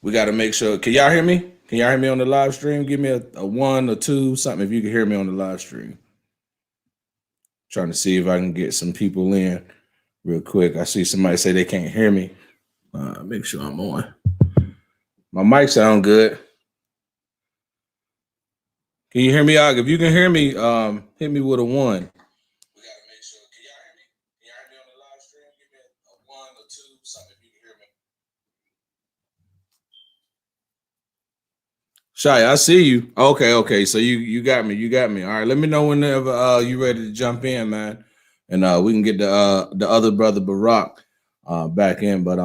We got to make sure. Can y'all hear me? Can y'all hear me on the live stream? Give me a 1 or 2, something if you can hear me on the live stream. Trying to see if I can get some people in real quick. I see somebody say they can't hear me. Make sure I'm on. My mic sound good. Can you hear me, Og? If you can hear me, hit me with a 1. We gotta make sure. Can y'all hear me? Can y'all hear me on the live stream? Give me a 1 or 2, something if you can hear me. Shy, I see you. Okay. So you got me. You got me. All right. Let me know whenever you ready to jump in, man, and we can get the other brother Barack back in. But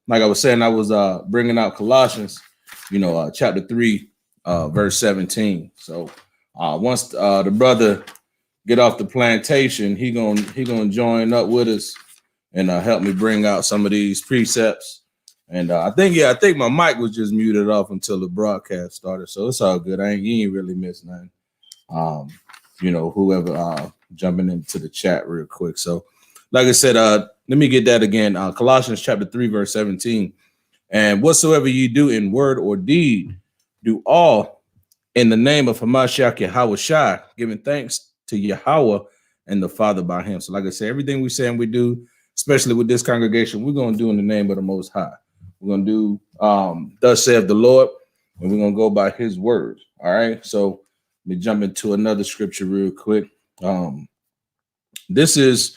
like I was saying, I was bringing out Colossians, chapter 3, verse 17. So once the brother get off the plantation, he gonna join up with us and help me bring out some of these precepts. And I think my mic was just muted off until the broadcast started, so it's all good. You ain't really missed nothing. Whoever jumping into the chat real quick. So, like I said, let me get that again. Colossians chapter 3, verse 17. And whatsoever you do in word or deed, do all in the name of Hamashiach Yahawashi, giving thanks to Yahweh and the Father by Him. So, like I said, everything we say and we do, especially with this congregation, we're going to do in the name of the Most High. We're going to do thus saith the Lord, and we're going to go by His word. All right. So let me jump into another scripture real quick. This is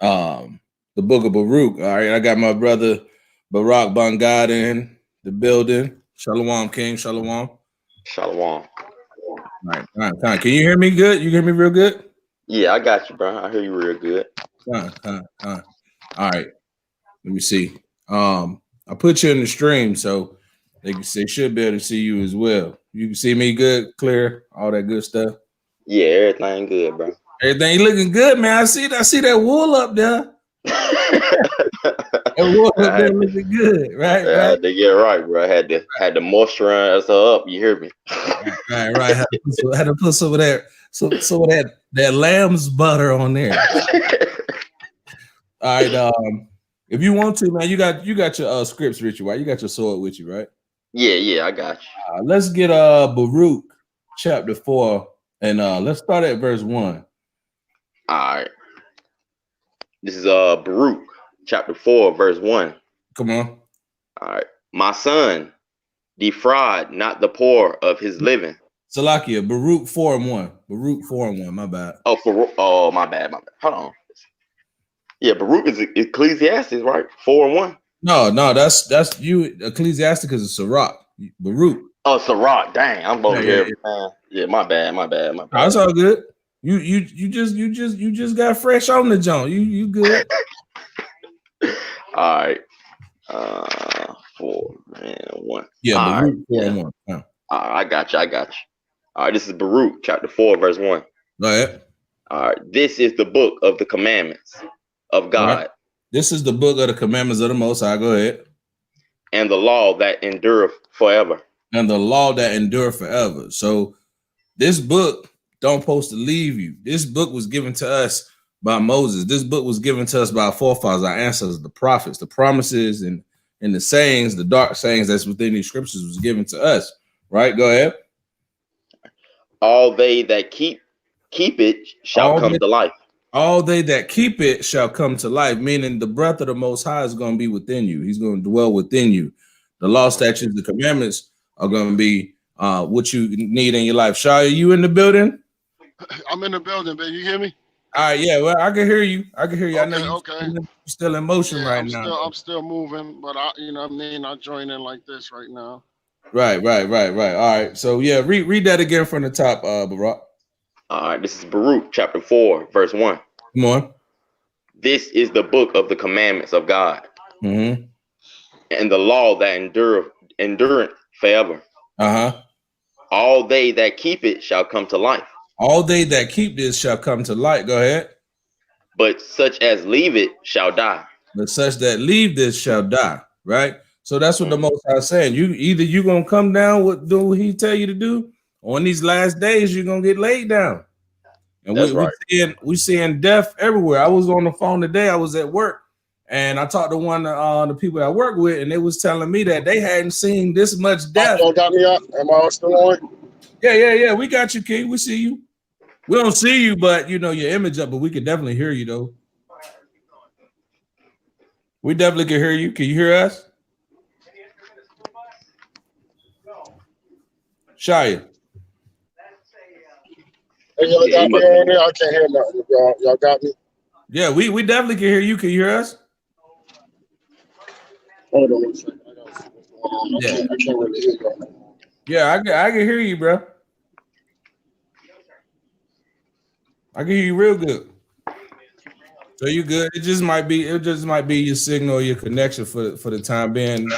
the book of Baruch. All right. I got my brother Barak Bangad in the building. Shalom, King. Shalom. Shalom. All right. Can you hear me good? You hear me real good? Yeah, I got you, bro. I hear you real good. All right. Let me see. I put you in the stream, so they should be able to see you as well. You can see me good, clear, all that good stuff. Yeah, everything good, bro. Everything looking good, man. I see that wool up there. That wool up there looking good, right? Yeah, right. They get right, bro. I had to moisturize her up. You hear me? Right. Had to put some of that lamb's butter on there. All right. If you want to, man, you got your scripts with you, right? You got your sword with you, right? Yeah, I got you. Let's get Baruch chapter 4, and let's start at verse 1. All right. This is Baruch chapter 4, verse 1. Come on. All right. My son, defraud not the poor of his living. Salakia, Baruch 4 and 1. Baruch 4 and 1. My bad. My bad. Hold on. Yeah, Baruch is Ecclesiastes, right? 4 and 1. No, that's you. Ecclesiasticus is Sirach. Baruch. Oh, Sirach. Dang, I'm over here. Yeah, my bad. That's all good. You just got fresh on the joint. You good. All right. 4 and 1. Yeah, Baruch 4 and 1. All right, I got you. All right, this is Baruch chapter 4, verse 1. Go ahead. All right, this is the book of the commandments of God. Right. This is the book of the commandments of the Most High. Go ahead. And the law that endureth forever. And the law that endureth forever. So this book don't supposed to leave you. This book was given to us by Moses. This book was given to us by our forefathers, our ancestors, the prophets, the promises and the sayings, the dark sayings that's within these scriptures was given to us. Right? Go ahead. All they that keep it shall come to life. All they that keep it shall come to life, meaning the breath of the Most High is going to be within you. He's going to dwell within you. The law, statutes, the commandments are going to be what you need in your life. Shai, are you in the building? I'm in the building, baby. You hear me? All right, yeah. Well, I can hear you. Okay, I know you're still in motion now. I'm still moving, but I join in like this right now. Right. All right. So yeah, read that again from the top, Barak. All right, this is Baruch chapter 4, verse 1. Come on. This is the book of the commandments of God. Mm-hmm. And the law that endureth forever. All they that keep it shall come to life. All they that keep this shall come to light. Go ahead. But such as leave it shall die. But such that leave this shall die. Right? So that's what the Most High is saying. You're gonna come down with do what He tell you to do, or in these last days you're gonna get laid down. And we're seeing death everywhere. I was on the phone today. I was at work, And I talked to one of the people I work with, and they was telling me that they hadn't seen this much death. Y'all got me up? Am I still on? Yeah. We got you, King. We see you. We don't see you, but you know your image up, but we can definitely hear you though. We definitely can hear you. Can you hear us? Shia. Hey, y'all got me on there? I can't hear nothing. Y'all got me? Yeah, we definitely can hear you. Can you hear us? Hold on one second. I gotta see what's going on. Yeah. I can't really hear y'all. Yeah, I can hear you, bro. I can hear you real good. So you good? It just might be your signal or your connection for the time being.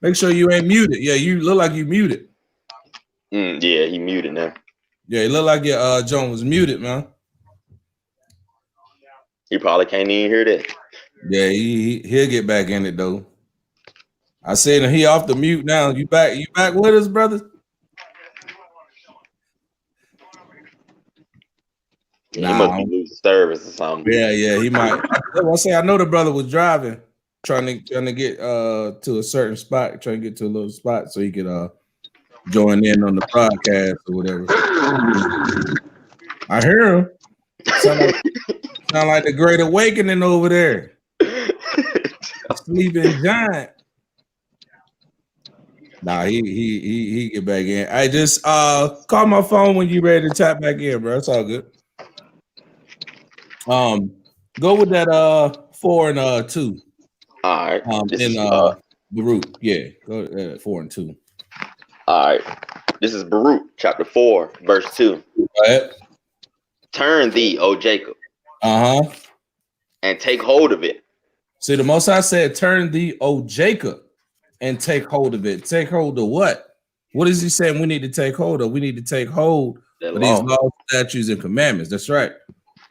Make sure you ain't muted. Yeah, you look like you muted. Yeah, he muted now. Yeah, it looked like your Joan was muted, man. He probably can't even hear that. Yeah, he'll get back in it though. I said he off the mute now. You back with us, brother? Yeah, he must be losing service or something. Yeah, he might. I know the brother was driving, trying to get to a certain spot, trying to get to a little spot so he could join in on the broadcast or whatever. I hear him. Sound like the Great Awakening over there. Sleeping giant. Nah, he get back in. I just call my phone when you ready to tap back in, bro. It's all good. Go with that 4 and 2. All right. In Baruch. Yeah, go 4 and 2. All right. This is Baruch chapter 4, verse 2. Go ahead. Turn thee, O Jacob. And take hold of it. See, the Most High said, turn thee, O Jacob, and take hold of it. Take hold of what? What is he saying we need to take hold of? We need to take hold of these laws, statutes, and commandments. That's right.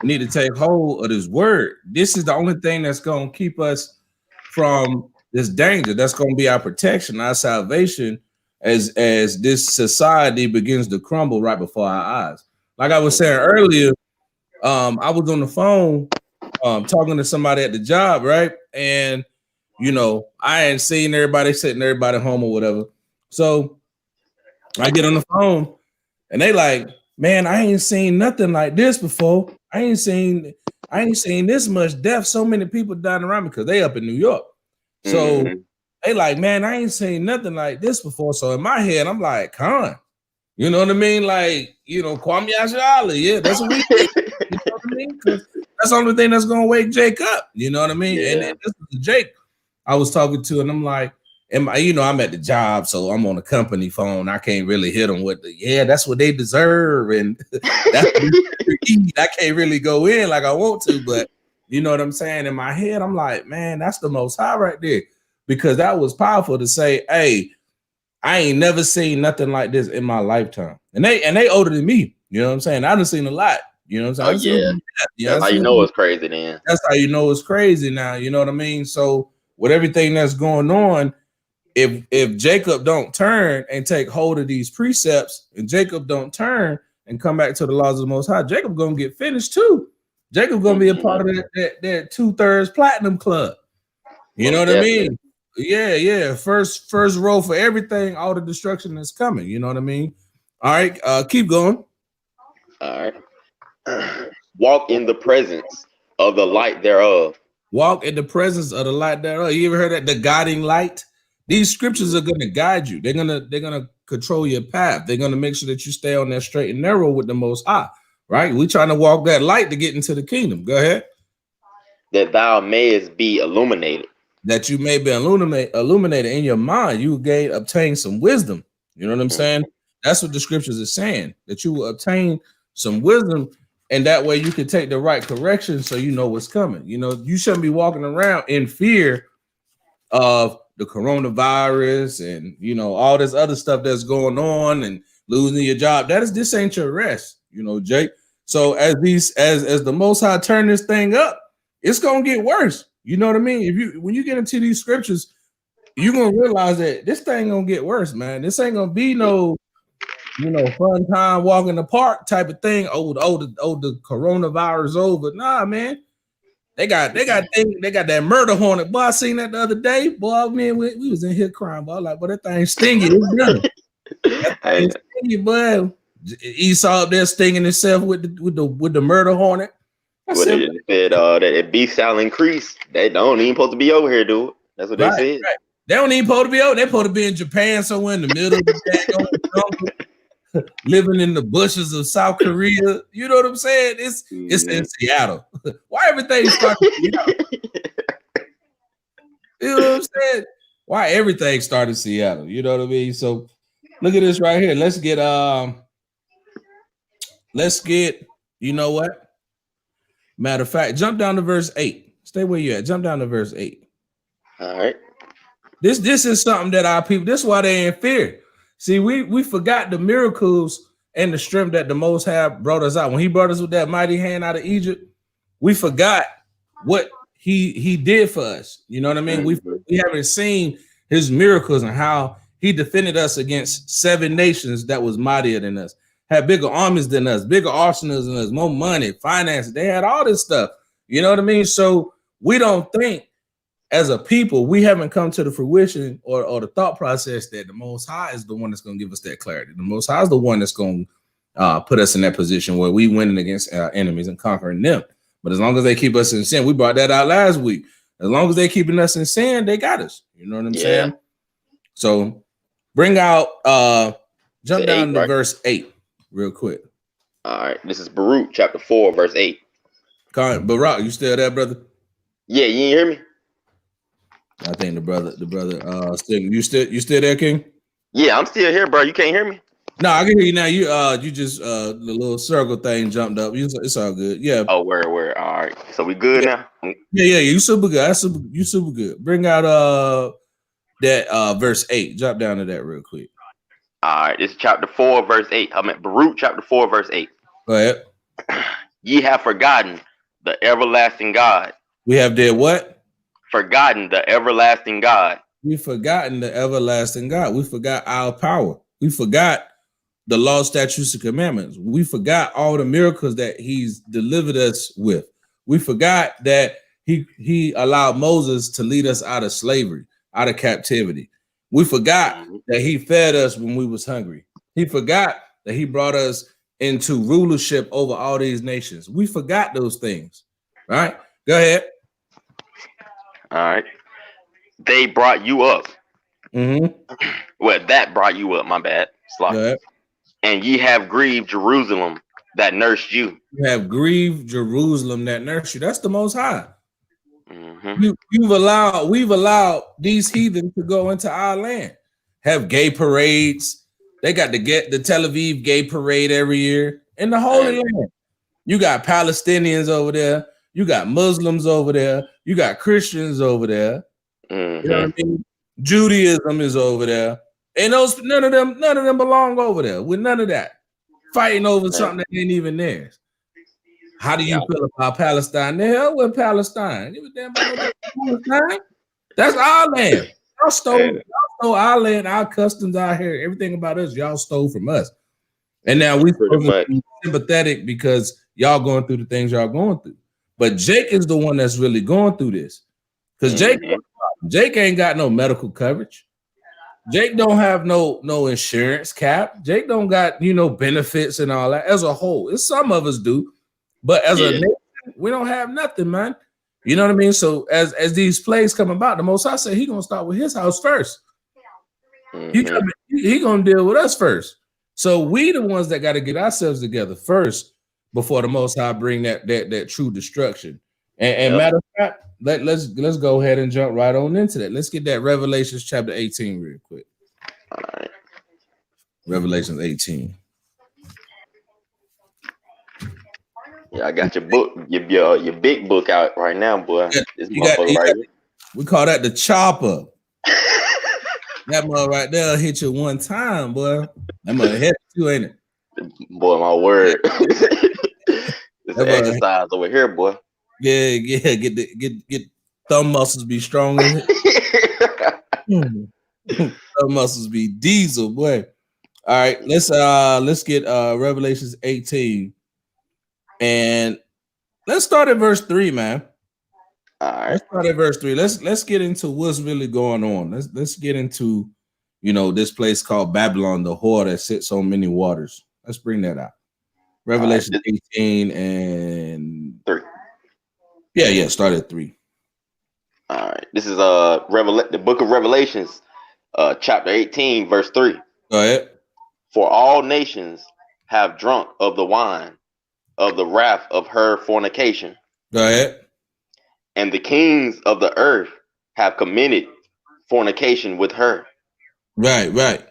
We need to take hold of this word. This is the only thing that's going to keep us from this danger. That's going to be our protection, our salvation, as this society begins to crumble right before our eyes. Like I was saying earlier, I was on the phone talking to somebody at the job, right? And you know, I ain't seen everybody sitting everybody home or whatever. So I get on the phone and they like, man, I ain't seen nothing like this before. I ain't seen this much death. So many people dying around me because they up in New York. So they like, man, I ain't seen nothing like this before. So in my head, I'm like, Khan, you know what I mean? Like, you know, Kwame Ashala, yeah, that's what we did. You know what I mean? That's the only thing that's gonna wake Jake up. You know what I mean? Yeah. And this is Jake I was talking to, and I'm like, I'm at the job, so I'm on a company phone. I can't really hit them with that's what they deserve, and that's I can't really go in like I want to, but you know what I'm saying? In my head, I'm like, man, that's the Most High right there, because that was powerful to say, hey, I ain't never seen nothing like this in my lifetime, and they older than me. You know what I'm saying? I done seen a lot. You know what I'm saying? That's how you know it's crazy then. That's how you know it's crazy now. You know what I mean? So with everything that's going on, if Jacob don't turn and take hold of these precepts, and Jacob don't turn and come back to the laws of the Most High, Jacob gonna get finished too. Jacob gonna be a part of that 2/3 platinum club. You know what I mean? Yeah. First row for everything, all the destruction that's coming. You know what I mean? All right, keep going. All right. Walk in the presence of the light thereof. Walk in the presence of the light thereof. You ever heard that? The guiding light. These scriptures are going to guide you. They're gonna control your path. They're gonna make sure that you stay on that straight and narrow with the Most High. Right? We're trying to walk that light to get into the kingdom. Go ahead. That thou mayest be illuminated. That you may be illuminated in your mind. You will obtain some wisdom. You know what I'm saying? That's what the scriptures are saying. That you will obtain some wisdom. And that way you can take the right correction so you know what's coming. You know, you shouldn't be walking around in fear of the coronavirus and, you know, all this other stuff that's going on and losing your job. This ain't your rest, you know, Jake. So as the Most High turn this thing up, it's going to get worse. You know what I mean? When you get into these scriptures, you're going to realize that this thing going to get worse, man. This ain't going to be no, you know, fun time walk in the park type of thing. The coronavirus over. Nah, man. They got that murder hornet. Boy, I seen that the other day. Boy, man, we was in here crying. Boy, like, but that thing stingy. It's done. That thing stingy, boy. Esau up there stinging himself with the murder hornet. Well, they said that beef shall increase. They don't even supposed to be over here, dude. That's what they said. Right. They don't even supposed to be over. They're supposed to be in Japan somewhere in the middle of the jungle, living in the bushes of South Korea. You know what I'm saying? It's in Seattle. Why everything started in Seattle? You know what I'm saying? Why everything started in Seattle? You know what I mean? So look at this right here. Let's get, you know what? Matter of fact, jump down to verse 8. Stay where you at. Jump down to verse 8. All right. This is something that our people, this is why they in fear. See, we forgot the miracles and the strength that the Most High brought us out. When he brought us with that mighty hand out of Egypt, we forgot what he did for us. You know what I mean? We haven't seen his miracles and how he defended us against 7 nations that was mightier than us, had bigger armies than us, bigger arsenals than us, more money, finances. They had all this stuff. You know what I mean? So we don't think as a people, we haven't come to the fruition or the thought process that the Most High is the one that's going to give us that clarity. The Most High is the one that's going to put us in that position where we winning against our enemies and conquering them. But as long as they keep us in sin, we brought that out last week. As long as they keeping us in sin, they got us. You know what I'm saying? So bring out, jump down to verse 8 real quick. All right. This is Baruch chapter 4, verse 8. Barak, you still there, brother? Yeah, you ain't hear me? I think the brother, still, you still there, King? Yeah, I'm still here, bro. You can't hear me? No, I can hear you now. You just the little circle thing jumped up. It's all good. Yeah. Oh, where? All right. So we good now? Yeah. You super good. You super good. Bring out that verse 8. Drop down to that real quick. All right. This is chapter 4, verse 8. I'm at Baruch chapter 4, verse 8. Go ahead. Ye have forgotten the everlasting God. We have did what? Forgotten the everlasting God. We've forgotten the everlasting God. We forgot our power. We forgot the law, statutes, and commandments. We forgot all the miracles that he's delivered us with. We forgot that he allowed Moses to lead us out of slavery, out of captivity. We forgot that he fed us when we was hungry. He forgot that he brought us into rulership over all these nations. We forgot those things. All right, go ahead. All right. They brought you up. Well, that brought you up, my bad. And ye have grieved Jerusalem that nursed you. You have grieved Jerusalem that nursed you. That's the Most High. We've allowed these heathen to go into our land, have gay parades. They got the Tel Aviv gay parade every year in the Holy Land. You got Palestinians over there. You got Muslims over there. You got Christians over there. You know what I mean? Judaism is over there. And none of them belong over there with none of that. Fighting over something that ain't even theirs. How do you feel about Palestine? The hell with Palestine? Give a damn about Palestine. That's our land. Y'all stole our land, our customs, our hair, everything about us, y'all stole from us. And now we supposed to be sympathetic because y'all going through the things y'all going through. But Jake is the one that's really going through this. Because Jake ain't got no medical coverage. Jake don't have no insurance cap. Jake don't got, benefits and all that as a whole. It's some of us do, but as a nation, we don't have nothing, man. You know what I mean? So as these plays come about, the Most High said he gonna start with his house first. He gonna deal with us first. So we the ones that got to get ourselves together first before the Most High bring that true destruction. And matter of fact, let's go ahead and jump right on into that. Let's get that Revelations chapter 18 real quick. All right. Revelations 18. Yeah, I got your book, your big book out right now, boy. This motherfucker right here. We call that the chopper. That mother right there hit you one time, boy. That mother hit you, ain't it? Boy, my word. It's an exercise over here, boy. Yeah. Get thumb muscles be stronger. Thumb muscles be diesel, boy. All right, let's get Revelations 18. And let's start at verse 3, man. All right. Let's start at verse 3. Let's get into what's really going on. Let's get into, this place called Babylon, the whore that sits on many waters. Let's bring that out. Revelation 18 and 3. Yeah, start at 3. All right. This is the book of Revelations, chapter 18, verse 3. Go ahead. For all nations have drunk of the wine of the wrath of her fornication. Go ahead. And the kings of the earth have committed fornication with her. Right.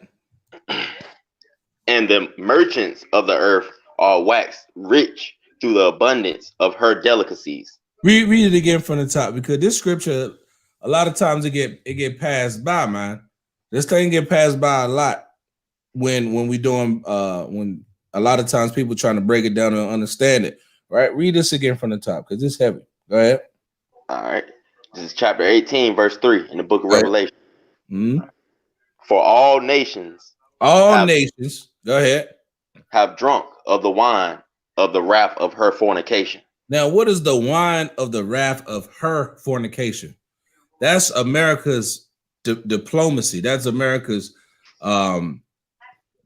And the merchants of the earth are waxed rich through the abundance of her delicacies. Read it again from the top, because this scripture, a lot of times it get passed by, man. This thing get passed by a lot when we doing when a lot of times people trying to break it down and understand it. Right? Read this again from the top, because it's heavy. Go ahead. All right. This is chapter 18, verse 3 in the book of Revelation. Mm-hmm. For all nations. Go ahead. Have drunk of the wine of the wrath of her fornication. Now, what is the wine of the wrath of her fornication? That's America's diplomacy. That's America's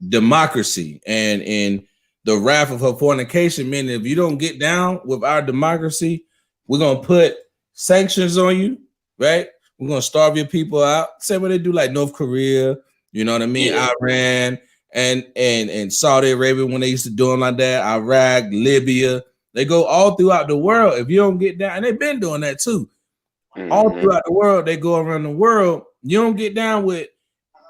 democracy. And in the wrath of her fornication, meaning if you don't get down with our democracy, we're going to put sanctions on you, right? We're going to starve your people out. Same way they do like North Korea, you know what I mean? Yeah. Iran and Saudi Arabia, when they used to do them like that, Iraq, Libya. They go all throughout the world. If you don't get down, and they've been doing that too. Mm-hmm. All throughout the world, they go around the world. You don't get down with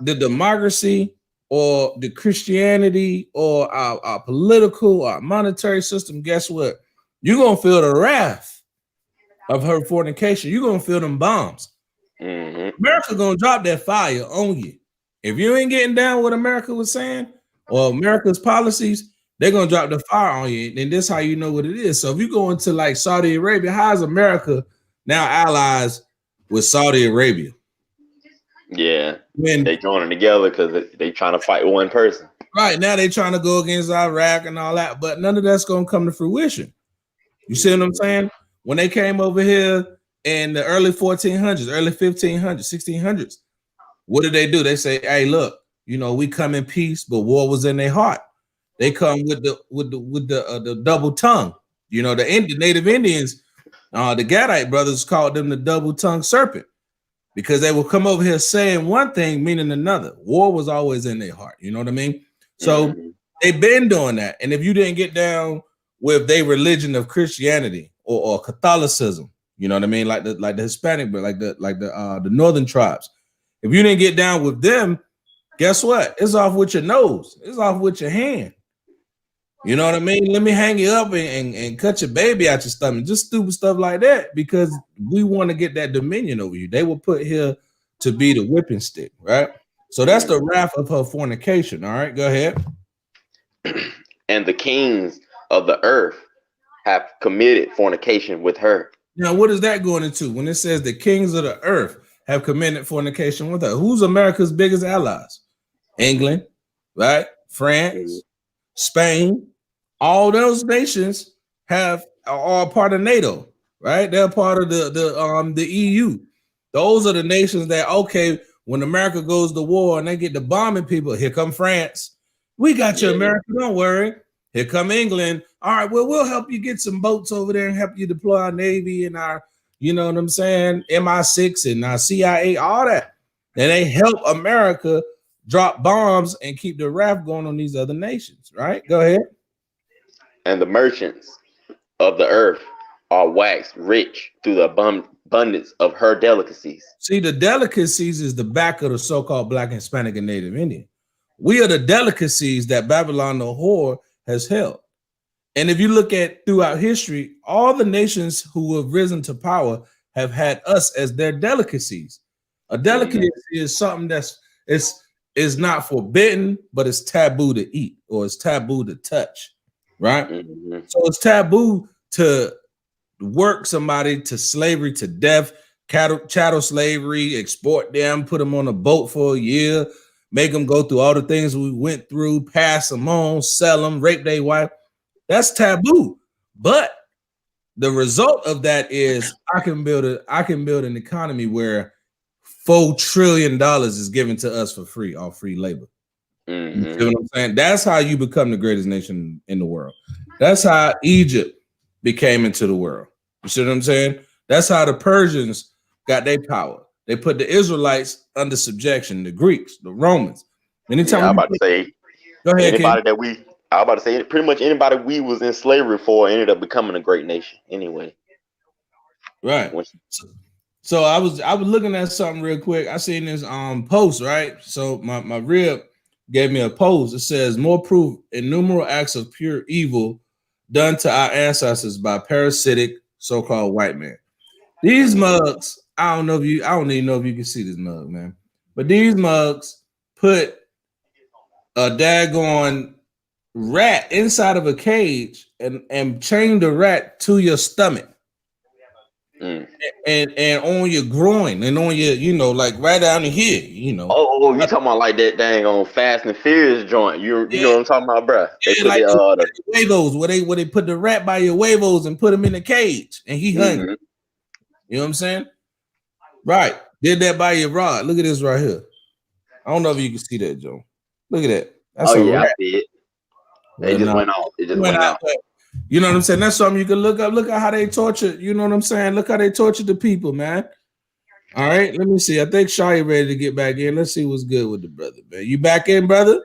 the democracy or the Christianity or our political or monetary system. Guess what? You're going to feel the wrath of her fornication. You're going to feel them bombs. Mm-hmm. America going to drop that fire on you. If you ain't getting down what America was saying or America's policies, they're going to drop the fire on you. And this is how you know what it is. So if you go into like Saudi Arabia, how is America now allies with Saudi Arabia? Yeah, when they joining together because they trying to fight one person. Right, now they trying to go against Iraq and all that, but none of that's going to come to fruition. You see what I'm saying? When they came over here in the early 1400s, early 1500s, 1600s, what did they do? They say, hey, look, we come in peace, but war was in their heart. They come with the double tongue. The Native Indians, the Gadite brothers called them the double-tongued serpent because they will come over here saying one thing, meaning another. War was always in their heart. You know what I mean? So they've been doing that. And if you didn't get down with their religion of Christianity or Catholicism, you know what I mean? Like the Hispanic, but like the northern tribes. If you didn't get down with them, guess what? It's off with your nose. It's off with your hand. You know what I mean? Let me hang you up and cut your baby out your stomach. Just stupid stuff like that because we want to get that dominion over you. They were put here to be the whipping stick, right? So that's the wrath of her fornication. All right, go ahead. And the kings of the earth have committed fornication with her. Now, what is that going into? When it says the kings of the earth have committed fornication with her, who's America's biggest allies? England, right? France, Spain. All those nations are part of NATO, right? They're part of the EU. Those are the nations that, okay, when America goes to war and they get to bombing people, here come France. We got you, America, don't worry. Here come England. All right, well, we'll help you get some boats over there and help you deploy our Navy and our, you know what I'm saying, MI6 and our CIA, all that. And they help America drop bombs and keep the wrath going on these other nations, right? Go ahead. And the merchants of the earth are waxed rich through the abundance of her delicacies. See, the delicacies is the back of the so-called Black, Hispanic, and Native Indian. We are the delicacies that Babylon the whore has held. And if you look at throughout history, all the nations who have risen to power have had us as their delicacies. A delicacy is something that's is not forbidden, but it's taboo to eat or it's taboo to touch. Right? So it's taboo to work somebody to slavery, to death, chattel slavery, export them, put them on a boat for a year, make them go through all the things we went through, pass them on, sell them, rape their wife. That's taboo. But the result of that is I can build an economy where $4 trillion is given to us for free, all free labor. Mm-hmm. You see what I'm saying? That's how you become the greatest nation in the world. That's how Egypt became into the world. You see what I'm saying? That's how the Persians got their power. They put the Israelites under subjection, the Greeks, the Romans. Anytime I'm about to say, go ahead, anybody King. I'm about to say, pretty much anybody we was in slavery for ended up becoming a great nation anyway. Right. So I was looking at something real quick. I seen this post, right? So my rib gave me a post. It says more proof innumerable acts of pure evil done to our ancestors by parasitic so-called white men. These mugs, I don't even know if you can see this mug, man. But these mugs put a daggone rat inside of a cage and chain the rat to your stomach. And on your groin and on your, like right down here, Oh, you talking about like that dang on Fast and Furious joint? You know what I'm talking about, bro? They put like the huevos where they put the rat by your huevos and put him in a cage and he hungry. You know what I'm saying? Right. Did that by your rod. Look at this right here. I don't know if you can see that, Joe. Look at that. That's a rat. I see it. It just went off. It just went out. You know what I'm saying? That's something you can look up. Look at how they torture. You know what I'm saying? Look how they torture the people, man. All right, let me see. I think Shai ready to get back in. Let's see what's good with the brother, man. You back in, brother?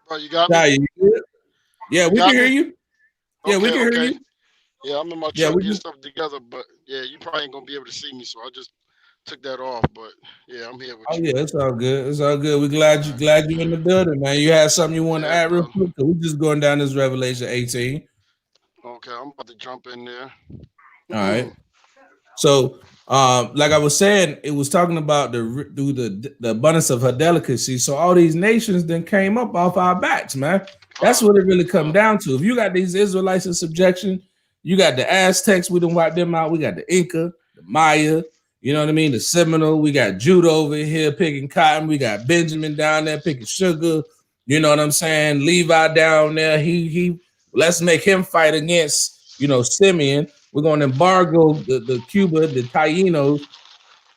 Bro, you got me? You good? Yeah, we can hear you. Yeah, we can hear you. Yeah, I'm in my truck getting stuff together, but yeah, you probably ain't gonna be able to see me, so I just took that off. But yeah, I'm here with you. Yeah, it's all good. It's all good. We're glad you're in the building, man. You had something you want to add real quick? We're just going down this Revelation 18. Okay, I'm about to jump in there. All right. So, like I was saying, it was talking about the abundance of her delicacy. So all these nations then came up off our backs, man. That's what it really come down to. If you got these Israelites in subjection, you got the Aztecs, we done wiped them out. We got the Inca, the Maya, you know what I mean? The Seminole. We got Judah over here picking cotton. We got Benjamin down there picking sugar. You know what I'm saying? Levi down there. He let's make him fight against, Simeon. We're going to embargo the Cuba, the Tainos.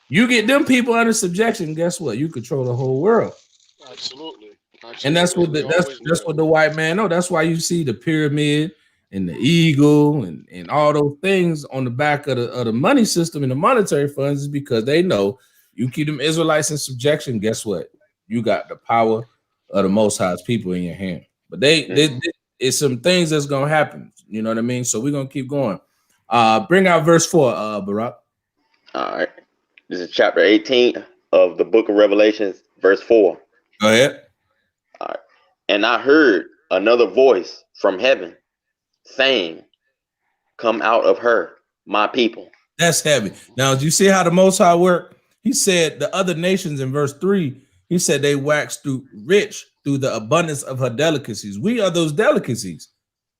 You get them people under subjection, guess what? You control the whole world. Absolutely. And that's what the white man know. That's why you see the pyramid and the eagle and all those things on the back of the money system and the monetary funds is because they know you keep them Israelites in subjection. Guess what? You got the power of the Most High's people in your hand. But it's some things that's gonna happen. You know what I mean? So we're gonna keep going. Bring out verse 4, Barak. All right. This is chapter 18 of the book of Revelations, verse 4. Go ahead. All right. And I heard another voice from heaven saying, "Come out of her, my people." That's heavy. Now, do you see how the Most High work? He said the other nations in verse 3, he said they waxed through rich through the abundance of her delicacies. We are those delicacies.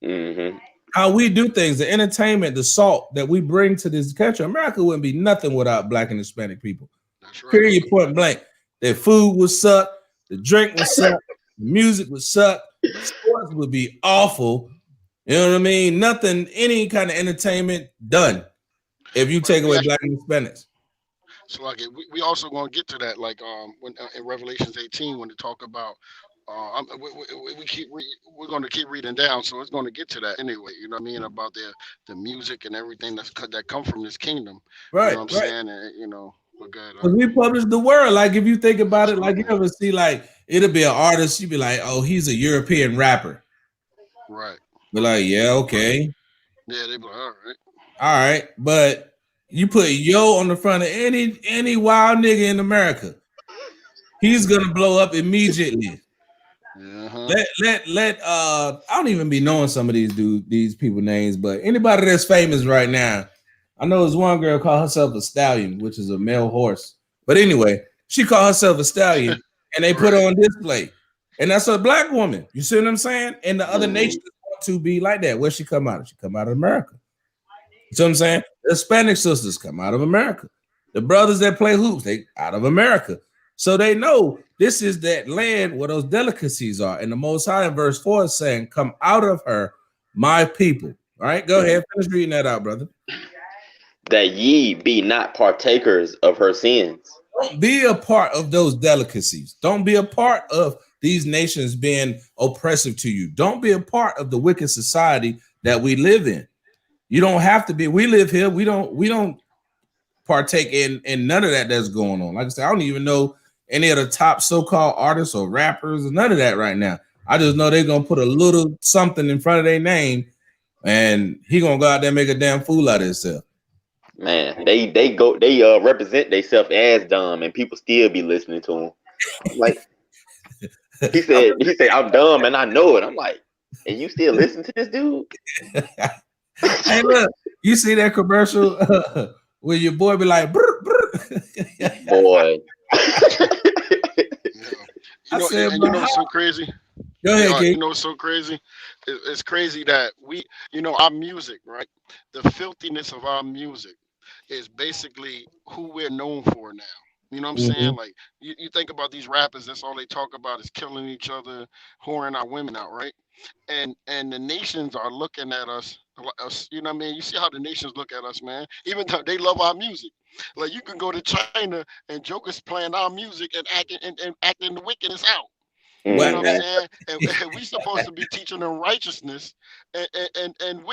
Mm-hmm. How we do things, the entertainment, the salt that we bring to this country. America wouldn't be nothing without Black and Hispanic people. That's right. Period, point blank. Their food would suck, the drink would suck, the music would suck, sports would be awful. You know what I mean? Nothing, any kind of entertainment done if you take away Black and Hispanics. So like we also gonna get to that, like when in Revelations 18 when they talk about we're going to keep reading down, so it's going to get to that anyway. You know what I mean, about the music and everything that come from this kingdom. Right. You know what I'm saying? And, because we publish the word. Like if you think about it, like you ever see, like it'll be an artist, you'd be like, oh, he's a European rapper. Right. Be like, yeah, okay. Yeah, they be like, all right. But you put yo on the front of any wild nigga in America, he's gonna blow up immediately. Uh-huh. Let I don't even be knowing some of these people names, but anybody that's famous right now, I know there's one girl called herself a stallion, which is a male horse. But anyway, she called herself a stallion, and they put her on display, and that's a Black woman. You see what I'm saying? And the other nations want to be like that. Where she come out of? She come out of America. You see what I'm saying? The Hispanic sisters come out of America. The brothers that play hoops, they out of America. So they know this is that land where those delicacies are. And the Most High in verse 4 is saying, come out of her, my people. All right, go ahead. Finish reading that out, brother. That ye be not partakers of her sins. Don't be a part of those delicacies. Don't be a part of these nations being oppressive to you. Don't be a part of the wicked society that we live in. You don't have to be. We live here. We don't partake in none of that that's going on. Like I said, I don't even know any of the top so-called artists or rappers or none of that right now. I just know they're gonna put a little something in front of their name, and he gonna go out there and make a damn fool out of himself. Man, they represent themselves as dumb, and people still be listening to them. Like he said, I'm dumb and I know it. I'm like, and you still listen to this dude? Hey, look, you see that commercial where your boy be like, brr, brr. Boy. You know what's so crazy? Go ahead, King. You know what's so crazy? It's crazy that our music, right? The filthiness of our music is basically who we're known for now. You know what I'm saying? Like you think about these rappers, that's all they talk about is killing each other, whoring our women out, right? And the nations are looking at us, you know what I mean? You see how the nations look at us, man. Even though they love our music. Like you can go to China and jokers playing our music and acting the wickedness out. You know what I'm saying? And we supposed to be teaching them righteousness and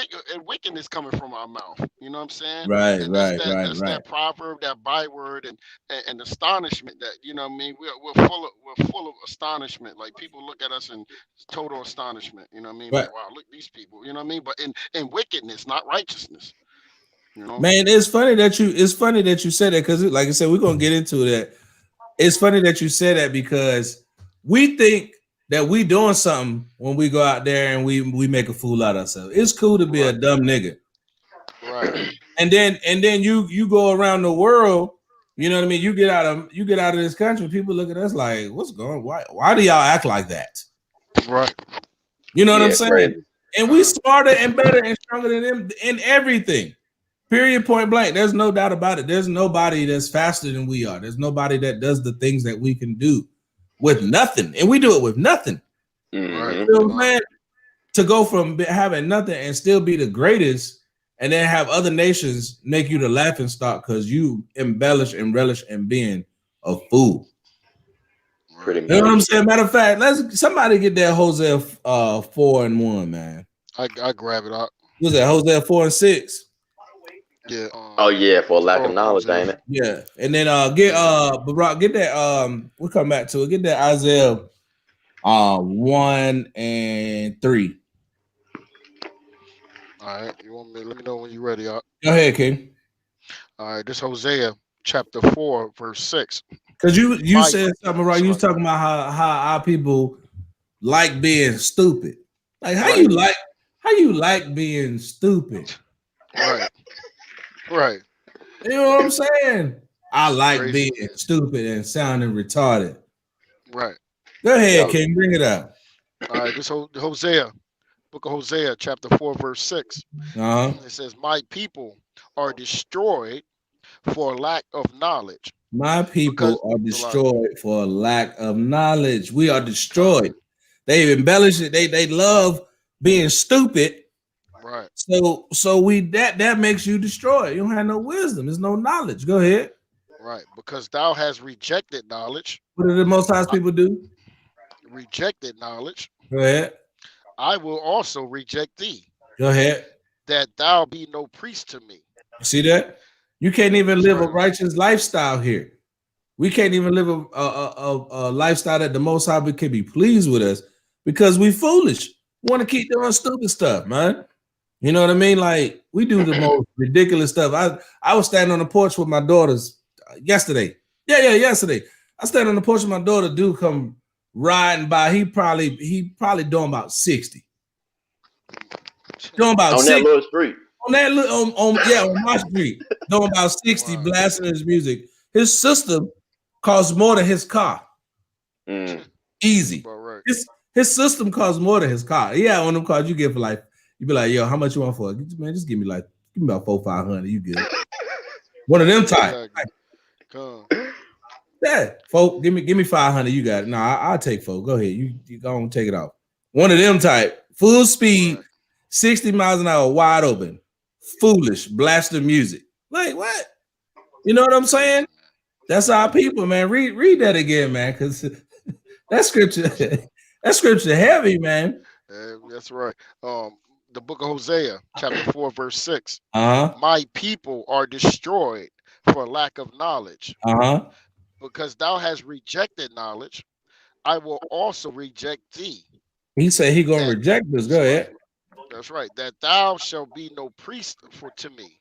wickedness coming from our mouth. You know what I'm saying? Right, and right. That's that proverb, that byword, and astonishment that, you know what I mean? We're full of astonishment. Like people look at us in total astonishment. You know what I mean? Right. Like, wow, look these people. You know what I mean? But in wickedness, not righteousness. You know? Man, it's funny that you said that, because like I said, we're gonna get into that. It's funny that you said that because we think that we doing something when we go out there and we make a fool out of ourselves. It's cool to be a dumb nigga. Right. And then you go around the world, you know what I mean? You get out of this country, people look at us like, what's going on? Why do y'all act like that? Right. You know what I'm saying? Right. And we smarter and better and stronger than them in everything. Period, point blank. There's no doubt about it. There's nobody that's faster than we are. There's nobody that does the things that we can do with nothing. And we do it with nothing. Mm-hmm. You know what I'm saying? To go from having nothing and still be the greatest, and then have other nations make you the laughing stock because you embellish and relish in being a fool. Pretty much. You know what I'm saying? Matter of fact, somebody get that Hosea 4:1, man. I grab it up. What's that? Hosea 4:6. Yeah. Oh yeah, for lack of knowledge, ain't it? Yeah, and then get Barack, get that we'll come back to it. Get that Isaiah 1 and 3. All right, you want me? Let me know when you're ready. Go ahead, King. All right, this Hosea chapter 4, verse 6. Because you said something right. You was talking about how our people like being stupid. Like how you like being stupid. Right. Right. You know what I'm saying? I like being stupid and sounding retarded. Right. Go ahead, King. Bring it up. All right, this Hosea, book of Hosea, chapter 4, verse 6. It says, my people are destroyed for lack of knowledge. My people are destroyed for lack of knowledge. We are destroyed. They embellish it. They love being stupid. Right. So we that makes you destroyed. You don't have no wisdom. There's no knowledge. Go ahead. Right. Because thou hast rejected knowledge. What do the Most High people do? Rejected knowledge. Go ahead. I will also reject thee. Go ahead. That thou be no priest to me. You see that? You can't even live a righteous lifestyle here. We can't even live a lifestyle that the Most High can be pleased with us because we foolish. We want to keep doing stupid stuff, man. You know what I mean? Like we do the most ridiculous stuff. I was standing on the porch with my daughters yesterday. Yesterday. I stand on the porch with my daughter. Dude come riding by. He probably doing about 60. Doing about on 60. That little street. On my street. Doing about 60, blasting his music. His system costs more than his car. Easy. Right. His system costs more than his car. Yeah, one of them cars you get for like, you be like, yo, how much you want for it? Man, just give me about $400-500. You good? One of them type. Yeah, folk, give me $500. You got it. No, I'll take folk. Go ahead. You go and take it off. One of them type, full speed. 60 miles an hour, wide open, foolish, blasting music. Like what? You know what I'm saying? That's our people, man. Read that again, man, because that scripture heavy, man. That's right. The book of Hosea, chapter 4, verse 6. Uh-huh. My people are destroyed for lack of knowledge. Uh-huh. Because thou hast rejected knowledge, I will also reject thee. He said he gonna reject us. Go ahead. That's right. That thou shalt be no priest to me,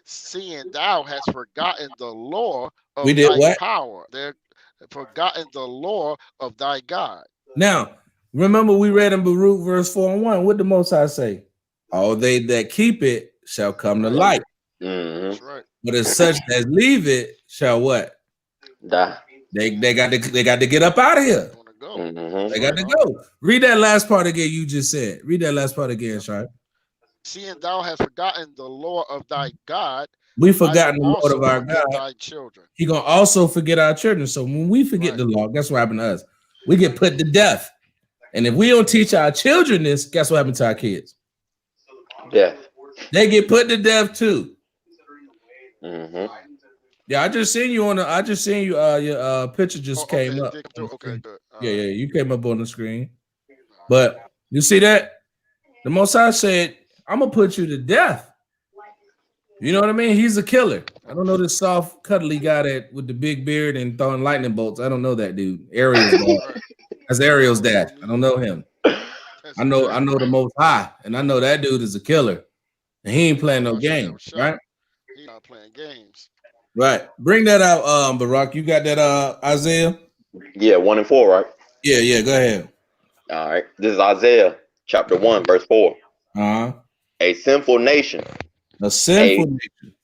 seeing thou hast forgotten the law of thy power. They're forgotten the law of thy God. Now, remember we read in Baruch verse 4 and 1. What the Most High say? All they that keep it shall come to light. That's right. But as such as leave it shall what? Die. They got to get up out of here. They got to go. Read that last part again. You just said. Read that last part again, Sharp. Seeing thou hast forgotten the law of thy God, we forgotten the Lord of our God. Thy children. He gonna also forget our children. So when we forget the law, guess what happened to us? We get put to death. And if we don't teach our children this, guess what happened to our kids? Death. They get put to death too. Yeah, I just seen you your picture just came up. Okay, good. Yeah, you came up on the screen. But you see that? The Most High said, I'm gonna put you to death. You know what I mean? He's a killer. I don't know this soft, cuddly guy that with the big beard and throwing lightning bolts. I don't know that dude. Ariel's dad. That's Ariel's dad. I don't know him. I know the Most High, and I know that dude is a killer. And he ain't playing no games, right? He's not playing games. Right. Bring that out, Barak. You got that Isaiah? Yeah, 1 and 4, right? Yeah, go ahead. All right. This is Isaiah chapter 1, verse 4. Uh-huh. A sinful nation. A sinful nation.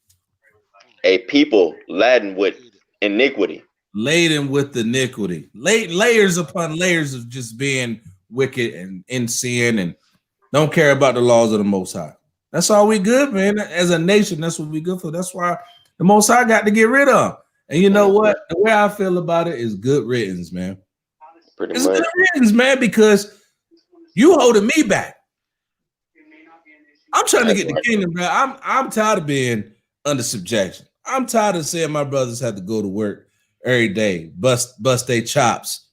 A people laden with iniquity. Laden with iniquity. Layers upon layers of just being wicked and in sin and don't care about the laws of the Most High. That's all we good, man. As a nation, that's what we good for. That's why the Most High got to get rid of. And you know what? The way I feel about it is good riddance, man. It's good riddance, man, because you holding me back. I'm trying to get the kingdom, bro. I'm tired of being under subjection. I'm tired of seeing my brothers have to go to work every day, bust their chops.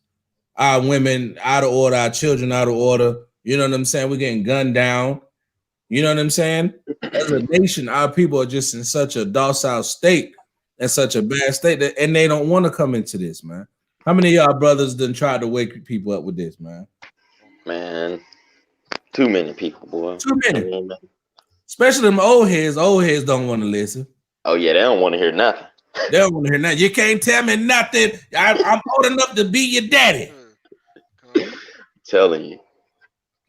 Our women out of order, our children out of order. You know what I'm saying? We're getting gunned down. You know what I'm saying? As a nation, our people are just in such a docile state and such a bad state that, and they don't want to come into this, man. How many of y'all brothers done tried to wake people up with this, man? Man, too many people, boy. Too many. Especially them old heads. Old heads don't want to listen. Oh, yeah, they don't want to hear nothing. They don't want to hear nothing. You can't tell me nothing. I'm old enough to be your daddy. Telling you.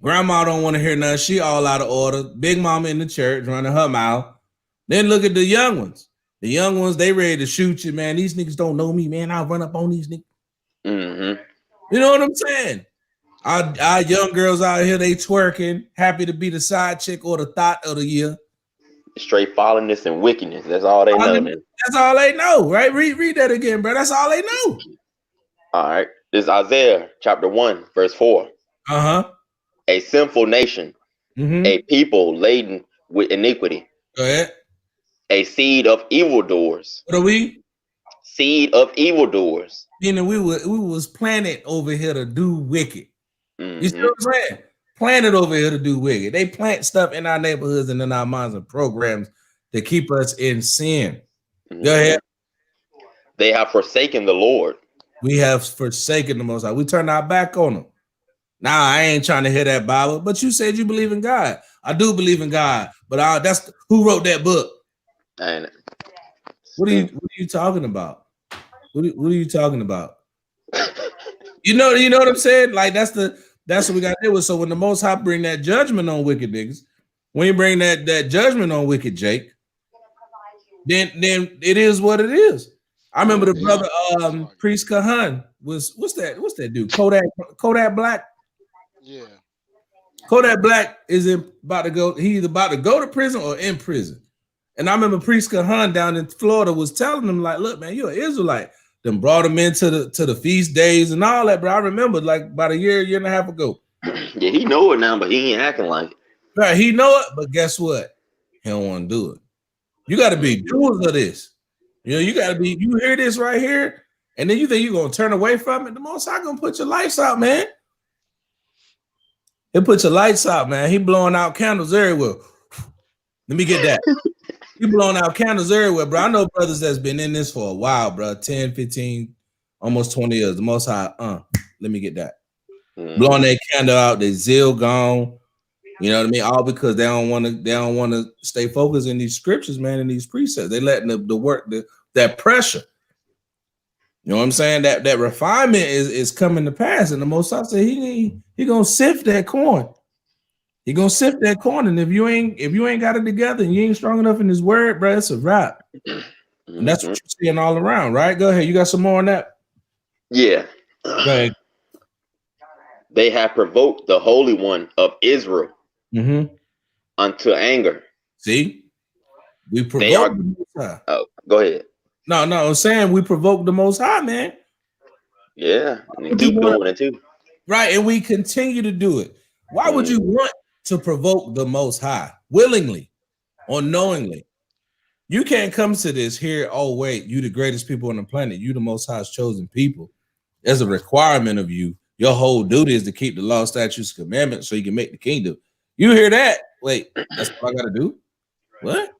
Grandma don't want to hear nothing. She all out of order. Big mama in the church running her mouth. Then look at the young ones. The young ones, they ready to shoot you, man. These niggas don't know me, man. I'll run up on these niggas. You know what I'm saying? Our young girls out here, they twerking, happy to be the side chick or the thought of the year. Straight following and wickedness. That's all they know. That's all they know, right? Read that again, bro. That's all they know. All right. This is Isaiah chapter 1, verse 4. Uh-huh. A sinful nation, a people laden with iniquity. Go ahead. A seed of evildoers. What are we? Seed of evildoers. Meaning we was planted over here to do wicked. You see what I'm saying? Planted over here to do wicked. They plant stuff in our neighborhoods and in our minds and programs to keep us in sin. Go ahead. They have forsaken the Lord. We have forsaken the Most High. We turned our back on them. Nah, I ain't trying to hear that Bible, but you said you believe in God. I do believe in God, but that's who wrote that book. What are you talking about? What are you talking about? You know what I'm saying? Like that's what we got to deal with. So when the Most High bring that judgment on wicked niggas, when you bring that judgment on wicked Jake, then it is what it is. I remember the brother Priest Kahan was what's that dude? Kodak Black. Yeah. Kodak Black is about to go. He's about to go to prison or in prison. And I remember Priest Kahan down in Florida was telling him like, "Look, man, you're an Israelite." Then brought him into the feast days and all that, bro. I remember like about a year and a half ago. Yeah, he know it now, but he ain't acting like it. Right, he know it, but guess what? He don't want to do it. You got to be doers of this. You know, you got to be. You hear this right here, and then you think you're gonna turn away from it. The Most High gonna put your lights out, man. He'll put your lights out, man. He blowing out candles everywhere. Let me get that. He blowing out candles everywhere, bro. I know brothers that's been in this for a while, bro. 10, 15, almost 20 years. The Most High, let me get that. Blowing that candle out, their zeal gone. You know what I mean? All because they don't want to stay focused in these scriptures, man, in these precepts. They letting the work, that pressure. You know what I'm saying? That refinement is coming to pass. And the Most High said he gonna sift that corn. He gonna sift that corn. And if you ain't got it together and you ain't strong enough in his word, bro, it's a wrap. And that's what you're seeing all around, right? Go ahead. You got some more on that? Yeah. Go ahead. They have provoked the Holy One of Israel unto anger. See, we provoke the Most High. Oh, go ahead. No, I'm saying we provoke the Most High, man. Yeah, and keep doing it too. Right, and we continue to do it. Why would you want to provoke the Most High willingly or knowingly? You can't come to this here. Oh, wait, you the greatest people on the planet. You the Most High's chosen people. There's a requirement of you. Your whole duty is to keep the law, statutes, commandments so you can make the kingdom. You hear that? Wait, that's what I got to do? What?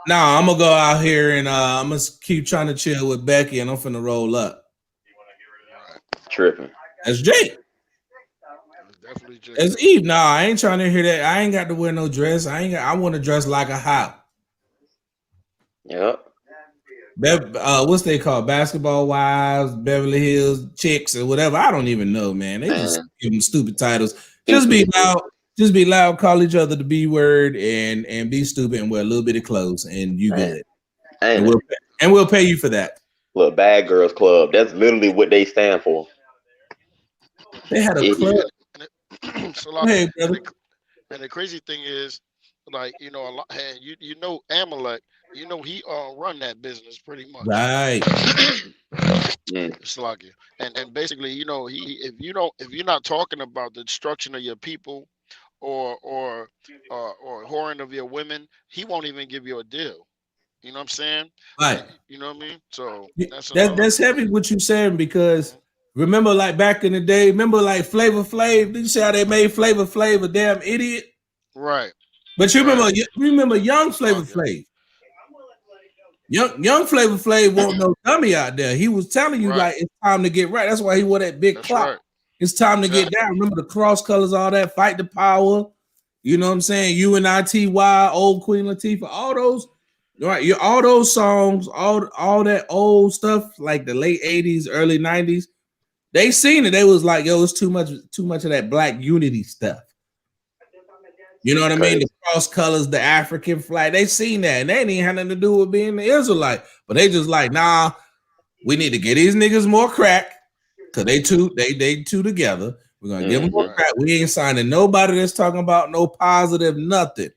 Nah, I'm going to go out here and I'm going to keep trying to chill with Becky and I'm finna roll up. Tripping. That's Jake. Definitely Jake. That's Eve. Nah, I ain't trying to hear that. I ain't got to wear no dress. I want to dress like a hop. Yep. What's they call basketball wives, Beverly Hills chicks, or whatever. I don't even know, man. They just give them stupid titles. Just be loud. Just be loud. Call each other the B word and be stupid and wear a little bit of clothes and you get it. And we'll pay you for that. Look, Bad Girls Club. That's literally what they stand for. They had a club. So like, hey, brother. And the crazy thing is, like, you know, a lot. And you know, Amalek. You know, he run that business pretty much. Right. It's like you. And basically, you know, if you're not talking about the destruction of your people or whoring of your women, he won't even give you a deal. You know what I'm saying? Right. You know what I mean? So that's heavy what you saying, because remember, like back in the day, like Flavor Flav? Did you see how they made Flavor Flav a damn idiot? Right. But you remember young Flavor Flav? Young Flavor Flav wasn't no dummy out there. He was telling you like it's time to get right. That's why he wore that big clock. Right. It's time to get down. Remember the cross colors, all that, fight the power. You know what I'm saying? UNITY, old Queen Latifah, all those, right? All those songs, all that old stuff, like the late 80s, early 90s. They seen it. They was like, yo, it's too much of that black unity stuff. You know what I mean? The cross colors, the African flag. They seen that, and they ain't even had nothing to do with being the Israelite. But they just like, nah, we need to get these niggas more crack, because they two together. We're gonna give them more crack. We ain't signing nobody that's talking about no positive nothing.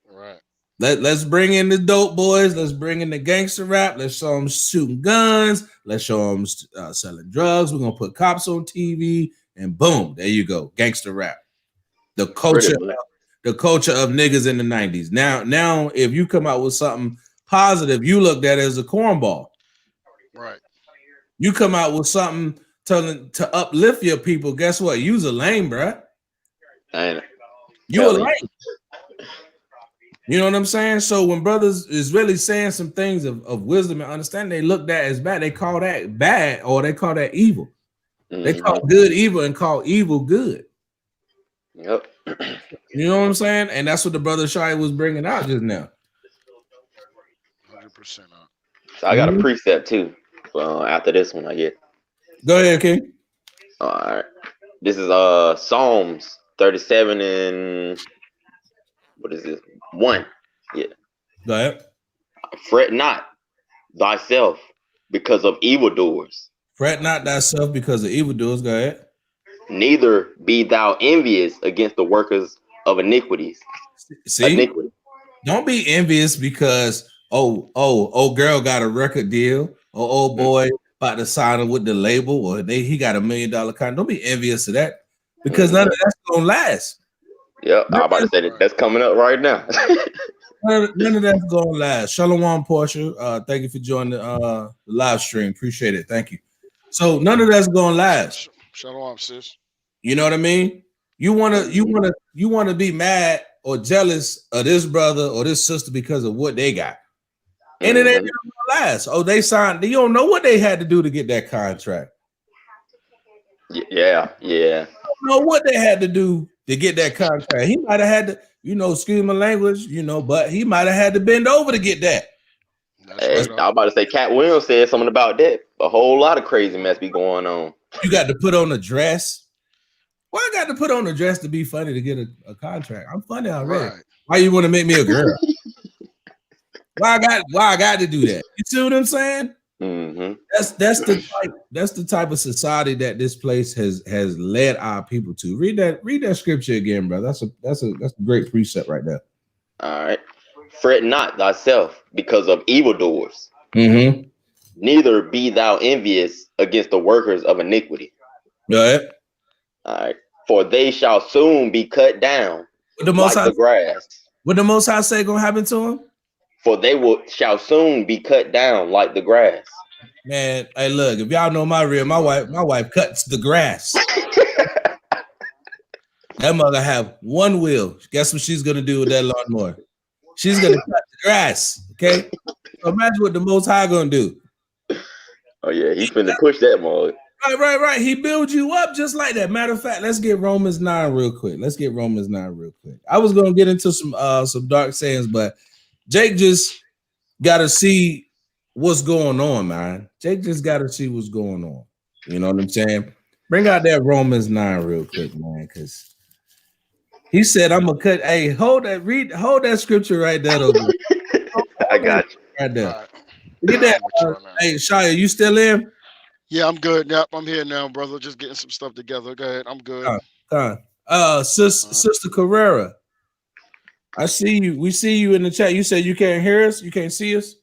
Right. Let's bring in the dope boys. Let's bring in the gangster rap. Let's show them shooting guns. Let's show them selling drugs. We're gonna put cops on TV, and boom, there you go, gangster rap. The culture of niggas in the 90s. Now, if you come out with something positive, you looked at it as a cornball. Right. You come out with something to uplift your people. Guess what? You's a lame, bruh. You a lame. You know what I'm saying? So when brothers is really saying some things of wisdom and understanding, they look that as bad. They call that bad, or they call that evil. They call good evil and call evil good. Yep. You know what I'm saying? And that's what the brother Shai was bringing out just now. 100%. So I got a precept too. After this one, I get. Go ahead, King. All right. This is Psalms 37 and what is this? 1. Yeah. Go ahead. Fret not thyself because of evildoers. Fret not thyself because of evildoers. Go ahead. Neither be thou envious against the workers of iniquities. See, don't be envious because oh girl got a record deal, or old boy about to sign with the label, or he got $1 million contract. Don't be envious of that, because none of that's gonna last. Yep, I'm about to say that's coming up right now. None of that's going to last. Shalom, Portia. Thank you for joining the live stream. Appreciate it. Thank you. So none of that's going to last. Shalom, sis. You know what I mean? You want to be mad or jealous of this brother or this sister because of what they got. And it ain't gonna last. Oh, they signed. You don't know what they had to do to get that contract. Yeah. You don't know what they had to do to get that contract. He might have had to, excuse my language, but he might have had to bend over to get that. Hey, I was about to say, Cat Williams said something about that. A whole lot of crazy mess be going on. You got to put on a dress. Why I got to put on a dress to be funny to get a contract? I'm funny already. Right. Why you want to make me a girl? Why I got to do that? You see what I'm saying? Mm-hmm. That's the type of society that this place has led our people to. Read that scripture again, brother. That's a great precept right there. All right. Fret not thyself because of evildoers. Mm-hmm. Neither be thou envious against the workers of iniquity. Go ahead. All right. For they shall soon be cut down like the grass. What the Most High say gonna happen to them? For they shall soon be cut down like the grass. Man, hey, look, if y'all know my wife cuts the grass. That mother have one wheel. Guess what she's gonna do with that lawnmower? She's gonna cut the grass. Okay. So imagine what the Most High gonna do. Oh yeah, he's finna push that mode. Right. He builds you up just like that. Matter of fact, let's get Romans 9 real quick. I was gonna get into some dark sayings, but Jake just gotta see what's going on, man. Jake just gotta see what's going on. You know what I'm saying? Bring out that Romans 9 real quick, man, because he said, I'm gonna cut. Hey, hold that scripture right there. I got you. Right there. Get that. Hey, Shia, you still in? Yeah, I'm good. Yep, I'm here now, brother. Just getting some stuff together. Go ahead. I'm good. Sister Carrera, I see you. We see you in the chat. You said you can't hear us. You can't see us.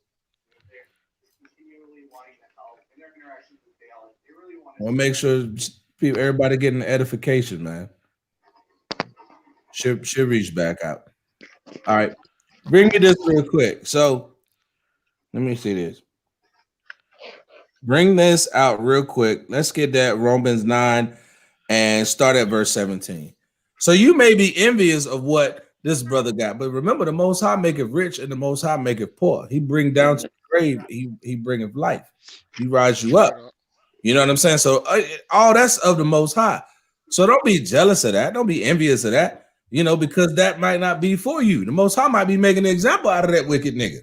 We'll make sure everybody getting the edification, man. Should reach back out. All right, bring me this real quick. So let me see this. Bring this out real quick. Let's get that Romans 9 and start at verse 17. So you may be envious of what this brother got, but remember, the Most High maketh rich and the Most High maketh poor. He bring down to the grave. He bringeth life. He rise you up. You know what I'm saying? So all that's of the Most High. So don't be jealous of that. Don't be envious of that. Because that might not be for you. The Most High might be making an example out of that wicked nigga.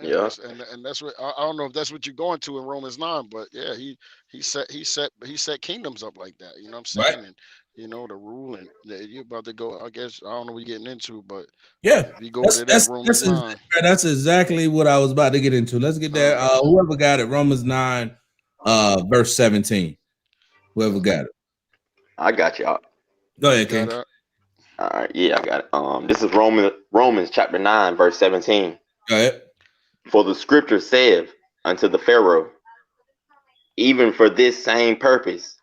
Yeah, and that's what I don't know if that's what you're going to in Romans 9, but yeah, he set kingdoms up like that. You know what I'm saying? Right. And the rule and you're about to go. I guess I don't know what you're getting into, but yeah, if you go to that Romans 9, that's exactly what I was about to get into. Let's get that. Whoever got it, Romans 9, verse 17. Whoever got it, I got you. Go ahead, King. All right, yeah, I got it. This is Romans chapter 9, verse 17. Go ahead. For the scripture saith unto the Pharaoh, even for this same purpose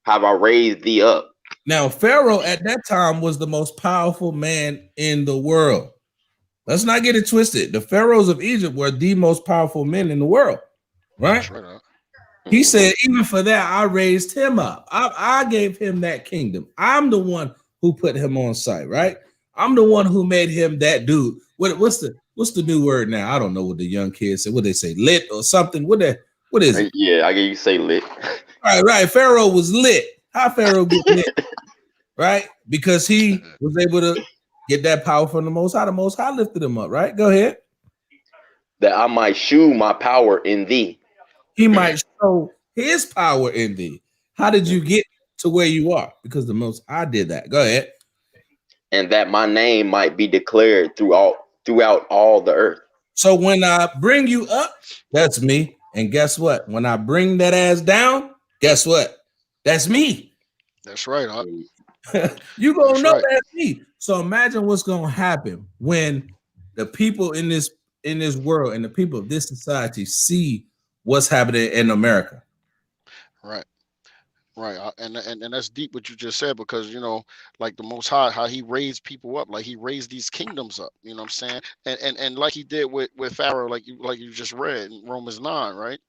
have I raised thee up. Now, Pharaoh at that time was the most powerful man in the world. Let's not get it twisted. The pharaohs of Egypt were the most powerful men in the world, right? He said, even for that, I raised him up. I gave him that kingdom. I'm the one who put him on sight, right? I'm the one who made him that dude. What's the new word now? I don't know what the young kids say. What they say, lit or something? What is it? Yeah, I get you say lit. Right. Pharaoh was lit. How Pharaoh get lit? Right? Because he was able to get that power from the Most High. The Most High lifted him up, right? Go ahead. That I might shew my power in thee. He might show his power in thee. How did you get to where you are? Because the Most High did that. Go ahead. And that my name might be declared throughout all the earth. So when I bring you up, that's me. And guess what? When I bring that ass down, guess what? That's me. That's right. You gonna know that's me. So imagine what's gonna happen when the people in this world and the people of this society see what's happening in America. Right. Right, and that's deep what you just said, because like the Most High, how he raised people up, like he raised these kingdoms up. You know what I'm saying? And like he did with Pharaoh, like you just read in Romans 9, right?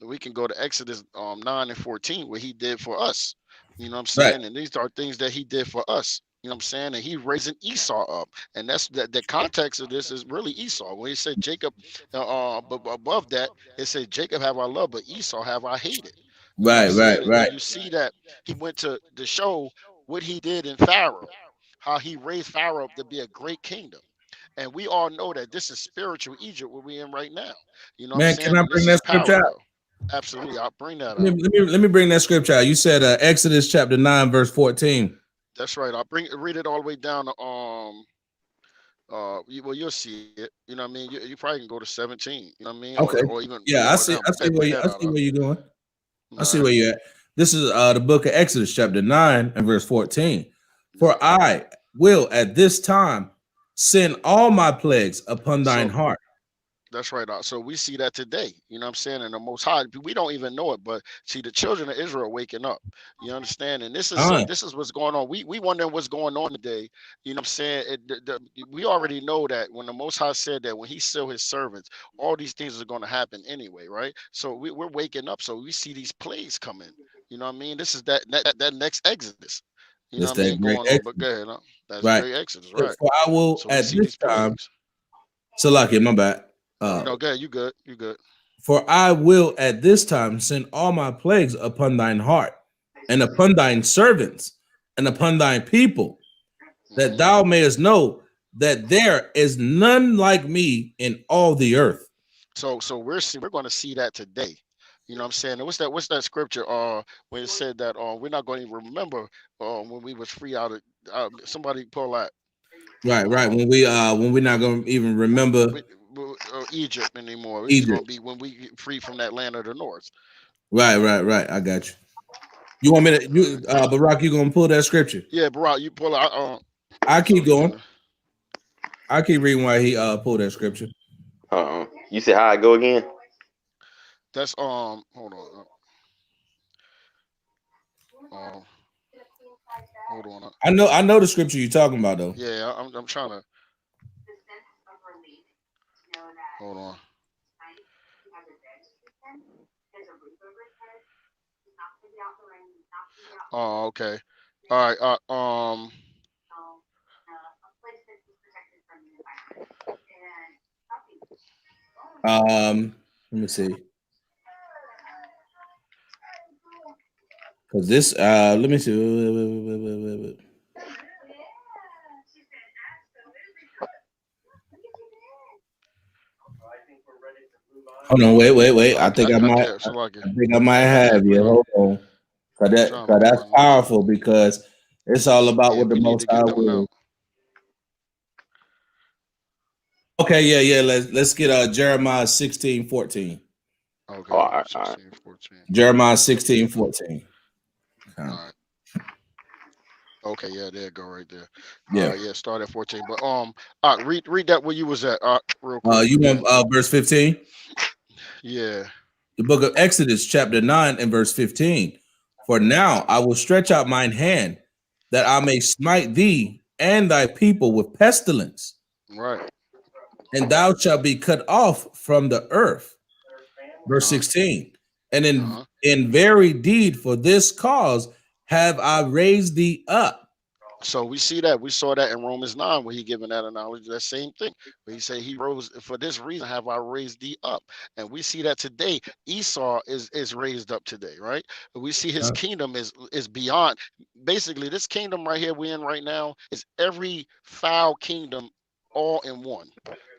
We can go to Exodus 9 and 14, where he did for us. You know what I'm Right. saying? And these are things that he did for us. You know what I'm saying? And he raising Esau up, and that's the context of this is really Esau. When he said Jacob, but above that it said Jacob have I loved, but Esau have I hated. You know what I'm Right. Right. saying? And then Right. you see that he went to show what he did in Pharaoh, how he raised Pharaoh up to be a great kingdom. And we all know that this is spiritual Egypt where we're in right now. You know what I'm Man, can saying? I And bring this is that scripture out? parallel. Absolutely. I'll bring that Let out. me, let me, let me bring that scripture out. You said Exodus chapter 9, verse 14. That's right. I'll read it all the way down to you'll see it. You know what I mean? You probably can go to 17, you know what I mean? Okay. Or even Yeah, more down. I But see bring that I out. see where you're going. I All see right. where you're at. This is the book of Exodus, chapter 9 and verse 14. Yep. For I will at this time send all my plagues upon thine So heart. that's right. So we see that today. You know what I'm saying? And the Most High, we don't even know it, but see the children of Israel waking up. You understand? And this is what's going on. We wondering what's going on today. You know what I'm saying? We already know that when the Most High said that when he sealed his servants, all these things are going to happen anyway, right? So we're waking up. So we see these plagues coming. You know what I mean? This is that next Exodus. You know That's what I mean? that great Going on. But Exodus. go ahead. Huh? That's Right. great Exodus, So right? for I will So we at see this these time, plagues. Salaki, my bad. No, go ahead. You good. You good. For I will at this time send all my plagues upon thine heart, and upon thine servants, and upon thine people, that Mm-hmm. thou mayest know that there is none like me in all the earth. So we're going to see that today. You know what I'm saying? And what's that scripture when it said that we're not going to even remember when we was free out of somebody pull that Right, right. um When we're not gonna even remember Egypt anymore. It's going Egypt. to be when we get free from that land of the north. Right, right, right. I got you. You want me to All right. Barack, you gonna pull that scripture? Yeah, bro, you pull out I so keep you going. can I keep reading why he pulled that scripture. You said how I go again? that's hold on. Um hold on. I know the scripture you're talking about though. Yeah, I'm trying to hold on. Oh, okay. All right. Let me see. Because this let me see. Hold on, wait. I think I might Yeah, have you. Hold on. I'm trying to Cause that's pull it. powerful because it's all about Yeah, what the we need most to high get that one will. out. Okay, yeah. Let's get Jeremiah 16:14. Okay, All right, all right. 16, 14. Jeremiah Let's see. 16:14. Okay. All right. Okay, yeah, there you go right there. Yeah. Yeah, start at 14. But read that where you was at, real quick You again. want verse 15? Yeah. The book of Exodus, chapter 9, and verse 15. For now I will stretch out mine hand that I may smite thee and thy people with pestilence, Right. and thou shalt be cut off from the earth. Verse Uh-huh. 16. And Uh-huh. in very deed for this cause have I raised thee up. So we see that. We saw that in Romans 9 where he given that analogy, that same thing. Where he said he rose for this reason have I raised thee up. And we see that today Esau is raised up today, right? We see his kingdom is beyond. Basically, this kingdom right here we're in right now is every foul kingdom all in one.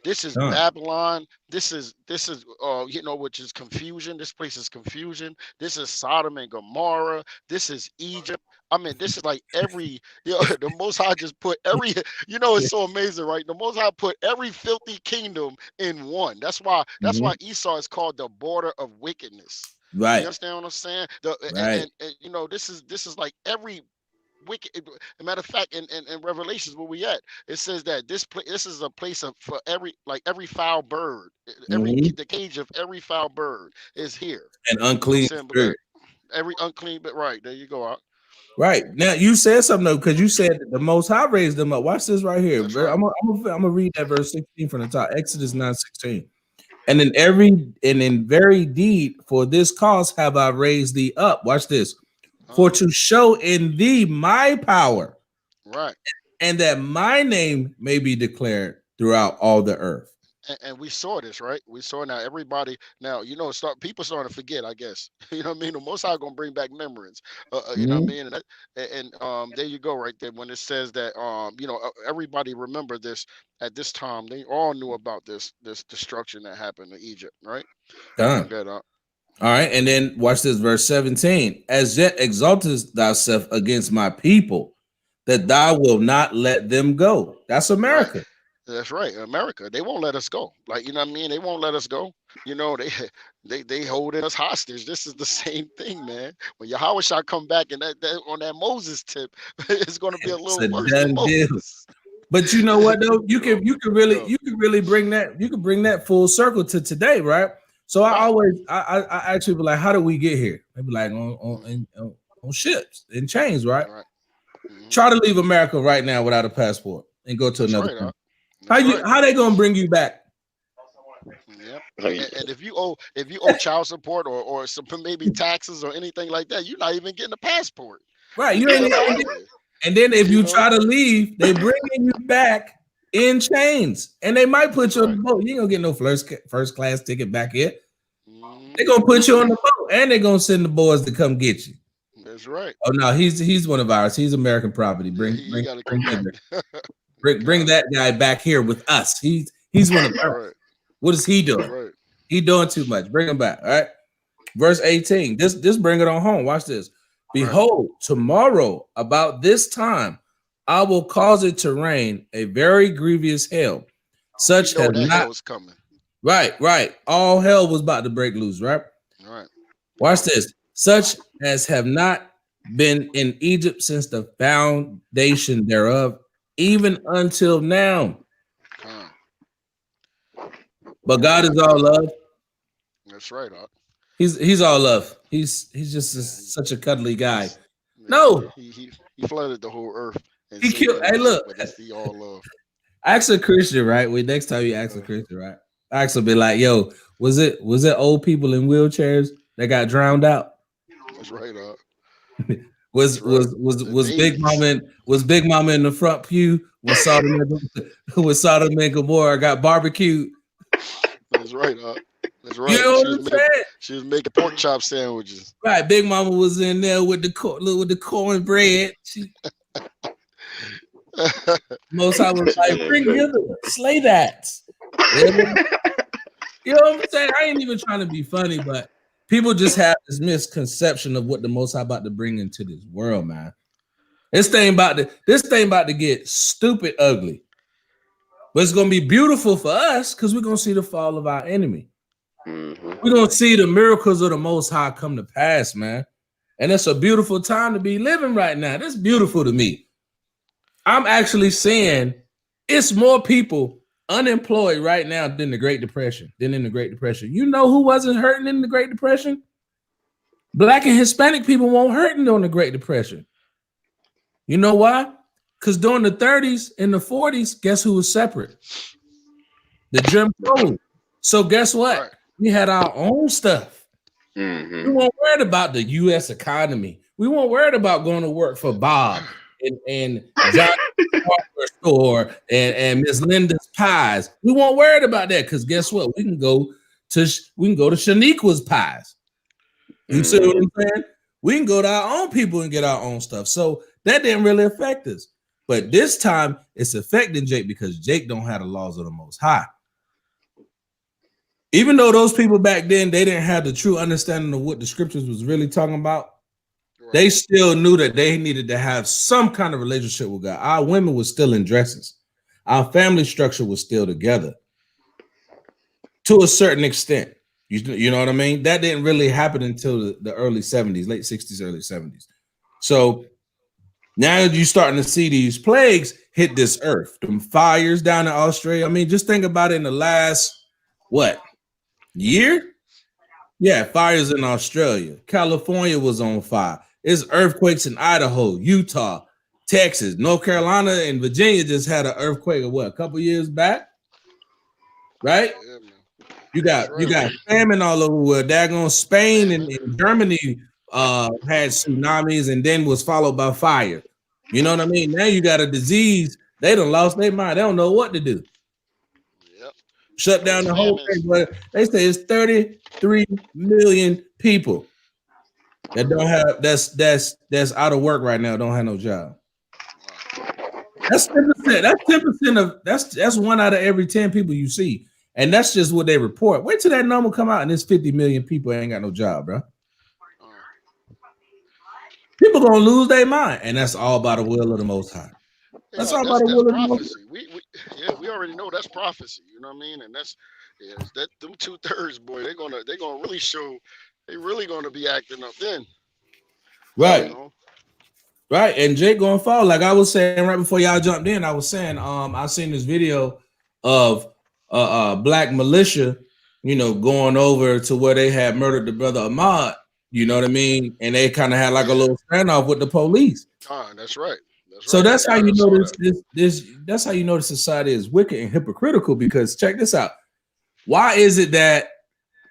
This is Babylon. This is which is confusion. This place is confusion. This is Sodom and Gomorrah. This is Egypt. I mean, this is like every the Most High just put every it's so amazing, right? The Most High put every filthy kingdom in one. That's why Esau is called the border of wickedness. You Right. understand what I'm saying? Right. And this is like every wicked. A matter of fact, in Revelations where we at, it says that this is a place for every foul bird, Mhm. the cage of every foul bird is here. An You know what I'm unclean saying? But spirit. every unclean bit. Right there, you go out. Right now, you said something though, because you said the Most High raised them up. Watch this right here. That's right. I'm gonna read that verse 16 from the top. Exodus 9:16. And in very deed for this cause have I raised thee up. Watch this. For to show in thee my power, right, and that my name may be declared throughout all the earth. And we saw this, right? We saw now everybody now, people starting to forget, I guess. You know what I mean? The Most High gonna bring back memories. You know what I mean? And there you go, right there. When it says that, everybody remember this at this time. They all knew about this destruction that happened in Egypt, right? All right, and then watch this, verse 17. As yet exaltest thyself against my people, that thou wilt not let them go. That's America. Right. That's right, America. They won't let us go. Like, you know what I mean? They won't let us go. You know, they holding us hostage. This is the same thing, man. When Yahawashi come back and that on that Moses tip, it's gonna be a little worse than Moses. But you know what though? You can really bring that full circle to today, right? So I actually be like, how did we get here? They be like on ships in chains, right? Try to leave America right now without a passport and go to another country. How they gonna bring you back? Yep. And if you owe child support or some maybe taxes or anything like that, you're not even getting a passport. Right. You ain't and then if you try to leave, they bring you back in chains, and they might put you on the boat. You ain't gonna get no first class ticket back here. They're gonna put you on the boat, and they're gonna send the boys to come get you. That's right. Oh no, he's one of ours. He's American property. Bring that guy back here with us. He's one of ours. Right. What is he doing? Right. He doing too much. Bring him back. All right. Verse 18. This bring it on home. Watch this. Behold, tomorrow about this time, I will cause it to rain a very grievous hail, such as not was coming. Right. All hell was about to break loose. Right. Watch this. Such as have not been in Egypt since the foundation thereof, even until now. But God is all love. That's right. He's all love. He's just such a cuddly guy. No, he flooded the whole earth. He killed. Hey, look. He all love. Ask a Christian, right? Next time you ask a Christian, right? Ask will be like, "Yo, was it old people in wheelchairs that got drowned out?" That's right. Was Big Mama in the front pew when Sodom and Gomorrah got barbecued? That's right. That's right. You know what I'm saying? She was making pork chop sandwiches. Right. Big Mama was in there with the cornbread. Most I was like, bring hither, slay that. You know what I'm saying? I ain't even trying to be funny, but people just have this misconception of what the Most High about to bring into this world, man. This thing about to get stupid ugly. But it's gonna be beautiful for us because we're gonna see the fall of our enemy. We're gonna see the miracles of the Most High come to pass, man. And it's a beautiful time to be living right now. That's beautiful to me. I'm actually seeing it's more people unemployed right now than in the Great Depression. You know who wasn't hurting in the Great Depression? Black and Hispanic people weren't hurting during the Great Depression. You know why? Because during the 30s and the 40s, guess who was separate? The Jim Crow. So guess what? We had our own stuff. We weren't worried about the U.S. economy. We weren't worried about going to work for Bob and John's hardware store and Miss Linda's Pies. We weren't worried about that because guess what? We can go to Shaniqua's Pies. You see what I'm saying? We can go to our own people and get our own stuff. So that didn't really affect us. But this time it's affecting Jake because Jake don't have the laws of the Most High. Even though those people back then, they didn't have the true understanding of what the scriptures was really talking about, they still knew that they needed to have some kind of relationship with God. Our women were still in dresses. Our family structure was still together to a certain extent. You know what I mean? That didn't really happen until the early 70s, late 60s, early 70s. So now you're starting to see these plagues hit this earth. Them fires down in Australia. I mean, just think about it in the last, year? Yeah, fires in Australia. California was on fire. There's earthquakes in Idaho, Utah, Texas, North Carolina, and Virginia just had an earthquake a couple years back, right? Yeah, man. You got famine all over. Where daggone Spain and Germany had tsunamis and then was followed by fire. You know what I mean? Now you got a disease. They done lost their mind. They don't know what to do. Yep. Shut down the whole thing. But they say it's 33 million people that don't have that's out of work right now. Don't have no job. That's 10%. That's 10% of that's 1 out of every 10 people you see. And that's just what they report. Wait till that number come out and there's 50 million people ain't got no job, bro. People gonna lose their mind, and that's all by the will of the Most High. That's all by the will of the Most High. We already know that's prophecy. You know what I mean? And that's that them 2/3, boy. They're gonna really show. They really gonna be acting up then. Right. You know? Right. And Jake gonna fall. Like I was saying right before y'all jumped in, I was saying I seen this video of black militia, going over to where they had murdered the brother Ahmad. You know what I mean? And they kind of had like a little standoff with the police. That's right. So that's how you know this. That's how you know the society is wicked and hypocritical. Because check this out. Why is it that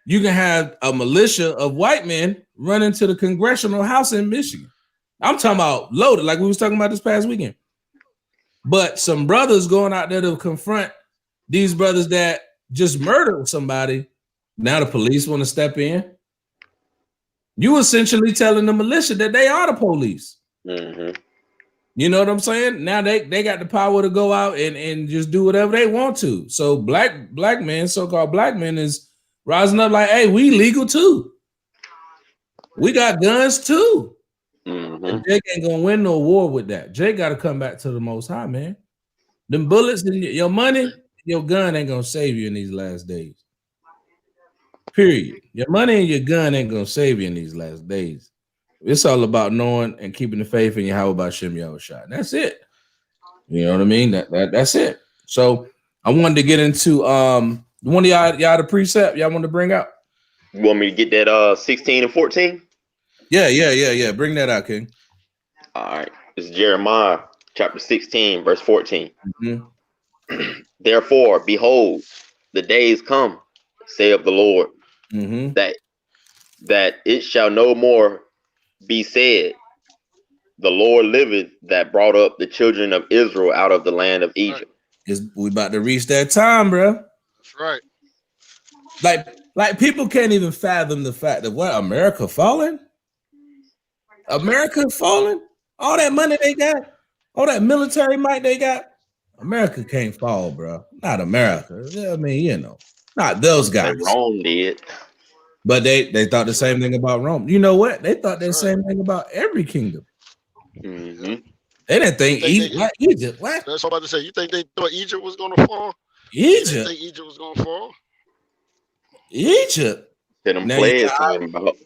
you can have a militia of white men run into the congressional house in Michigan? I'm talking about loaded, like we was talking about this past weekend. But some brothers going out there to confront these brothers that just murdered somebody. Now the police want to step in. You essentially telling the militia that they are the police. Mm-hmm. You know what I'm saying? Now they got the power to go out and just do whatever they want to. So black men, so-called black men, is rising up like, hey, we legal too. We got guns too. Mm-hmm. And Jake ain't gonna win no war with that. Jake got to come back to the Most High, man. Them bullets and your money, your gun ain't gonna save you in these last days. Period. Your money and your gun ain't gonna save you in these last days. It's all about knowing and keeping the faith in YHWH. That's it. You know what I mean? That's it. So I wanted to get into one of y'all the precept y'all want to bring out. You want me to get that 16 and 14? Yeah. Bring that out, King. All right. It's Jeremiah chapter 16, verse 14. Mm-hmm. Therefore, behold, the days come, saith the Lord, mm-hmm. that it shall no more be said, the Lord liveth, that brought up the children of Israel out of the land of Egypt. We about to reach that time, bro. That's right. Like people can't even fathom the fact that what, America falling? America falling? All that money they got, all that military might they got, America can't fall, bro. Not America. I mean, not those guys. Rome did. But they thought the same thing about Rome. You know what? They thought the same thing about every kingdom. Mm-hmm. They didn't think Egypt. What? That's what I'm about to say. You think they thought Egypt was going to fall? Egypt. They think Egypt was going to fall? Egypt. About.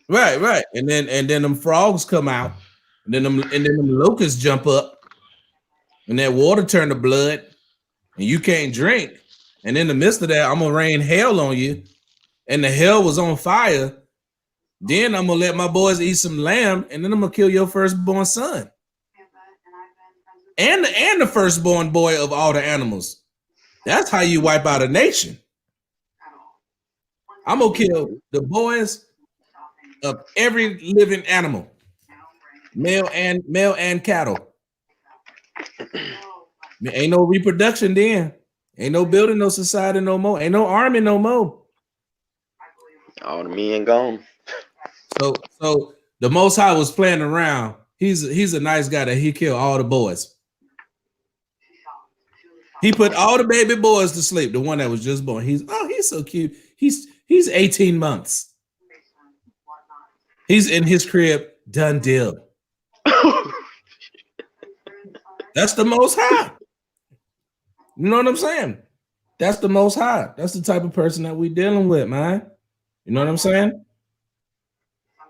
Right. And then them frogs come out. And then them locusts jump up. And that water turn to blood. And you can't drink. And in the midst of that, I'm gonna rain hell on you. And the hell was on fire. Then I'm gonna let my boys eat some lamb, and then I'm gonna kill your firstborn son. And the firstborn boy of all the animals. That's how you wipe out a nation. I'm gonna kill the boys of every living animal, male and cattle. Ain't no reproduction then. Ain't no building, no society no more. Ain't no army no more. All the men gone. So the Most High was playing around. He's a nice guy that he killed all the boys. He put all the baby boys to sleep. The one that was just born. He's so cute. He's 18 months. He's in his crib. Done deal. That's the Most High. You know what I'm saying? That's the Most High. That's the type of person that we dealing with, man. You know what I'm saying?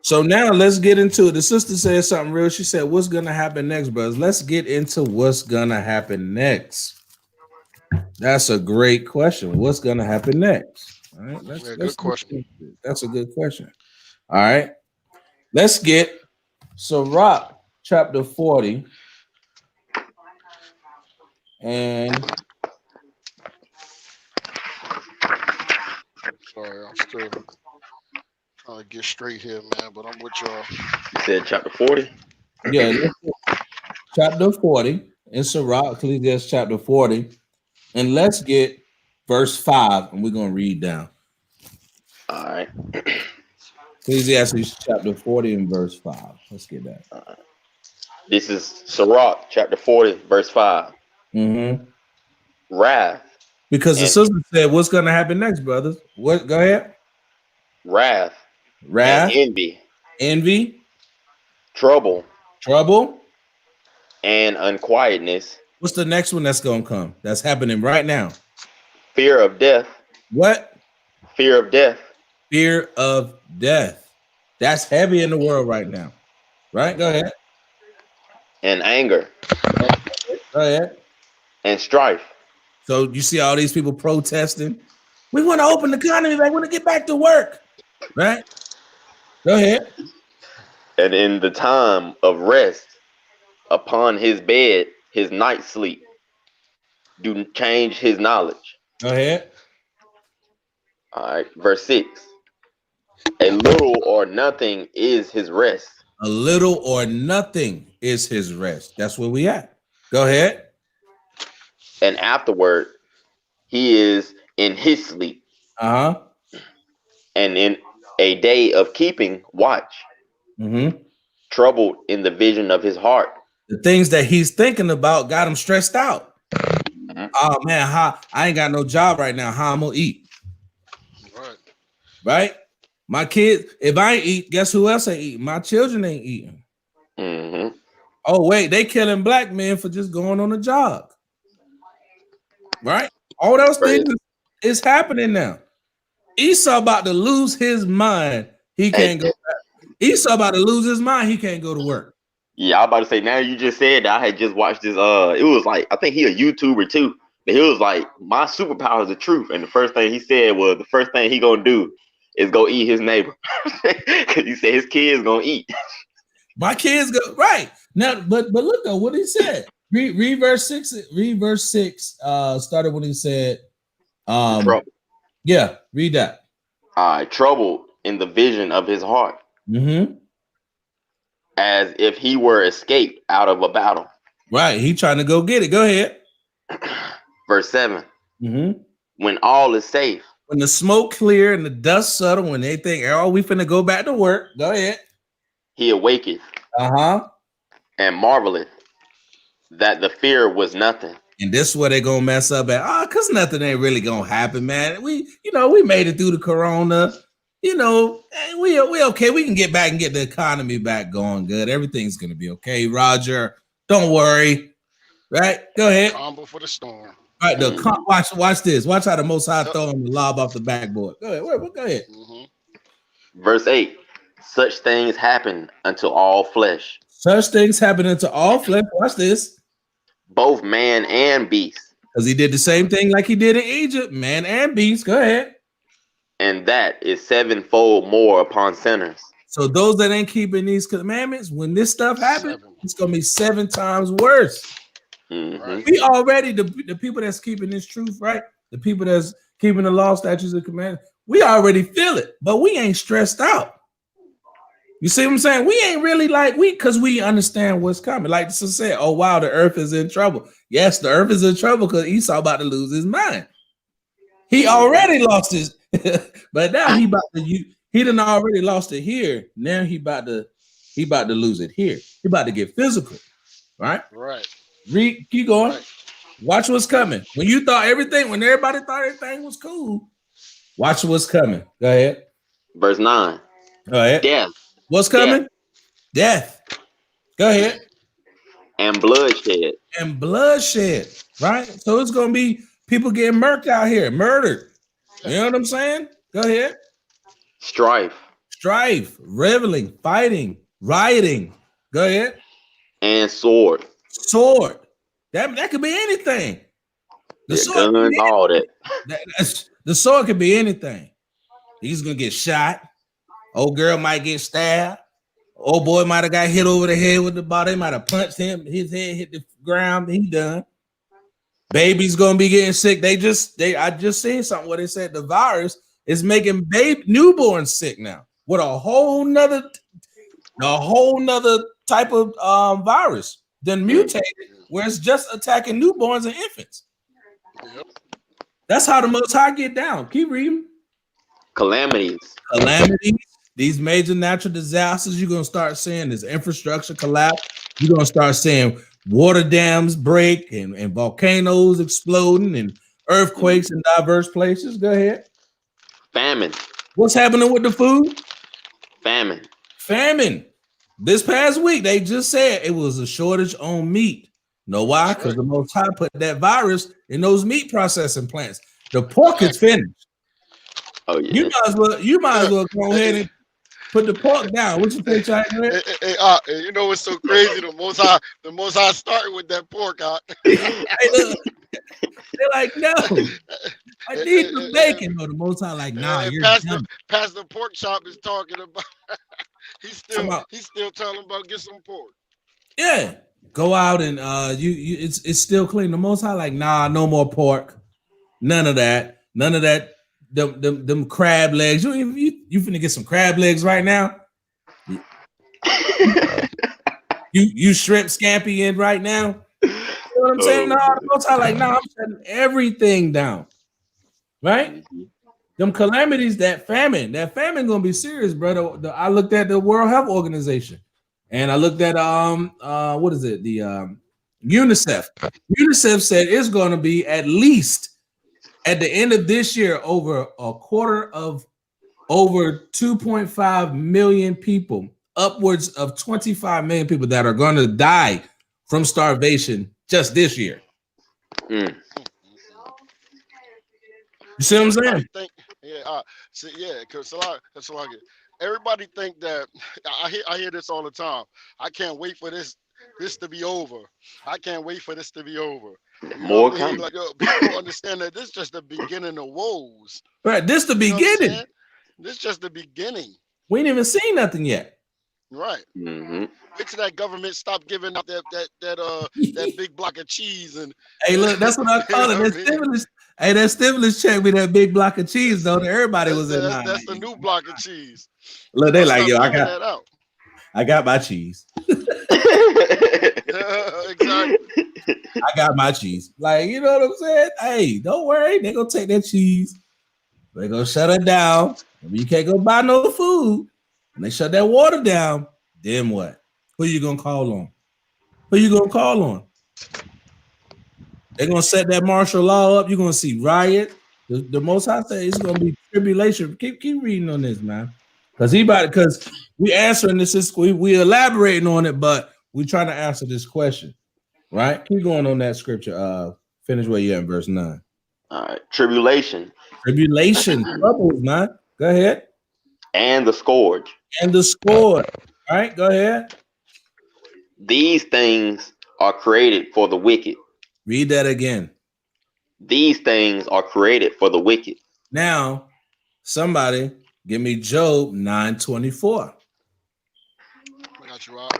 So now let's get into it. The sister said something real. She said, what's going to happen next, brothers? Let's get into what's going to happen next. That's a great question. What's going to happen next? All right, Good question. That's a good question. All right, let's get Sirach chapter 40 and sorry, I'm still trying to get straight here, man. But I'm with y'all. You said chapter 40. yeah, chapter 40 in Sirach, Ecclesiastes chapter 40, and let's get verse 5, and we're gonna read down. All right. Ecclesiastes chapter 40 and verse 5. Let's get that. This is Sirach chapter 40, verse 5. Mm-hmm. Wrath. Because the sister said, "What's gonna happen next, brothers?" What? Go ahead. Wrath. Wrath. And envy. Trouble. And unquietness. What's the next one that's gonna come? That's happening right now. Fear of death. What? Fear of death. Fear of death. That's heavy in the world right now. Right? Go ahead. And anger. Go ahead. And strife. So you see all these people protesting. We want to open the economy back. We want to get back to work. Right? Go ahead. And in the time of rest, upon his bed, his night sleep, do change his knowledge. Go ahead. All right. Verse 6. A little or nothing is his rest. A little or nothing is his rest. That's where we at. Go ahead. And afterward, he is in his sleep. Uh-huh. And in a day of keeping watch. Mm-hmm. Troubled in the vision of his heart. The things that he's thinking about got him stressed out. Mm-hmm. Oh man, I ain't got no job right now. How I'm gonna eat? Right? My kids, if I ain't eat, guess who else ain't eating? My children ain't eating. Mm-hmm. Oh wait, they killing black men for just going on a jog. Right? All those things is happening now. Esau about to lose his mind. He can't go back. Esau about to lose his mind. He can't go to work. Yeah, I was about to say, now you just said that. I had just watched this. It was like, I think he a YouTuber too. But he was like, my superpower is the truth. And the first thing he said was the first thing he gonna do is go eat his neighbor. Because he said his kids gonna eat. My kids go right. Now, but look though, what he said. Read verse 6. Read verse 6. Started when he said, trouble. Yeah, read that. Troubled in the vision of his heart. Mm-hmm. As if he were escaped out of a battle. Right. He trying to go get it. Go ahead. Verse 7. Mm-hmm. When all is safe. When the smoke clear and the dust settle, when they think, oh, we finna go back to work. Go ahead. He awaketh. Uh-huh. And marveleth that the fear was nothing. And this is where they're gonna mess up at. Because nothing ain't really gonna happen, man. We made it through the corona. We okay. We can get back and get the economy back going good. Everything's gonna be okay, Roger. Don't worry. Right? Go ahead. Calm before the storm. All right, watch this. Watch how the Most High throw him the lob off the backboard. Go ahead. Go ahead. Mm-hmm. Verse 8. Such things happen unto all flesh. Such things happen unto all flesh. Watch this. Both man and beast. Because he did the same thing like he did in Egypt, man and beast. Go ahead. And that is sevenfold more upon sinners. So those that ain't keeping these commandments, when this stuff happens, it's gonna be 7 times worse. Mm-hmm. We already the people that's keeping this truth, right? The people that's keeping the law, statutes, and commandments, we already feel it, but we ain't stressed out. You see what I'm saying? We ain't really because we understand what's coming. Like the sister said, oh wow, the earth is in trouble. Yes, the earth is in trouble because Esau about to lose his mind. He already lost his, but now he done already lost it here. Now he about to lose it here. He about to get physical, right? Right. Keep going. Right. Watch what's coming. When everybody thought everything was cool, watch what's coming. Go ahead. Verse 9. Go ahead. Death. What's coming? Death. Go ahead. And bloodshed. Right? So it's gonna be people getting murked out here, murdered. You know what I'm saying? Go ahead. Strife, reveling, fighting, rioting. Go ahead. And sword. That could be anything. The sword, guns, all that. The sword could be anything. He's gonna get shot. Old girl might get stabbed. Old boy might have got hit over the head with the ball. They might have punched him. His head hit the ground. He done. Baby's gonna be getting sick. I just seen something where they said the virus is making newborns sick now with a whole nother type of virus then mutated where it's just attacking newborns and infants. Yep. That's how the Most High get down. Keep reading. Calamities. These major natural disasters, you're gonna start seeing this infrastructure collapse. You're gonna start seeing water dams break and volcanoes exploding and earthquakes in diverse places. Go ahead. Famine. What's happening with the food? Famine. This past week, they just said it was a shortage on meat. Know why? Because the Most High put that virus in those meat processing plants. The pork is finished. Oh yeah. You might as well go ahead and put the pork down. What you think, China? You know what's so crazy? The Most High started with that pork. They're like, no, I need the bacon. No, the Most High like, nah, you're past the pork shop is talking about. He's still telling about get some pork. Yeah, go out and it's still clean. The Most High like, nah, no more pork, none of that. Them crab legs. You finna get some crab legs right now? you shrimp scampi in right now? You know what I'm saying? No, the Most High like, I'm shutting everything down. Right? Them calamities, that famine gonna be serious, brother. I looked at the World Health Organization, and I looked at what is it? The UNICEF. UNICEF said it's gonna be at least at the end of this year over 2.5 million people, upwards of 25 million people that are gonna die from starvation just this year. You see what I'm saying? Because everybody think that I hear this all the time. I can't wait for this to be over. I can't wait for this to be over. More coming. Like, people understand that this is just the beginning of woes. Right, this the beginning. This is just the beginning. We ain't even seen nothing yet. Right. Mm-hmm. Wait till that government stop giving out that big block of cheese and. Hey, look, that's what I call it. That stimulus. Hey, that stimulus check with that big block of cheese, though. Everybody was in line. That's the new block of cheese. Look, they like, yo, I got my cheese. Exactly. I got my cheese. Like, you know what I'm saying? Hey, don't worry. They're going to take that cheese. They're going to shut it down. You can't go buy no food. And they shut that water down. Then what? Who you going to call on? They're going to set that martial law up. You're going to see riot. The Most High say it's going to be tribulation. Keep reading on this, man. Because we answering this, we elaborating on it, but we trying to answer this question. Right? Keep going on that scripture. Finish where you're at in verse 9. All right. Tribulation. Troubles, man. Go ahead. And the scourge. All right, go ahead. These things are created for the wicked. Read that again. These things are created for the wicked. Now, somebody give me Job 9:24. I got you, Rob.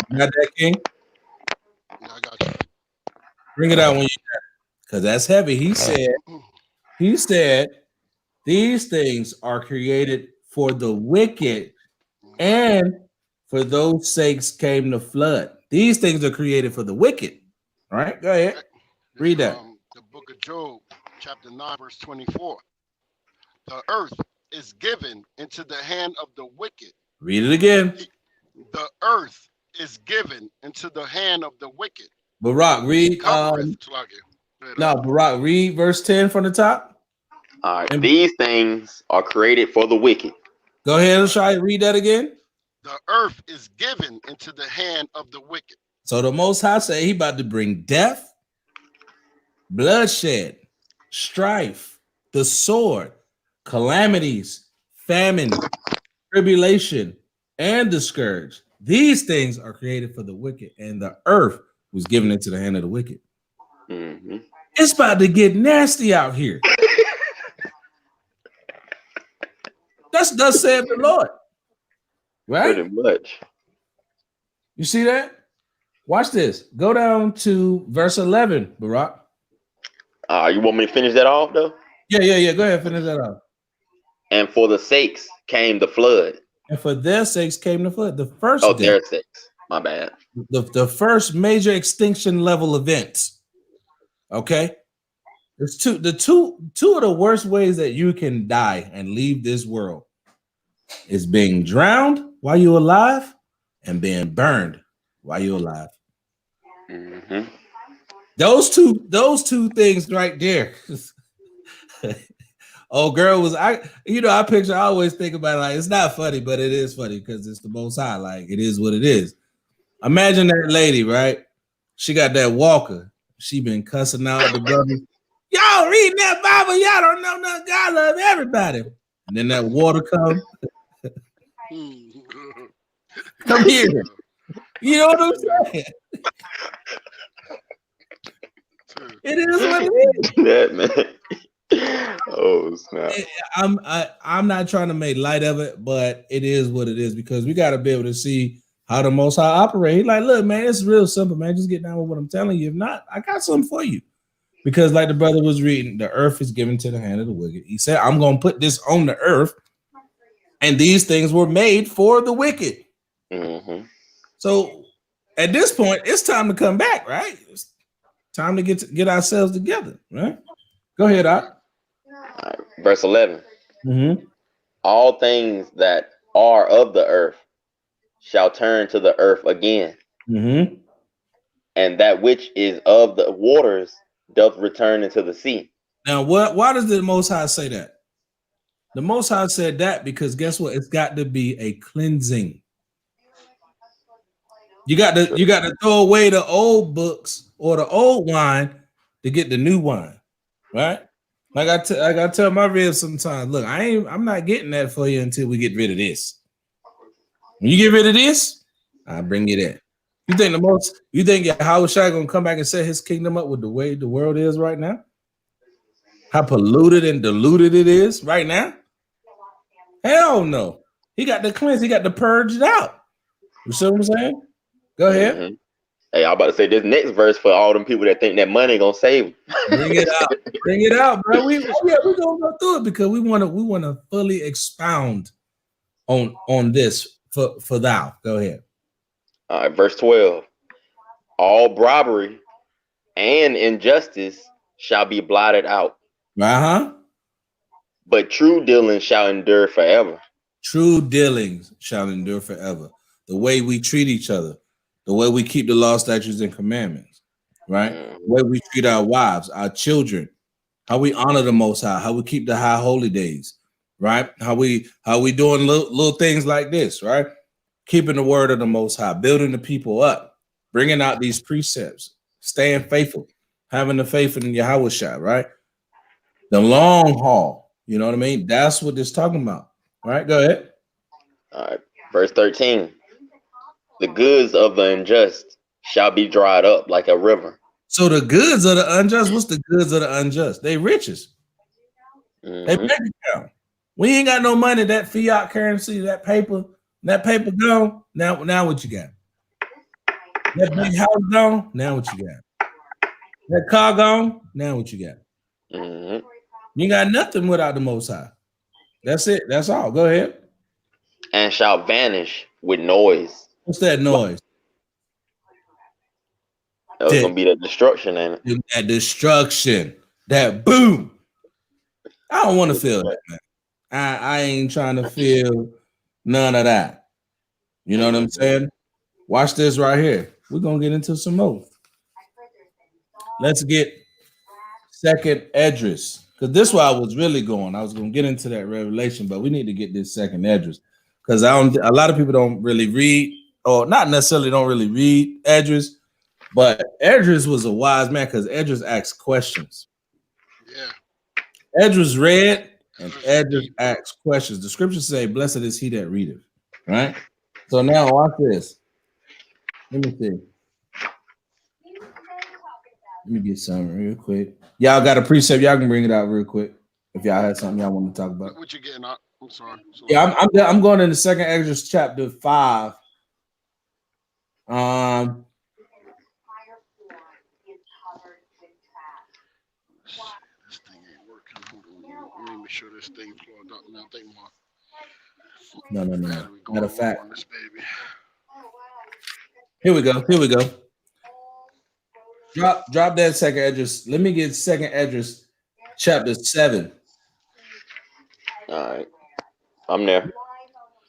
You got that, King? Yeah, I got you. Bring it out when you got it, because that's heavy. He said, these things are created for the wicked, and for those sakes came the flood. These things are created for the wicked. All right, go ahead. Read that. The book of Job, chapter 9, verse 24. The earth is given into the hand of the wicked. Read it again. The earth is given into the hand of the wicked. Barak, read. Barak, read verse 10 from the top. All right. These things are created for the wicked. Go ahead and try to read that again. The earth is given into the hand of the wicked. So the Most High say he about to bring death, bloodshed, strife, the sword, calamities, famine, tribulation, and the scourge. These things are created for the wicked, and the earth was given into the hand of the wicked. Mm-hmm. It's about to get nasty out here. That's thus saith the Lord. Right? Pretty much. You see that? Watch this. Go down to verse 11, Barack. You want me to finish that off though? Yeah. Go ahead, finish that off. And for the sakes came the flood. And for their sakes came the flood. The first their sakes. My bad. The first major extinction level event. Okay. There's two of the worst ways that you can die and leave this world is being drowned while you're alive and being burned while you're alive. Mm-hmm. Those two things right there. Oh, girl, I picture, I always think about it like it's not funny, but it is funny because it's the Most High. Like it is what it is. Imagine that lady, right? She got that walker. She been cussing out the brothers. Y'all reading that Bible, y'all don't know nothing. God love everybody. And then that water comes. Come here. You know what I'm saying? It is what it is. That man. Oh snap! I'm not trying to make light of it, but it is what it is because we got to be able to see how the Most High operate. Like, look, man, it's real simple, man. Just get down with what I'm telling you. If not, I got something for you. Because, like the brother was reading, the earth is given to the hand of the wicked. He said, "I'm going to put this on the earth, and these things were made for the wicked." Mm-hmm. So, at this point, it's time to come back, right? It's time to get ourselves together, right? Go ahead, Doc. Right, verse 11. Mm-hmm. All things that are of the earth shall turn to the earth again. Mm-hmm. And that which is of the waters doth return into the sea. Now, why does the Most High say that? The Most High said that because guess what? It's got to be a cleansing. You got to throw away the old books or the old wine to get the new wine, right? Like I tell my ribs sometimes, look, I'm not getting that for you until we get rid of this. When you get rid of this, I'll bring you that. You think YHWH gonna come back and set his kingdom up with the way the world is right now? How polluted and diluted it is right now? Hell no. He got the cleanse, he got the purged out. You see what I'm saying? Go ahead. Mm-hmm. Hey, I'm about to say this next verse for all them people that think that money gonna save them. Bring it out, bro. We're gonna go through it because we want to fully expound on this for thou. Go ahead. All right, verse 12. All robbery and injustice shall be blotted out. Uh-huh. But true dealings shall endure forever. True dealings shall endure forever. The way we treat each other, the way we keep the law, statutes, and commandments, right? The way we treat our wives, our children, how we honor the Most High, how we keep the high holy days, right? How we doing little things like this, right? Keeping the word of the Most High, building the people up, bringing out these precepts, staying faithful, having the faith in Yahawashi, right? The long haul, you know what I mean? That's what this talking about. All right, go ahead. All right, verse 13. The goods of the unjust shall be dried up like a river. So the goods of the unjust, what's the goods of the unjust? They riches. Mm-hmm. They bank account. We ain't got no money, that fiat currency, that paper gone. Now what you got? That big house gone. Now what you got? That car gone. Now what you got? Mm-hmm. You got nothing without the Most High. That's it. That's all. Go ahead. And shall vanish with noise. What's that noise? That's gonna be that destruction, ain't it? That destruction. That boom. I don't want to feel that, man. I ain't trying to feel none of that. You know what I'm saying? Watch this right here. We're gonna get into some more. Let's get second Esdras. Because this is where I was really going. I was gonna get into that revelation, but we need to get this second Esdras. Because a lot of people don't really read, or not necessarily don't really read Esdras, but Esdras was a wise man because Esdras asked questions. Yeah. Esdras read and Esdras asked questions. The scriptures say, "Blessed is he that readeth." Right? So now watch this. Let me see. Let me get some real quick. Y'all got a precept. Y'all can bring it out real quick. If y'all had something y'all want to talk about. What you getting at? I'm sorry. Yeah, I'm going into 2nd Esdras chapter 5. This thing ain't working. Hold on. Let me make sure this thing plugged up. Now, think more. No. Matter of fact, on this baby. Here we go. Drop that 2nd Esdras. Let me get 2nd Esdras chapter 7. All right. I'm there.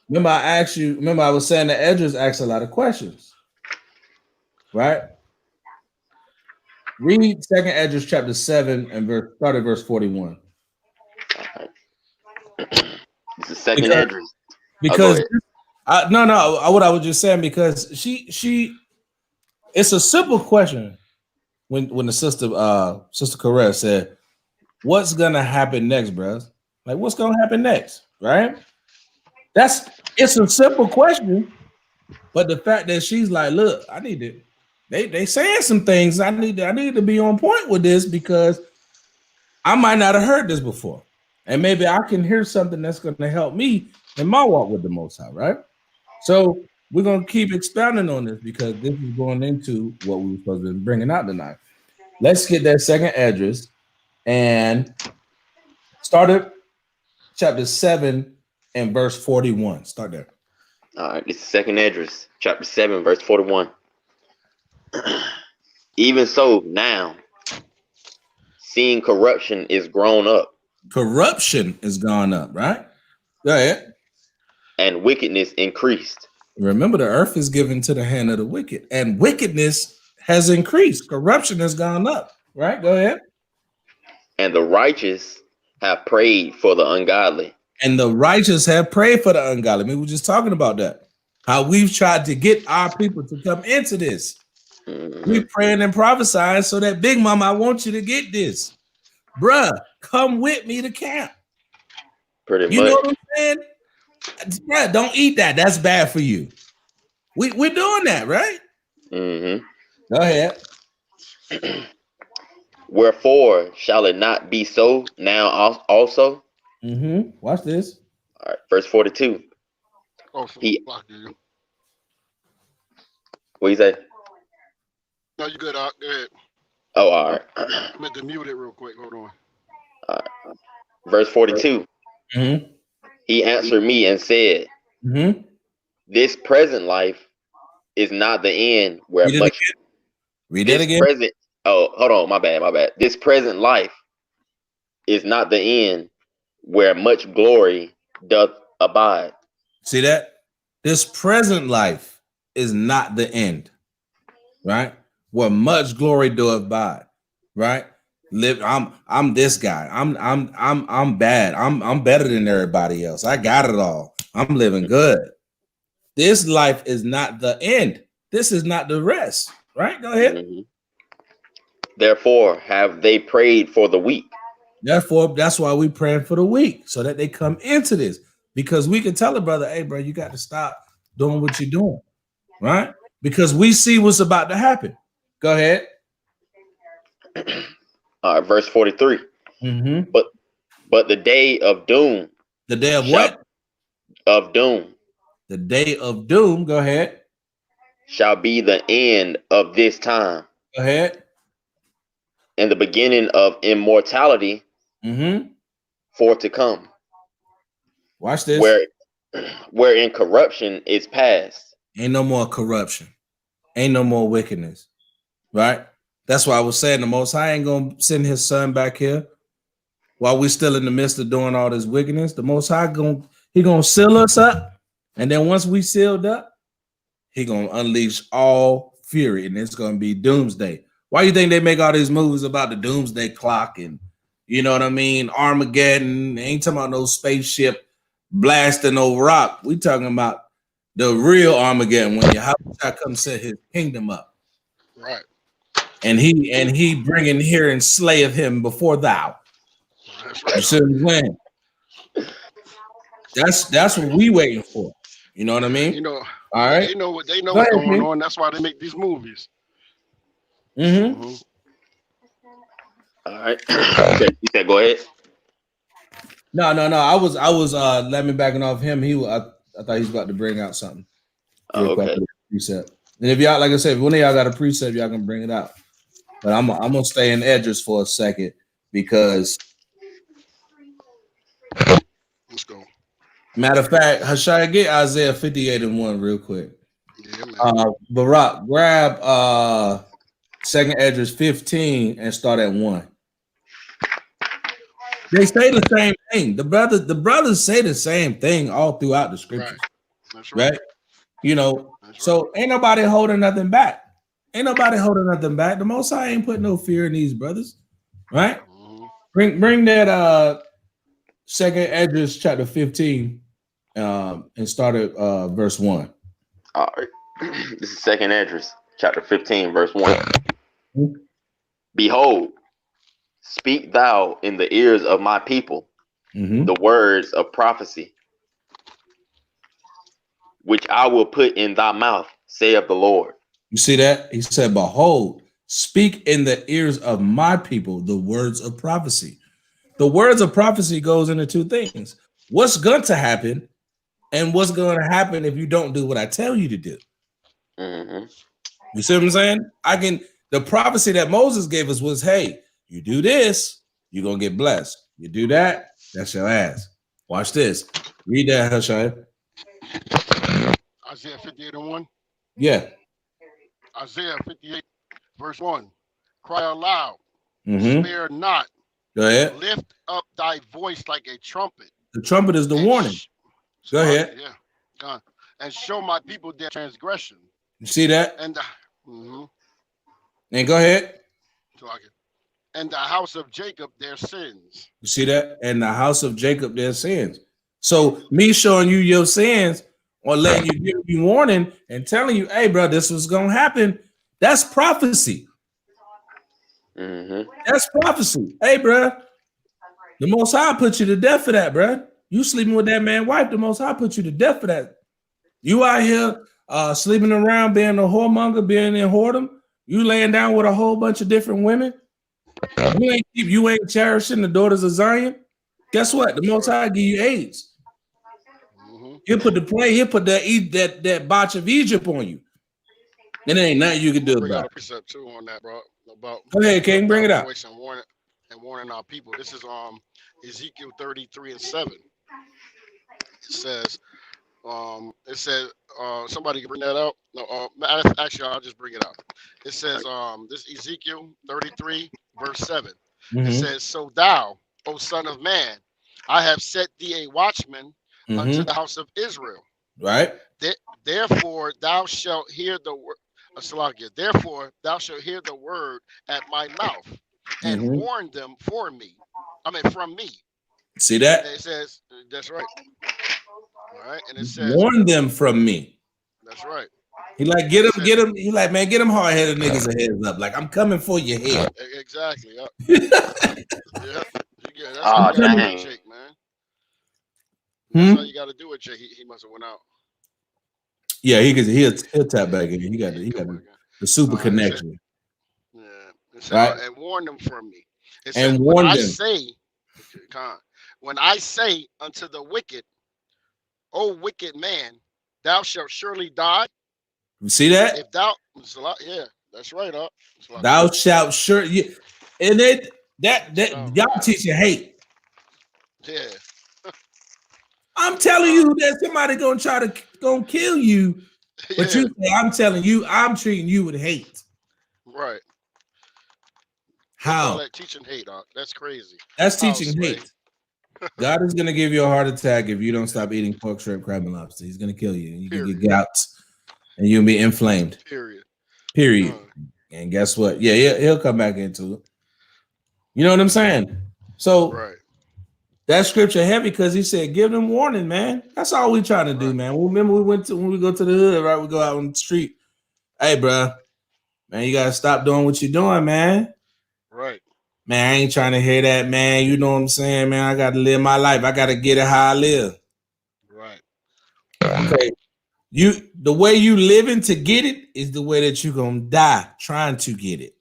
Remember, I was saying that Esdras asked a lot of questions. Right? Read 2nd Esdras chapter 7 and start at verse 41. All right. This is 2nd Esdras. Because what I was just saying, because she it's a simple question when the sister Caress said, what's gonna happen next, bro? Like, what's gonna happen next? Right? It's a simple question, but the fact that she's like, look, I need to they saying some things. I need to be on point with this because I might not have heard this before. And maybe I can hear something that's gonna help me in my walk with the Most High, right? So we're gonna keep expounding on this because this is going into what we were supposed to be bringing out tonight. Let's get that 2nd Esdras and start at chapter 7 and verse 41. Start there. All right, this is 2nd Esdras, chapter 7, verse 41. Even so, now, seeing corruption is grown up. Corruption is gone up, right? Go ahead. And wickedness increased. Remember, the earth is given to the hand of the wicked, and wickedness has increased. Corruption has gone up, right? Go ahead. And the righteous have prayed for the ungodly. And the righteous have prayed for the ungodly. I mean, we were just talking about that. How we've tried to get our people to come into this. Mm-hmm. We're praying and prophesying so that Big Mama, I want you to get this. Bruh, come with me to camp. Pretty much. You know what I'm saying? Bruh, don't eat that. That's bad for you. We're doing that, right? Mm-hmm. Go ahead. Wherefore shall it not be so now also? Mm-hmm. Watch this. All right, verse 42. Oh, what you say? No, you good, Go ahead. Oh, all right. I'm going to mute it real quick. Hold on. All right. Verse 42. Mm-hmm. He answered me and said, mm-hmm. This present life is not the end where much. Read that again. Hold on, my bad. This present life is not the end where much glory doth abide. See that? This present life is not the end, right? Where much glory doth abide, right? I'm this guy. I'm bad. I'm better than everybody else. I got it all. I'm living good. This life is not the end. This is not the rest, right? Go ahead. Mm-hmm. Therefore, have they prayed for the weak. Therefore, that's why we praying for the weak, so that they come into this. Because we can tell a brother, hey, bro, you got to stop doing what you're doing, right? Because we see what's about to happen. Go ahead. Verse 43. Mm-hmm. But the day of doom. The day of what? Of doom. The day of doom. Go ahead. Shall be the end of this time. Go ahead. And the beginning of immortality. Mm-hmm. For to come. Watch this. Wherein corruption is past. Ain't no more corruption. Ain't no more wickedness. Right? That's why I was saying the Most High ain't gonna send his son back here while we're still in the midst of doing all this wickedness. The Most High gonna seal us up, and then once we sealed up, he gonna unleash all fury, and it's gonna be doomsday. Why do you think they make all these movies about the doomsday clock and you know what I mean? Armageddon? They ain't talking about no spaceship blasting over rock. We talking about the real Armageddon when Yahawashi come set his kingdom up. Right. And he bring in here and slayeth him before thou. That's right. So when that's what we waiting for. You know what I mean? You know, all right. They know what's going on. That's why they make these movies. Mm-hmm. All right. You said go ahead. No. I was let me backing off him. I thought he was about to bring out something. Oh, okay. Precept. And if y'all, like I said, if one of y'all got a precept, y'all can bring it out. But I'm gonna stay in Edris for a second because let's go. Matter of fact, Hashaya, get Isaiah 58:1 real quick. Yeah, man. Barak, grab 2nd Edris 15 and start at 1. They say the same thing. The brothers say the same thing all throughout the scriptures. Right. That's right. You know, so ain't nobody holding nothing back. The Most High ain't putting no fear in these brothers, right? Mm-hmm. Bring that 2nd Esdras chapter 15 and start at verse 1. All right. This is 2nd Esdras chapter 15 verse 1. Mm-hmm. Behold, speak thou in the ears of my people the words of prophecy, which I will put in thy mouth, saith the Lord. You see that? He said, behold, speak in the ears of my people the words of prophecy. The words of prophecy goes into two things. What's going to happen and what's going to happen if you don't do what I tell you to do. Mm-hmm. You see what I'm saying? The prophecy that Moses gave us was, hey, you do this, you're going to get blessed. You do that, that's your ass. Watch this. Read that, Hashai. Isaiah 58:1. Yeah. Isaiah 58, verse 1. Cry aloud, spare not. Go ahead. Lift up thy voice like a trumpet. The trumpet is the warning. Go ahead. Yeah. And show my people their transgression. You see that? And and go ahead. And the house of Jacob their sins. You see that? And the house of Jacob their sins. So me showing you your sins or letting you give you warning and telling you, hey, bro, this was gonna happen. That's prophecy. That's prophecy. Hey, bro, the Most High put you to death for that, bro. You sleeping with that man's wife, the Most High put you to death for that. You out here sleeping around, being a whoremonger, being in whoredom. You laying down with a whole bunch of different women. You ain't cherishing the daughters of Zion. Guess what? The Most High give you AIDS. He'll put that botch of Egypt on you. And there ain't nothing you can do about it. Precept too on that, bro. Go ahead, King, bring it out. And warning our people. This is Ezekiel 33:7. It says somebody can bring that out. No, actually I'll just bring it out. It says this Ezekiel 33 verse 7. It says, so thou, O son of man, I have set thee a watchman unto the house of Israel. Right. Therefore thou shalt hear the word. Therefore thou shalt hear the word at my mouth and warn them from me. See that? And it says, that's right. All right, and it says, warn them from me. That's right. He like get him. He like, man, get them hard-headed niggas a heads up. Like, I'm coming for your head. Exactly. Yeah. That's how you gotta do it, Jake, man. That's how you got to do it, Jake. He must have went out. Yeah, he'll tap back in. He got the super connection. Right. And warn them from me. It and says, warn them. When I say unto the wicked, O wicked man, thou shalt surely die. You see that? If thou, yeah, that's right. Thou shalt surely, and y'all teaching hate. Yeah. I'm telling you that somebody gonna kill you, but you say, I'm telling you, I'm treating you with hate. Right. How? That teaching hate, that's crazy. That's teaching hate. God is gonna give you a heart attack if you don't stop eating pork, shrimp, crab, and lobster. He's gonna kill you. You can get gout, and you'll be inflamed. Period. And guess what? Yeah, he'll come back into it. You know what I'm saying? So that scripture heavy because he said, give them warning, man. That's all we trying to do, man. Remember when we go to the hood, right? We go out on the street. Hey, bro, man, you gotta stop doing what you're doing, man. Right. Man, I ain't trying to hear that, man. You know what I'm saying, man? I got to live my life. I got to get it how I live. Right. Okay. The way you living to get it is the way that you're going to die trying to get it.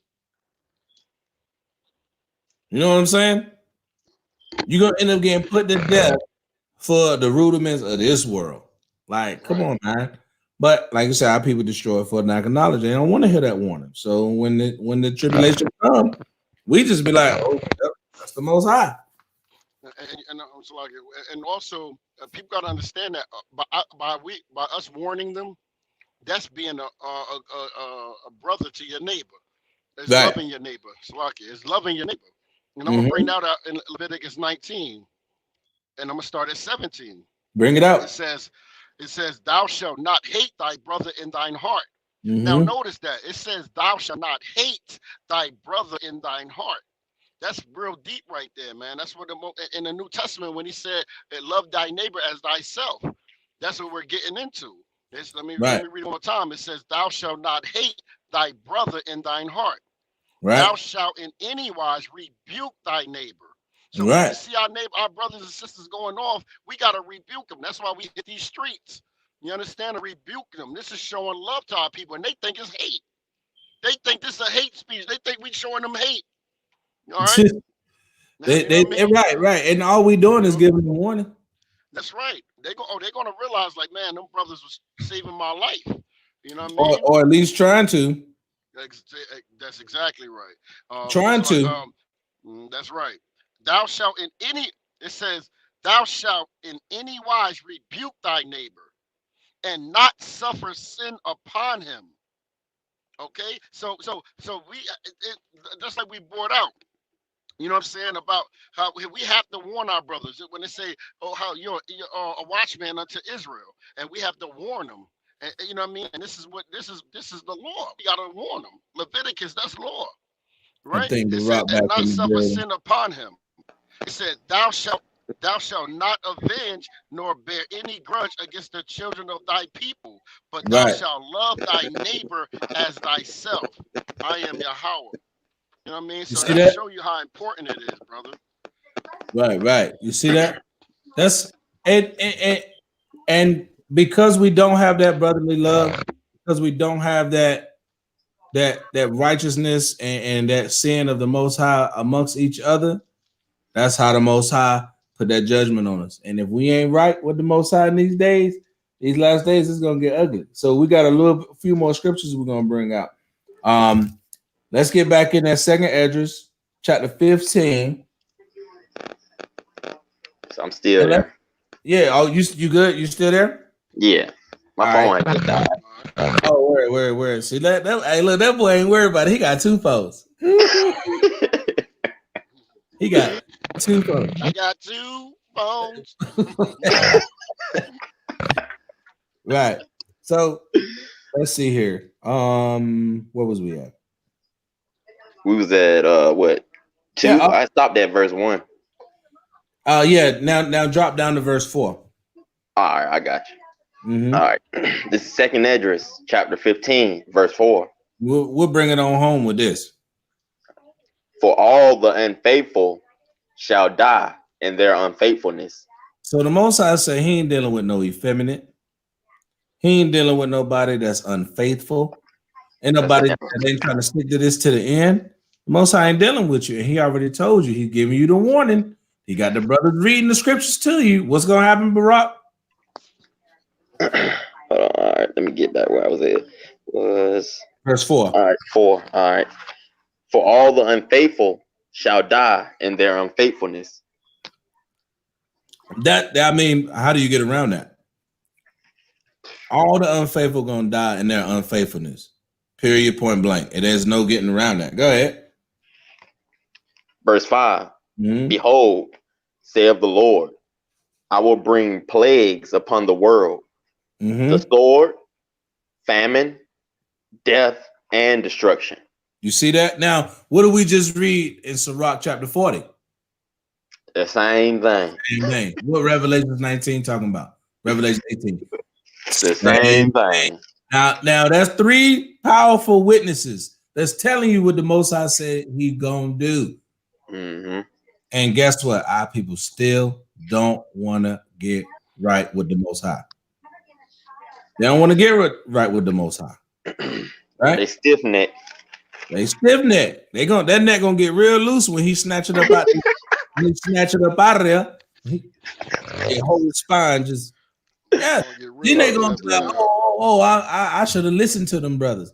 You know what I'm saying? you're gonna end up getting put to death for the rudiments of this world. Like, come on, man. But like I said, our people destroy for lack of knowledge. They don't want to hear that warning. So when the tribulation comes, we just be like, oh, that's the Most High. And also, people got to understand that by us warning them, that's being a brother to your neighbor. It's loving your neighbor. It's loving your neighbor. And I'm gonna bring that out in Leviticus 19, and I'm gonna start at 17. Bring it out. It says, "Thou shalt not hate thy brother in thine heart." Now notice that it says, "Thou shalt not hate thy brother in thine heart." That's real deep right there, man. That's what in the New Testament when he said, "Love thy neighbor as thyself." That's what we're getting into. Let me read it one more time. It says, "Thou shalt not hate thy brother in thine heart. Thou shalt in any wise rebuke thy neighbor." So when we see our brothers and sisters going off, we got to rebuke them. That's why we hit these streets. You understand? To rebuke them. This is showing love to our people, and they think it's hate. They think this is a hate speech. They think we showing them hate. All right? Right. And all we doing is giving them a warning. That's right. They're gonna realize, like, man, them brothers was saving my life. You know what I mean? Or at least trying to. That's exactly right. Trying to. That's right. Thou shalt it says, "Thou shalt in any wise rebuke thy neighbor, and not suffer sin upon him." Okay, so we just like we brought out. You know what I'm saying about how we have to warn our brothers when they say, "Oh, how you're a watchman unto Israel," and we have to warn them. And you know what I mean? And this is the law. We gotta warn them. Leviticus, that's law, right? It said, "And not suffer sin upon him." It said, "Thou shalt not avenge nor bear any grudge against the children of thy people, but thou shalt love thy neighbor as thyself. I am Yahweh." You know what I mean? So that show you how important it is, brother. Right. You see that? That's and because we don't have that brotherly love, because we don't have that righteousness and that sin of the Most High amongst each other, that's how the Most High put that judgment on us. And if we ain't right with the Most High in these days, these last days, it's gonna get ugly. So we got a few more scriptures we're gonna bring out. Let's get back in that second Esdras, chapter 15. So I'm still there. Yeah. Oh, you good? You still there? Yeah. My phone had just died. Oh, where? See that? Hey, look, that boy ain't worried about it. He got two phones. He got two phones. I got two phones. Right. So let's see here. Where was we at? We was at what? 2? Yeah, I stopped at verse 1. Yeah. Now drop down to verse 4. All right, I got you. All right. This is second Esdras, chapter 15, verse 4. We'll bring it on home with this. For all the unfaithful shall die in their unfaithfulness. So the Most High say he ain't dealing with no effeminate. He ain't dealing with nobody that's unfaithful. And nobody that ain't trying to stick to this to the end. The Most High ain't dealing with you. And he already told you. He's giving you the warning. He got the brothers reading the scriptures to you. What's going to happen, Barak? Hold on. All right. Let me get back where I was at. Was verse 4. All right. 4. All right. For all the unfaithful shall die in their unfaithfulness. I mean, how do you get around that? All the unfaithful going to die in their unfaithfulness. Period, point blank. And there's no getting around that. Go ahead. Verse 5. Behold, saith the Lord, I will bring plagues upon the world, the sword, famine, death, and destruction. You see that? Now, what do we just read in Sirach chapter 40? The same thing. Amen. What Revelation 19 talking about? Revelation 18. The same thing. Now that's 3 powerful witnesses that's telling you what the Most High said he gonna do. And guess what? Our people still don't want to get right with the Most High. They don't want to get right with the Most High. Right? They stiff neck. That neck gonna get real loose when he snatch it up out. he snatch it up out of there. He hold his spine, just yeah. Then they gonna be like, I should have listened to them brothers.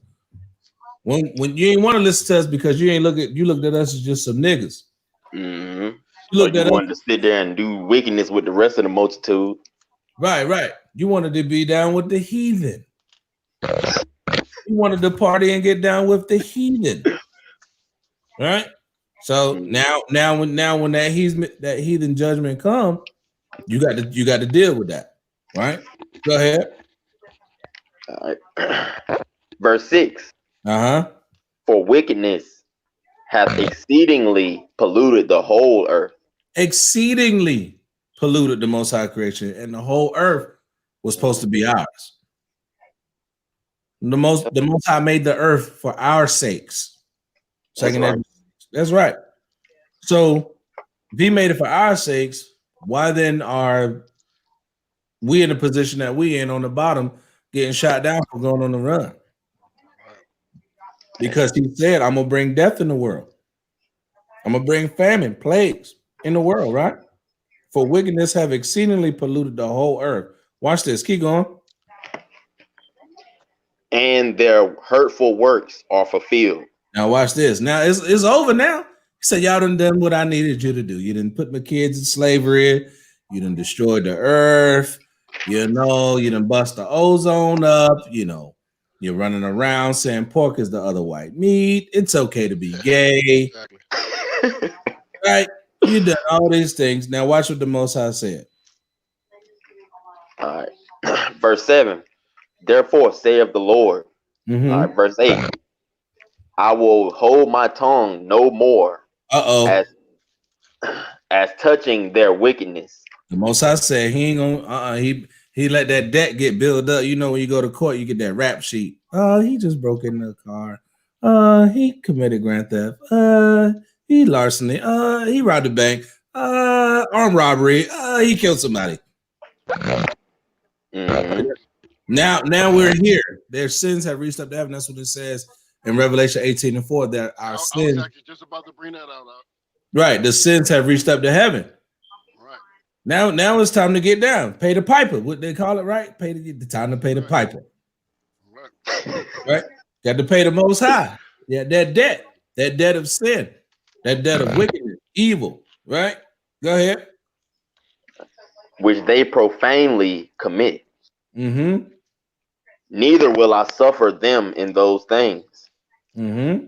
When you ain't want to listen to us because you looked at us as just some niggas. Mm-hmm. You looked at us, wanted to sit there and do wickedness with the rest of the multitude. Right. You wanted to be down with the heathen. You wanted to party and get down with the heathen. Right? So now when that heathen judgment come, you got to deal with that. Right? Go ahead. All right. Verse 6. For wickedness hath exceedingly polluted the whole earth. Exceedingly polluted the Most High creation, and the whole earth was supposed to be ours. The Most High made the earth for our sakes. That's right. So if he made it for our sakes, why then are we in the position that we in on the bottom getting shot down for going on the run? Because he said, I'm gonna bring death in the world. I'm gonna bring famine, plagues in the world, right? For wickedness have exceedingly polluted the whole earth. Watch this. Keep going. And their hurtful works are fulfilled. Now watch this. Now it's over now. He said, y'all done what I needed you to do. You didn't put my kids in slavery. You done destroyed the earth. You done bust the ozone up. You're running around saying pork is the other white meat. It's okay to be gay. Right? You done all these things. Now watch what the Most High said. All right. Verse 7. Therefore saith the Lord. All right, verse 8. I will hold my tongue no more. As touching their wickedness. The Most High said he ain't gonna he let that debt get built up. When you go to court, you get that rap sheet. He just broke in the car. He committed grand theft. He larceny. He robbed a bank. Armed robbery. He killed somebody. Mm-hmm. Now we're here. Their sins have reached up to heaven. That's what it says in Revelation 18:4. That our sins. I was actually just about to bring that out. Right, the sins have reached up to heaven. Right. Now it's time to get down. Pay the piper. What they call it, right? Time to pay the piper. Right. Got to pay the Most High. Yeah, that debt of sin, that debt of wickedness, evil. Right. Go ahead. Which they profanely commit. Mm-hmm. Neither will I suffer them in those things. Mm-hmm.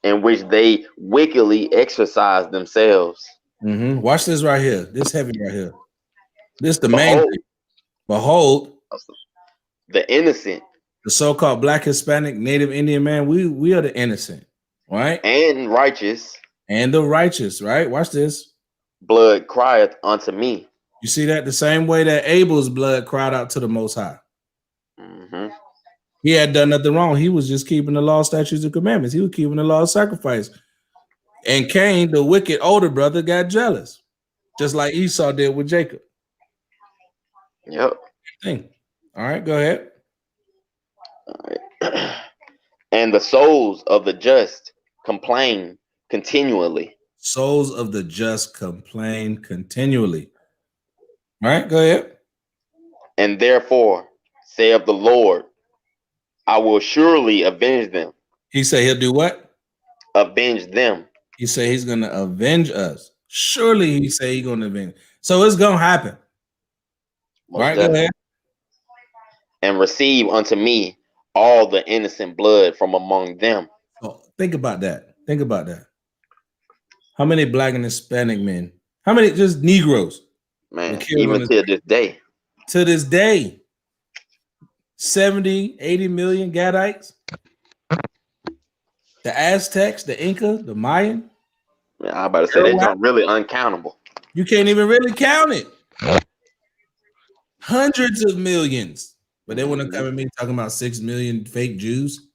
In which they wickedly exercise themselves. Mm-hmm. Watch this right here. This heavy right here. This the main thing. Behold, the innocent. The so-called Black, Hispanic, Native Indian man. We are the innocent, right? And righteous. And the righteous, right? Watch this. Blood crieth unto me. You see that? The same way that Abel's blood cried out to the Most High. Mm-hmm. He had done nothing wrong. He was just keeping the law, statutes, and commandments. He was keeping the law of sacrifice. And Cain, the wicked older brother, got jealous, just like Esau did with Jacob. Yep. All right, go ahead. All right. And the souls of the just complain continually. Souls of the just complain continually. All right, go ahead. And therefore, saith the Lord, I will surely avenge them. He said he'll do what? Avenge them. He said he's going to avenge us. Surely he said he's going to avenge. So it's going to happen. All right, go ahead. And receive unto me all the innocent blood from among them. So think about that. Think about that. How many Black and Hispanic men? How many just Negroes? Man, even to this day. To this day. 70, 80 million Gadites. The Aztecs, the Inca, the Mayan. Yeah, I about to say they're really uncountable. You can't even really count it. Hundreds of millions. But they want to come at me talking about 6 million fake Jews.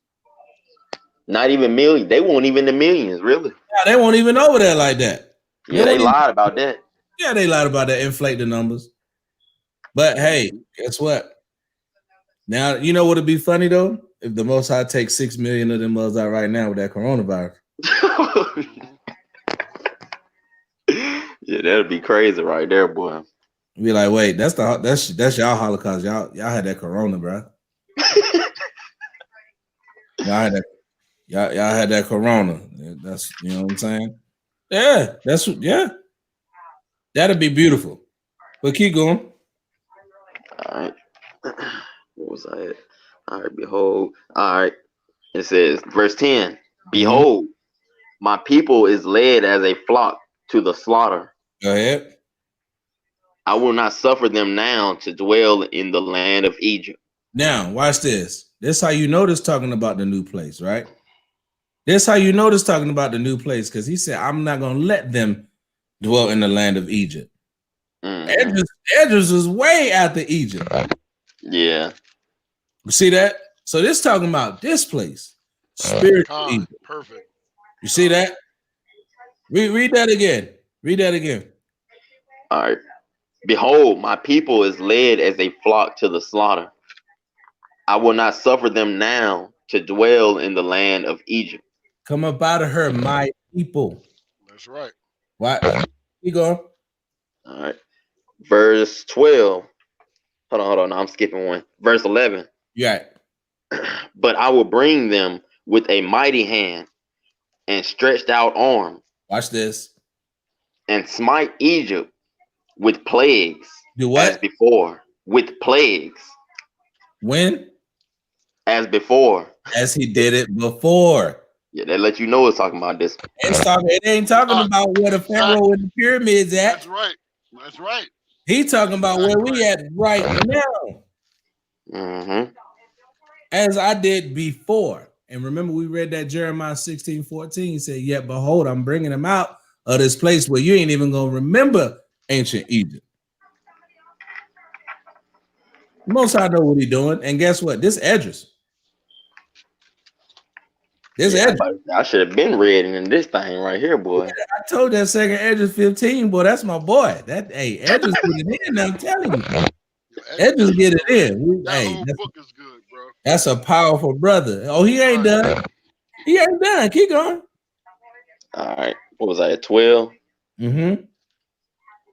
Not even million. They won't even the millions, really. Yeah, they won't even over there like that. Yeah, they lied about that. Yeah, they lied about that. Inflate the numbers. But hey, guess what? Now, you know what would be funny though? If the Most High takes 6 million of them mothers out right now with that coronavirus. Yeah, that'd be crazy right there, boy. Be like, wait, that's y'all Holocaust. Y'all had that corona, bro. y'all had that corona. That's you know what I'm saying? Yeah, that'd be beautiful. But keep going. All right. What was I at? All right, behold. All right. It says, verse 10, behold, my people is led as a flock to the slaughter. Go ahead. I will not suffer them now to dwell in the land of Egypt. Now, watch this. This how you know this talking about the new place, right? This how you know this talking about the new place, because he said, I'm not going to let them dwell in the land of Egypt. Edris was way after Egypt. Yeah. You see that? So this talking about this place. Spiritual Egypt. Perfect. You see that? Read that again. Read that again. All right. Behold, my people is led as a flock to the slaughter. I will not suffer them now to dwell in the land of Egypt. Come up out of her, my people. That's right. What? You go. All right. Verse 12. Hold on. I'm skipping one. Verse 11. Yeah. But I will bring them with a mighty hand and stretched out arm. Watch this. And smite Egypt with plagues. Do what? As before. With plagues. When? As before. As he did it before. Yeah, they let you know it's talking about this. It ain't talking about where the Pharaoh and the pyramids at. That's right. That's right. He talking about where we at right now. Mm-hmm. As I did before. And remember, we read that Jeremiah 16:14. He said, yet behold, I'm bringing them out of this place where you ain't even going to remember ancient Egypt. Most I know what he doing. And guess what? This Edris. I should have been reading in this thing right here, boy. Yeah, I told that second Edris 15, boy. That's my boy. Edris get it in. I'm telling you, Edris get it in. That book is good, bro. That's a powerful brother. Oh, he ain't done. He ain't done. Keep going. All right. What was I at 12? Mm-hmm.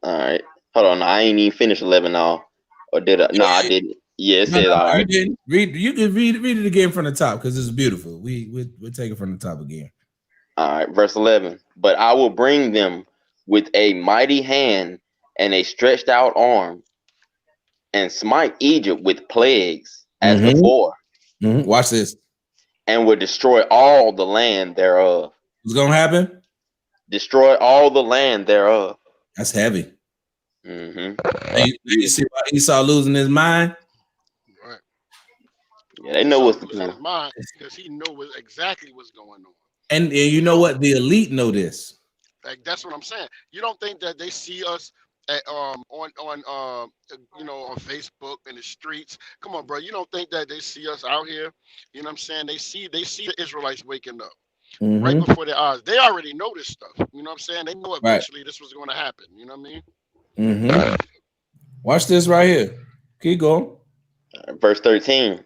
All right. Hold on. I ain't even finished 11 now. Or did I? No, I didn't. Yeah, it said all right. You didn't. You can read it again from the top because it's beautiful. We'll take it from the top again. All right, verse 11. But I will bring them with a mighty hand and a stretched out arm, and smite Egypt with plagues as before. Mm-hmm. Watch this. And will destroy all the land thereof. What's gonna happen? Destroy all the land thereof. That's heavy. Mm-hmm. You see why Esau losing his mind? Right. Yeah, they know what's the plan. His mind because he knows exactly what's going on. And you know what? The elite know this. Like that's what I'm saying. You don't think that they see us at, on Facebook in the streets? Come on, bro. You don't think that they see us out here? You know what I'm saying? They see the Israelites waking up right before their eyes. They already know this stuff. You know what I'm saying? They know eventually this was going to happen. You know what I mean? Mm-hmm. Watch this right here. Keep going. Verse 13.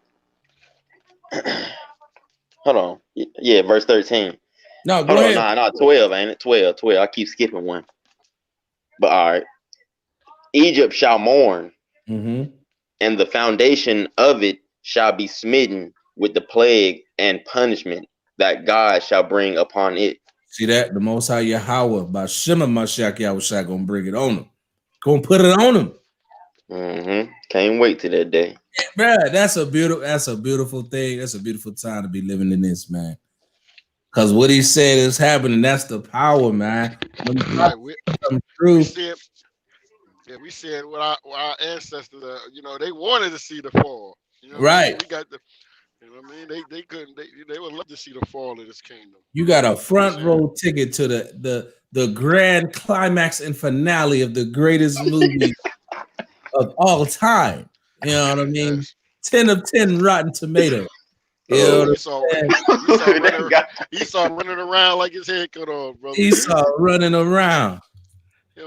Hold on. Yeah, verse 13. No, go ahead. No, 12, ain't it? 12. I keep skipping one. But all right. Egypt shall mourn, and the foundation of it shall be smitten with the plague and punishment that God shall bring upon it. See that? The Most High Yahweh, by Shema Mashiach Yahawashi, gonna bring it on them. Gonna put it on them. Can't wait till that day. Man, that's a beautiful thing. That's a beautiful time to be living in this, man. Because what he said is happening. That's the power, man. We said what our ancestors, they wanted to see the fall. You know what I mean? We got the, you know what I mean? They couldn't. They would love to see the fall of this kingdom. You got a front row ticket to the grand climax and finale of the greatest movie of all time. You know what I mean? Yes. 10 of 10 Rotten Tomatoes. He saw running around like his head cut off, brother. He saw running around.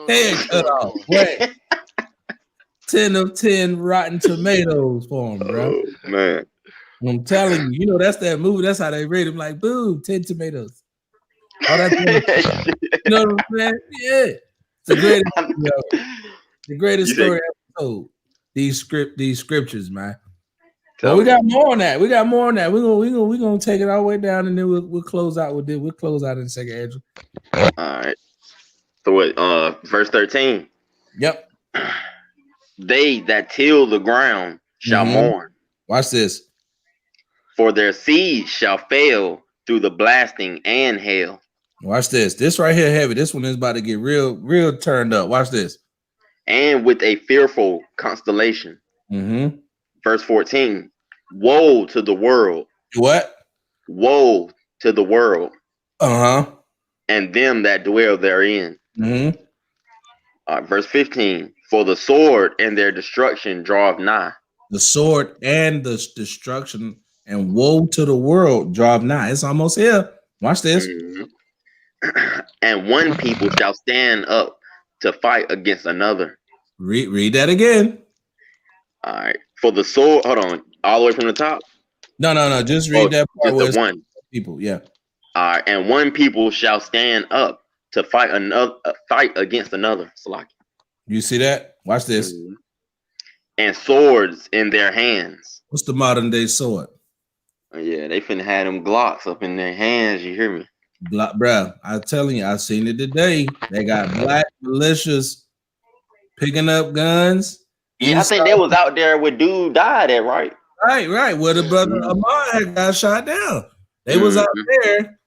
Head cut off. Wait. 10 of 10 Rotten Tomatoes for him, bro. Oh, man. I'm telling you, that's that movie. That's how they rate him. Like, boom, 10 tomatoes. Oh, that's you know what I'm saying? Yeah. the greatest, the greatest story ever told. These scriptures, man. But we got more on that. We're gonna take it all the way down, and then we'll close out with it. We'll close out in a second, Andrew. All right. So what? Verse 13. Yep. They that till the ground shall mourn. Watch this. For their seed shall fail through the blasting and hail. Watch this. This right here heavy. This one is about to get real turned up. Watch this. And with a fearful constellation. Verse 14. Woe to the world. What? Woe to the world. And them that dwell therein. Verse 15. For the sword and their destruction draweth nigh. The sword and the destruction and woe to the world draweth nigh. It's almost here. Watch this. And one people shall stand up to fight against another. Read that again. All right. For the sword, hold on, all the way from the top. No. Just read that part. Just the one people, yeah. All right. And one people shall stand up to fight against another. Salaki. You see that? Watch this. And swords in their hands. What's the modern day sword? Yeah, they finna have them Glocks up in their hands. You hear me? Bruh, I'm telling you, I seen it today. They got black militias picking up guns. Yeah, I think they was out there where dude died at, right? Right. Where the brother Ahmad had got shot down. They was out there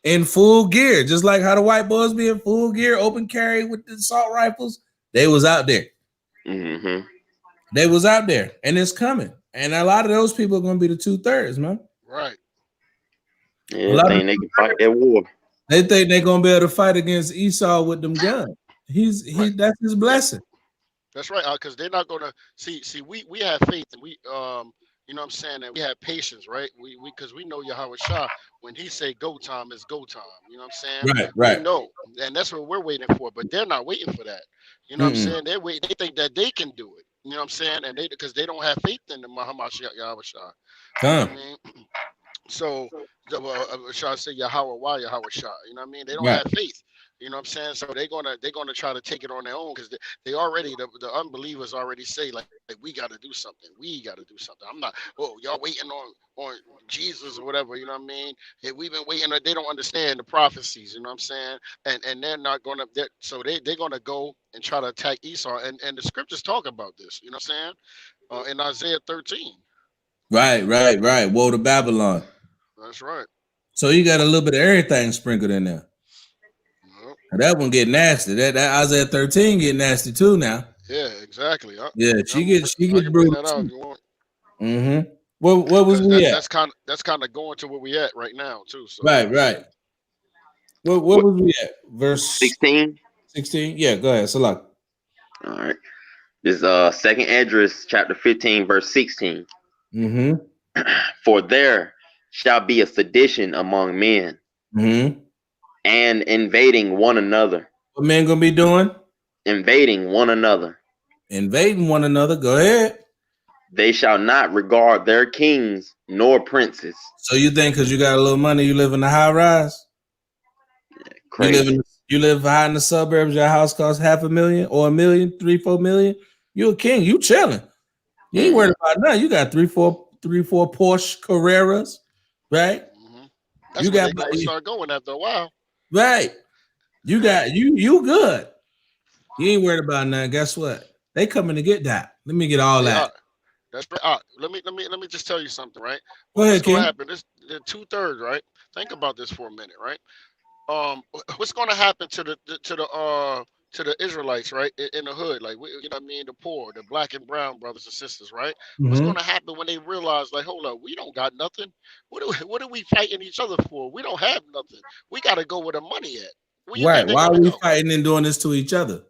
in full gear, just like how the white boys be in full gear, open carry with the assault rifles. They was out there. They was out there, and it's coming. And a lot of those people are going to be the 2/3, man. Right. Yeah, they think they can fight that war. They think they're going to be able to fight against Esau with them guns. That's his blessing. That's right, because they're not gonna see. We have faith, and we you know what I'm saying, that we have patience, right? We because we know Yahawashi, when he say go time, it's go time. You know what I'm saying? Right. We know, and that's what we're waiting for. But they're not waiting for that. You know what I'm saying? They think that they can do it. You know what I'm saying? And because they don't have faith in the Muhammad Yahawashi. You know what I mean? So shall I say Yahweh Yahawashi? You know what I mean? They don't have faith. You know what I'm saying? So they're gonna try to take it on their own, because they already, the unbelievers already say like we got to do something. We got to do something. I'm not. Oh, y'all waiting on Jesus or whatever. You know what I mean? We've been waiting. They don't understand the prophecies. You know what I'm saying? And they're not gonna. So they're gonna go and try to attack Esau. And the scriptures talk about this. You know what I'm saying? In Isaiah 13. Right. Woe to Babylon. That's right. So you got a little bit of everything sprinkled in there. That one get nasty. That Isaiah 13 get nasty too now. Yeah, exactly. Yeah, she gets brutal. What was we at? That's kind of going to where we at right now too. So. Right. What was we at? Verse 16. 16. Yeah, go ahead. Salak. All right. This second address, chapter 15, verse 16. For there shall be a sedition among men. And invading one another. What men gonna be doing? Invading one another. Go ahead. They shall not regard their kings nor princes. So you think because you got a little money, you live in the high rise? Yeah, crazy. You live high in the suburbs. Your house costs $500,000 or $1 million, 3-4 million. You a king. You chilling. You ain't worried about nothing. You got 3-4 Porsche Carreras, right? That's where they gonna start going after a while. Right. You got you good. You ain't worried about nothing. Guess what? They coming to get that. Let me get all that. That's let me just tell you something, right? Go ahead, what's gonna happen? The 2/3, right? Think about this for a minute, right? What's gonna happen to the Israelites, right? In the hood, like you know what I mean, the poor, the black and brown brothers and sisters, right? What's gonna happen when they realize, like, hold up, we don't got nothing. What are we fighting each other for? We don't have nothing. We gotta go where the money at. Right. Why are we fighting and doing this to each other?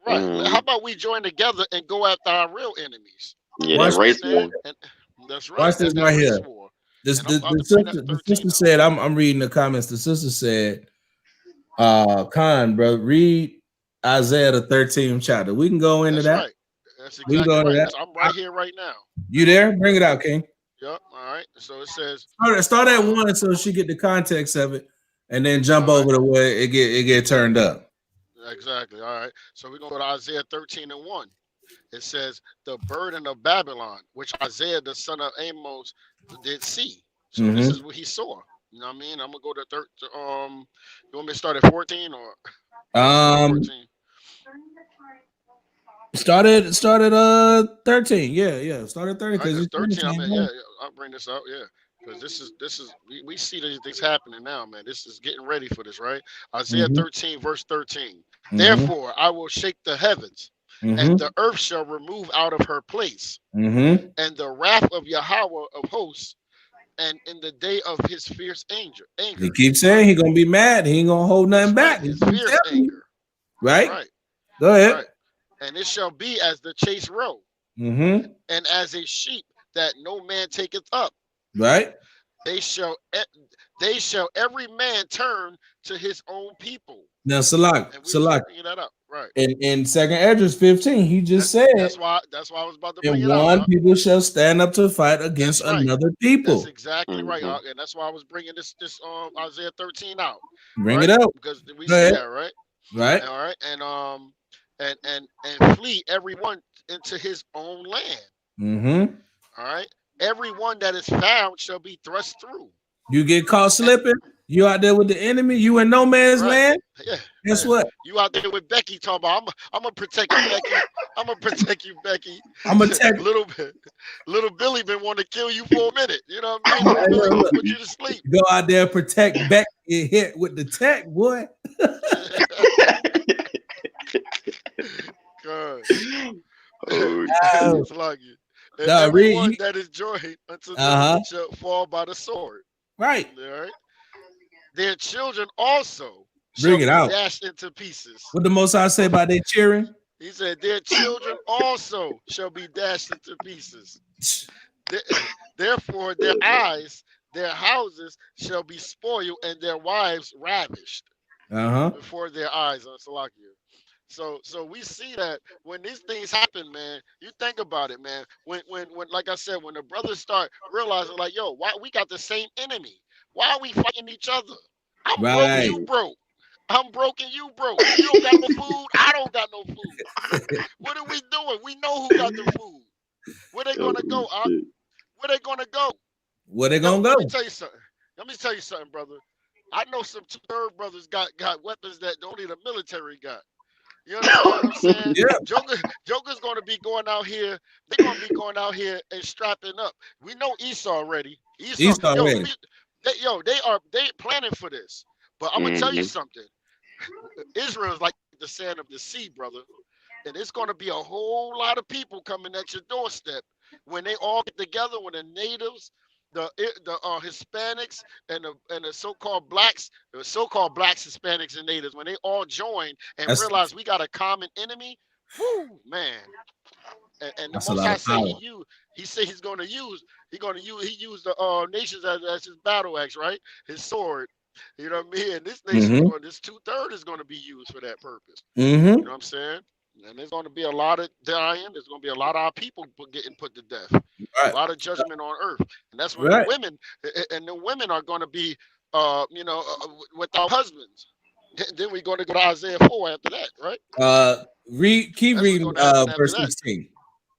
Right. How about we join together and go after our real enemies? Yeah, that race war. That's right. Watch this right here. The sister said, I'm reading the comments. The sister said, Khan, bro, read Isaiah the 13th chapter. We can go into that. Right. That's exactly right. I'm right here right now. You there? Bring it out, King. Yep. All right. So it says start at 1 so she get the context of it, and then jump over to where it get turned up. Exactly. All right. So we're going to go to Isaiah 13:1. It says, the burden of Babylon, which Isaiah, the son of Amos, did see. So this is what he saw. You know what I mean? I'm going to go to you want me to start at 14 or 14? Started 13. Yeah. Started 30 because 13. I mean, yeah, I'll bring this out. Yeah. Because this is we see these things happening now, man. This is getting ready for this, right? Isaiah 13, verse 13. Therefore, I will shake the heavens, and the earth shall remove out of her place, and the wrath of Yahweh of hosts, and in the day of his fierce anger. He keeps saying he's gonna be mad. He ain't gonna hold nothing back. His fierce anger. Right. Go ahead. Right. And it shall be as the chase roe, and as a sheep that no man taketh up. Right. They shall every man turn to his own people. Now, Salak. That up. Right. In 2nd Esdras 15, he just said that's why I was about to bring it out. One people shall stand up to fight against another people. That's exactly right. And that's why I was bringing this Isaiah 13 out. Bring it out. Because we see that, right? Right. All right. And flee everyone into his own land. All right. Everyone that is found shall be thrust through. You get caught slipping, you out there with the enemy, you in no man's land. Yeah. Guess what? You out there with Becky talking about, I'm gonna protect you, Becky. I'm gonna protect you, Becky. I'm gonna protect little Billy been wanting to kill you for a minute. You know what I mean? Little Billy gonna put you to sleep. Go out there, protect Becky, get hit with the tech, boy. God. It's like you. And everyone that is joined unto them shall fall by the sword. Right. All right. Their children also bring it out, dashed into pieces. What the Most High say about their cheering? He said, their children also shall be dashed into pieces. Therefore, their eyes, their houses shall be spoiled, and their wives ravished before their eyes on Salakia. So we see that when these things happen, man, you think about it, man. When like I said, when the brothers start realizing, like, yo, why we got the same enemy? Why are we fighting each other? I'm broke, you broke. I'm broke and you broke. You don't got no food. I don't got no food. What are we doing? We know who got the food. Where they gonna go? Where they gonna go? Where they gonna go? Let me tell you something, brother. I know some third brothers got weapons that only the military got. You know what I'm saying? Yeah. Joker's going to be going out here. They're going to be going out here and strapping up. We know Esau already. Esau already. They planning for this. But I'm gonna tell you something. Israel is like the sand of the sea, brother. And it's going to be a whole lot of people coming at your doorstep when they all get together. When the natives, the Hispanics, and the so-called blacks, Hispanics, and natives, when they all join and realize we got a common enemy, whoo, man. And the Most High say he said he's going to use the nations as his battle axe, right? His sword. You know what I mean? And this nation, this 2/3 is going to be used for that purpose. You know what I'm saying? And there's going to be a lot of dying. There's going to be a lot of our people getting put to death. Right. A lot of judgment on earth. And that's when the women are going to be, without husbands. Then we're going to go to Isaiah 4 after that, right? Keep reading verse 16.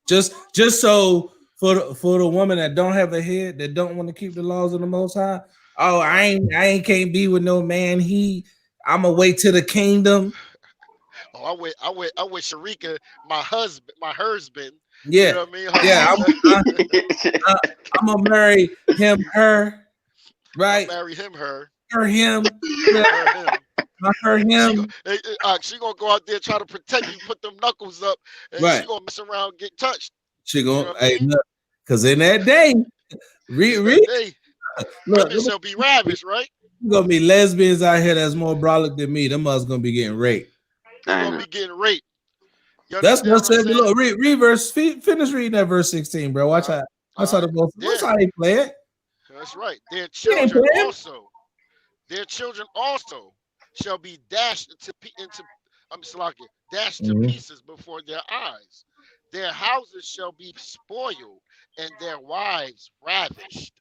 Just so for the woman that don't have a head, that don't want to keep the laws of the Most High. Oh, I ain't can't be with no man. I'm gonna wait till the kingdom. Oh, I with Sharika, my husband. Yeah, you know what I mean? I'm gonna marry him, her, right? Marry him, her him. Her, him. She gonna go out there try to protect you, put them knuckles up, and she gonna mess around, get touched. She gonna, because in that day, women shall be ravished, right? There's gonna be lesbians out here that's more brolic than me. Them mother's gonna be getting raped. They're gonna be getting raped. That's what said below. Read verse. Finish reading that verse 16, bro. Watch how the most. That's how they play it. That's right. Their children also shall be dashed to pieces before their eyes. Their houses shall be spoiled, and their wives ravished.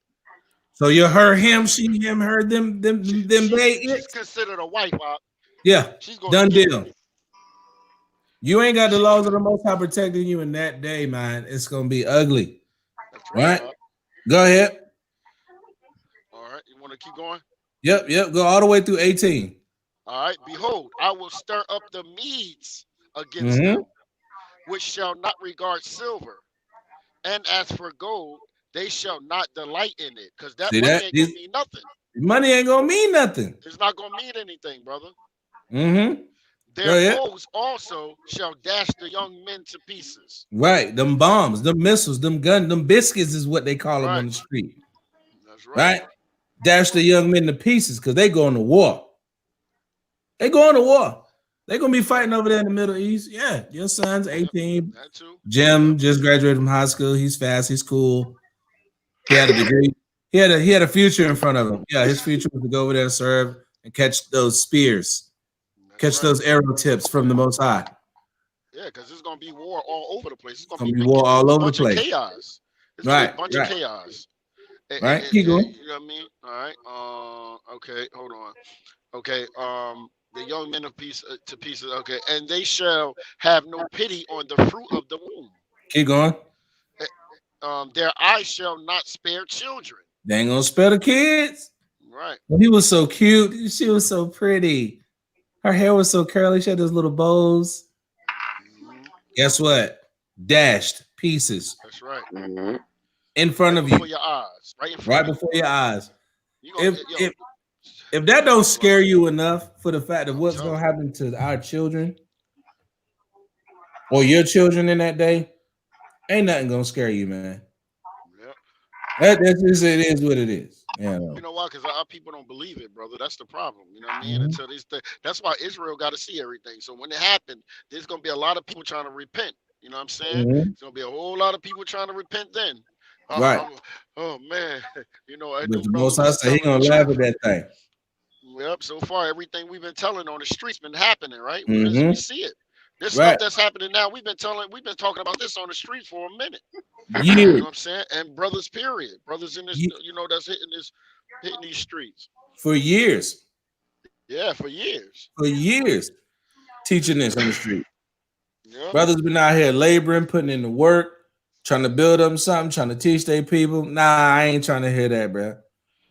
So you're her, him, she, him, her, them. She's considered a wife. Yeah, she's done deal. You ain't got the laws of the Most High protecting you in that day, man. It's gonna be ugly. That's right. Go ahead. All right. You want to keep going? Yep. Go all the way through 18. All right. Behold, I will stir up the Medes against them, which shall not regard silver. And as for gold, they shall not delight in it, because that money ain't gonna mean nothing. Money ain't gonna mean nothing. It's not gonna mean anything, brother. Their foes also shall dash the young men to pieces. Right, them bombs, them missiles, them guns, them biscuits is what they call them on the street. That's right. Dash the young men to pieces because they going to war. They're gonna be fighting over there in the Middle East. Yeah, your son's 18. That too. Jim just graduated from high school. He's fast. He's cool. He had a degree. He had a future in front of him. Yeah, his future was to go over there and serve and catch those spears, catch those arrow tips from the Most High. Yeah, because there's gonna be war all over the place. It's gonna be war all over the place. Chaos. It's gonna be a bunch of chaos. Right. Keep going. You know what I mean? All right. Okay. Hold on. Okay. The young men of peace to pieces. Okay, and they shall have no pity on the fruit of the womb. Keep going. Their eyes shall not spare children. They ain't gonna spare the kids. Right. Well, he was so cute. She was so pretty. Her hair was so curly. She had those little bows. Guess what? Dashed pieces. That's right. In front of you. Before your eyes. Right before your eyes. If that don't scare you enough for the fact of what's gonna happen to our children or your children in that day, ain't nothing gonna scare you, man. It is what it is. Yeah. You know why? Because our people don't believe it, brother. That's the problem. You know what I mean? Until that's why Israel got to see everything. So when it happened, there's gonna be a lot of people trying to repent. You know what I'm saying? There's gonna be a whole lot of people trying to repent then. Right. Oh man. You know, but the Most High said he gonna laugh at that thing. Yep. So far, everything we've been telling on the streets been happening, right? We see it. This stuff that's happening now, we've been talking about this on the street for a minute. You know what I'm saying? And brothers, period. Brothers in this, that's hitting these streets. For years. Yeah, for years. For years. Teaching this on the street. Yep. Brothers been out here laboring, putting in the work, trying to build them something, trying to teach their people. Nah, I ain't trying to hear that, bro.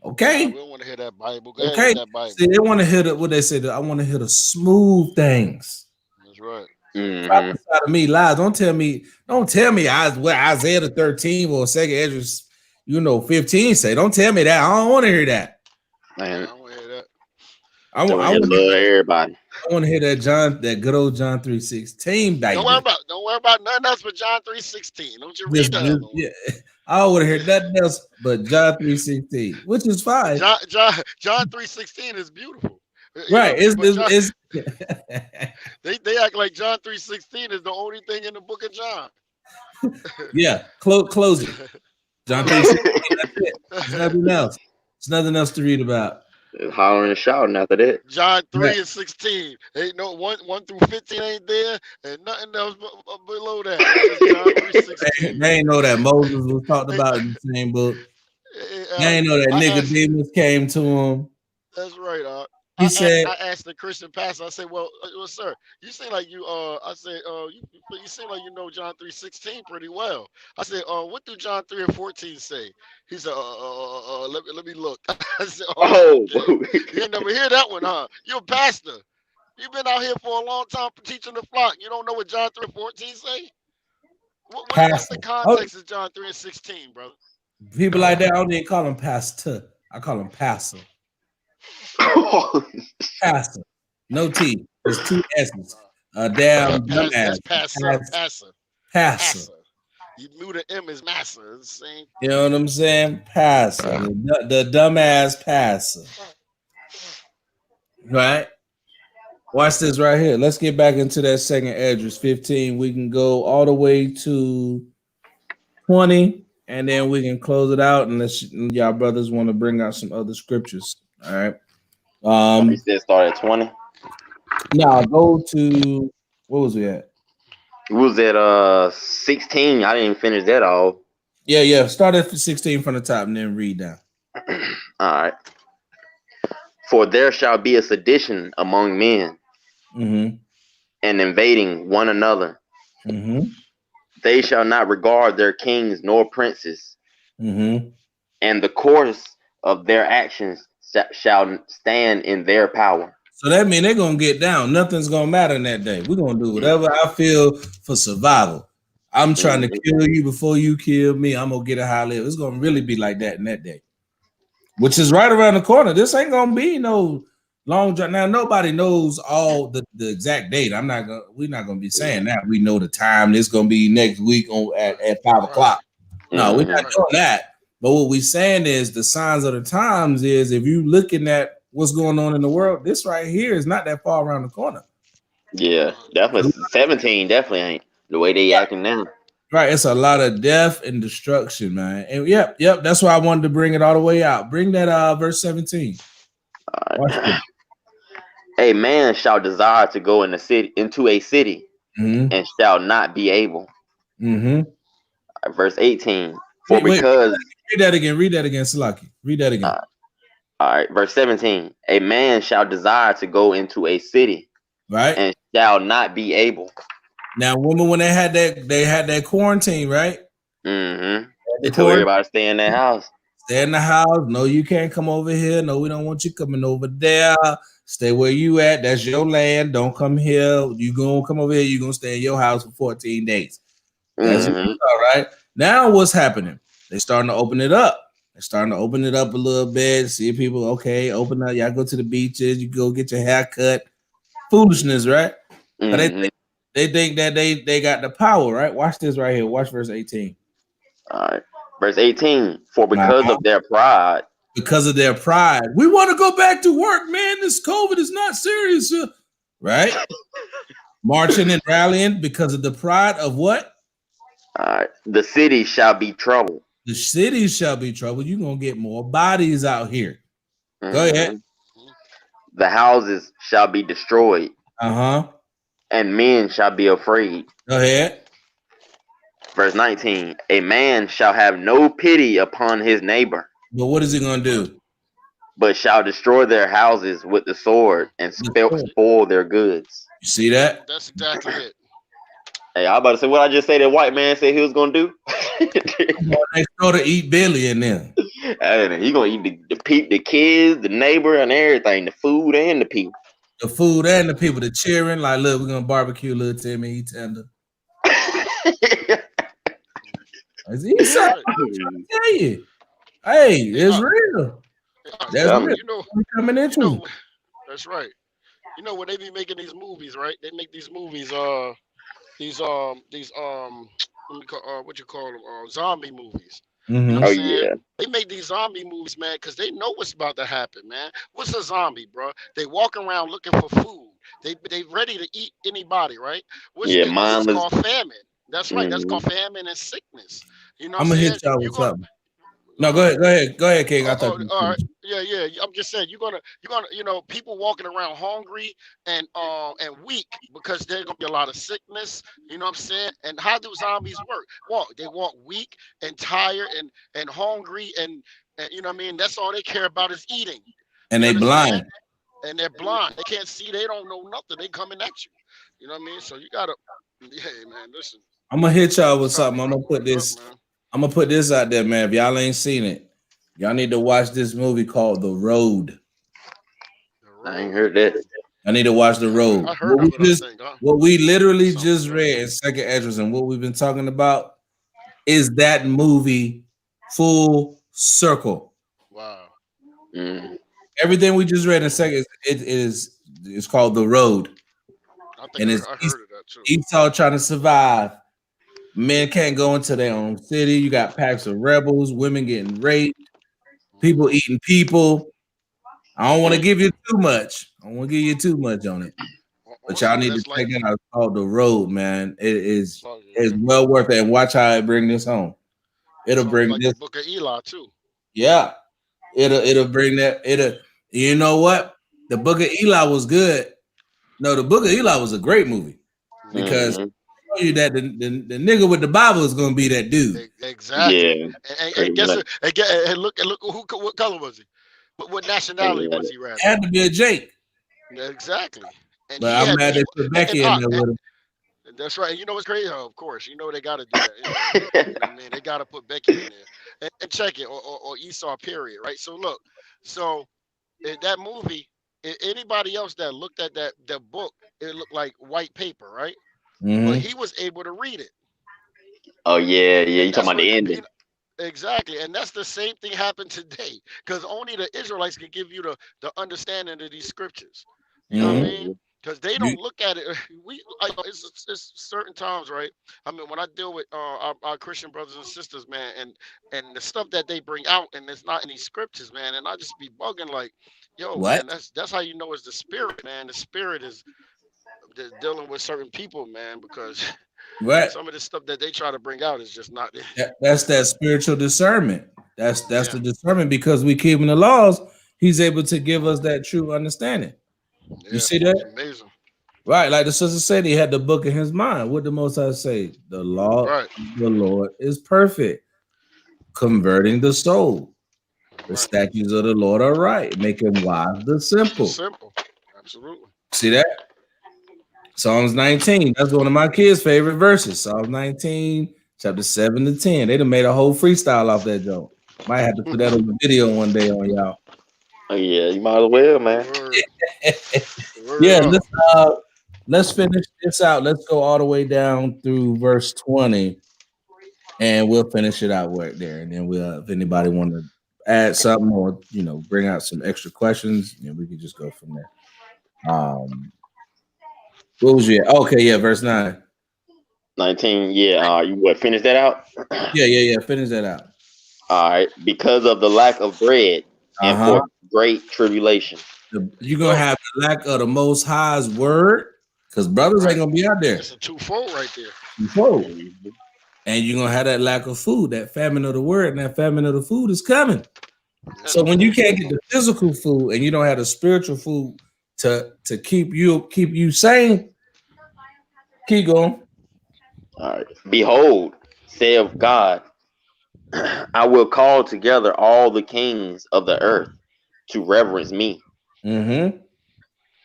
Okay. We don't want to hear that Bible. Go ahead with that Bible. See, they want to hear what they say. I want to hear the smooth things. That's right. Prophesy to me lies. Don't tell me what Isaiah the 13th or 2nd Ezra, 15 say. Don't tell me that. I don't want to hear that. Man, I don't want to hear that. I want to love everybody. I want to hear that good old John 3:16, baby. Don't worry about nothing else but John 3:16. Don't you read that? Yeah. I don't want to hear nothing else but John 3:16, which is fine. John 3:16 is beautiful. Right. They act like John 3:16 is the only thing in the book of John. Yeah, close it. John 3:16. That's it. There's nothing else. There's nothing else to read about. Hollering and shouting after that. John 3:16. Ain't no 1 through 15 ain't there, and nothing else below that. John 3:16. They ain't know that Moses was talked about in the same book. They ain't know that Nicodemus came to him. That's right. He said, I asked the Christian pastor, I said, well, sir, you seem like you seem like you know John 3:16 pretty well. I said, what do John 3:14 say? He said, let me look. I said, you ain't never hear that one, huh? You're a pastor. You've been out here for a long time teaching the flock. You don't know what John 3:14 say? What's the context of John 3:16, brother? People like that, I don't even call him pastor. I call him pastor. Pastor. No T. There's 2 S's. Damn dumbass. Passer. You knew the M is massa. It's the same. You know what I'm saying? Passer. The dumbass passer. Right? Watch this right here. Let's get back into that 2nd Ezra 15. We can go all the way to 20, and then we can close it out unless y'all brothers want to bring out some other scriptures. All right. You said start at 20. No, go to what was we at? We was at 16. I didn't finish that all. Yeah. Start at 16 from the top and then read down. All right. For there shall be a sedition among men, and invading one another. Mm-hmm. They shall not regard their kings nor princes, Mm-hmm. and the course of their actions shall stand in their power. So that means they're gonna get down. Nothing's gonna matter in that day. We're gonna do whatever I feel for survival. I'm trying to kill you before you kill me. I'm gonna get a high live. It's gonna really be like that in that day, which is right around the corner. This ain't gonna be no long drive. Now nobody knows all the exact date. We're not gonna be saying that. We know the time. This gonna be next week at 5:00. No, we're not doing that. But what we're saying is the signs of the times is if you looking at what's going on in the world, this right here is not that far around the corner. Yeah, definitely 17 definitely ain't the way they acting now. Right, it's a lot of death and destruction, man. And yep, that's why I wanted to bring it all the way out. Bring that verse 17. A man shall desire to go into a city, and shall not be able. Verse 18. For because read that again, Salaki. Read that again. All right, verse 17. A man shall desire to go into a city, right, and shall not be able. Now, women, when they had that quarantine, right? They told everybody to stay in their house. Stay in the house. No, you can't come over here. No, we don't want you coming over there. Stay where you at. That's your land. Don't come here. You gonna come over here. You gonna stay in your house for 14 days. That's all right. Now, what's happening? They're starting to open it up. They're starting to open it up a little bit. See people. Okay, open up. Y'all go to the beaches. You go get your hair cut. Foolishness, right? But they think that they got the power, right? Watch this right here. Watch verse 18. All right. Verse 18. For because of their pride. Because of their pride. We want to go back to work, man. This COVID is not serious. Right? Marching and rallying because of the pride of what? All right. The city shall be troubled. The city shall be troubled. You're going to get more bodies out here. Go ahead. The houses shall be destroyed. And men shall be afraid. Go ahead. Verse 19. A man shall have no pity upon his neighbor. But what is he going to do? But shall destroy their houses with the sword and spoil their goods. You see that? That's exactly it. Hey, I about to say what I just said that white man said he was going to do. They sort of eat Billy in there. And he going to eat the kids, the neighbor, and everything. The food and the people. The food and the people, the cheering, like, look, we're gonna barbecue little Timmy, he tender. He's trying to tell you. Hey, it's real. That's real. You know, coming into that's right. You know when they be making these movies, right? They make these movies, what you call them, zombie movies. You know what I'm saying? They make these zombie movies, man, because they know what's about to happen, man. What's a zombie, bro? They walk around looking for food. They ready to eat anybody, right? Mindless. That's called famine. That's right. That's called famine and sickness. You know what I'm gonna saying? hit y'all with something. No, go ahead, King. I thought. All right. Yeah. I'm just saying you're gonna, people walking around hungry and weak because there's gonna be a lot of sickness. You know what I'm saying? And how do zombies work? They walk weak and tired and hungry and you know what I mean. That's all they care about is eating. And they blind. And they're blind. They can't see. They don't know nothing. They coming at you. You know what I mean? So you gotta, man. Listen. I'm gonna hit y'all with something. I'm gonna put this. I'm gonna put this out there, man. If y'all ain't seen it, y'all need to watch this movie called The Road. I ain't heard that. I need to watch The Road. I heard what we literally just read in Second Esdras and what we've been talking about is that movie full circle. Wow. Everything we just read in Second it's called The Road. I heard of that too. Esau trying to survive. Men can't go into their own city. You got packs of rebels, women getting raped, people eating people. I don't want to give you too much. I don't want to give you too much on it. But y'all need to check it out. It's called The Road, man. It's well worth it. And watch how it bring this home. It'll bring this. The Book of Eli too. Yeah. It'll bring that. You know what? The Book of Eli was good. No, the Book of Eli was a great movie because you that the nigga with the Bible is gonna be that dude. Exactly. Yeah. And guess and look what color was he? What nationality was he? Rather had to be a Jake. Exactly. And But he I'm had mad they people, put Becky in there with him. that's right. You know what's crazy? Oh, of course, you know they got to do that anyway. You know what I mean? They got to put Becky in there and check it, or Esau, period, right? So look, so in that movie, anybody else that looked at that book, it looked like white paper, right? But he was able to read it. Oh yeah, you And talking that's about what the ending? exactly, and that's the same thing happened today, because only the Israelites can give you the understanding of these scriptures. You know what I mean? Because they don't look at it. It's certain times, right? I mean, when I deal with our Christian brothers and sisters, man, and the stuff that they bring out, and it's not in these scriptures, man, and I just be bugging like, yo, What? man, that's how you know it's the spirit, man. The spirit is dealing with certain people, man, because What? some of the stuff that they try to bring out is just not. That's that spiritual discernment. That's Yeah. the discernment, because we keeping the laws. He's able to give us that true understanding. You see that? It's amazing. Right, like the sister said, he had the book in his mind. What the Most High say? The law Right. of the Lord is perfect, converting the soul. The Right. statutes of the Lord are right, making wise the simple. Simple. Absolutely. See that? Psalms 19. That's one of my kids' favorite verses. Psalms 19, chapter 7 to 10. They done made a whole freestyle off that joke. Might have to put that on the video one day on y'all. Oh yeah, you might as well, man. Yeah, let's finish this out. Let's go all the way down through verse 20, and we'll finish it out right there. And then we'll, if anybody want to add something or bring out some extra questions, we can just go from there. What was you at? Okay, yeah, verse 9. 19. Yeah. You what? Finish that out. Yeah. Finish that out. All right. Because of the lack of bread and for great tribulation. You're gonna have the lack of the Most High's word, because brothers ain't gonna be out there. It's a twofold right there. Twofold. And you're gonna have that lack of food, that famine of the word, and that famine of the food is coming. So when you can't get the physical food and you don't have the spiritual food to keep you sane, keep going. All right. Behold, saith God, I will call together all the kings of the earth to reverence me,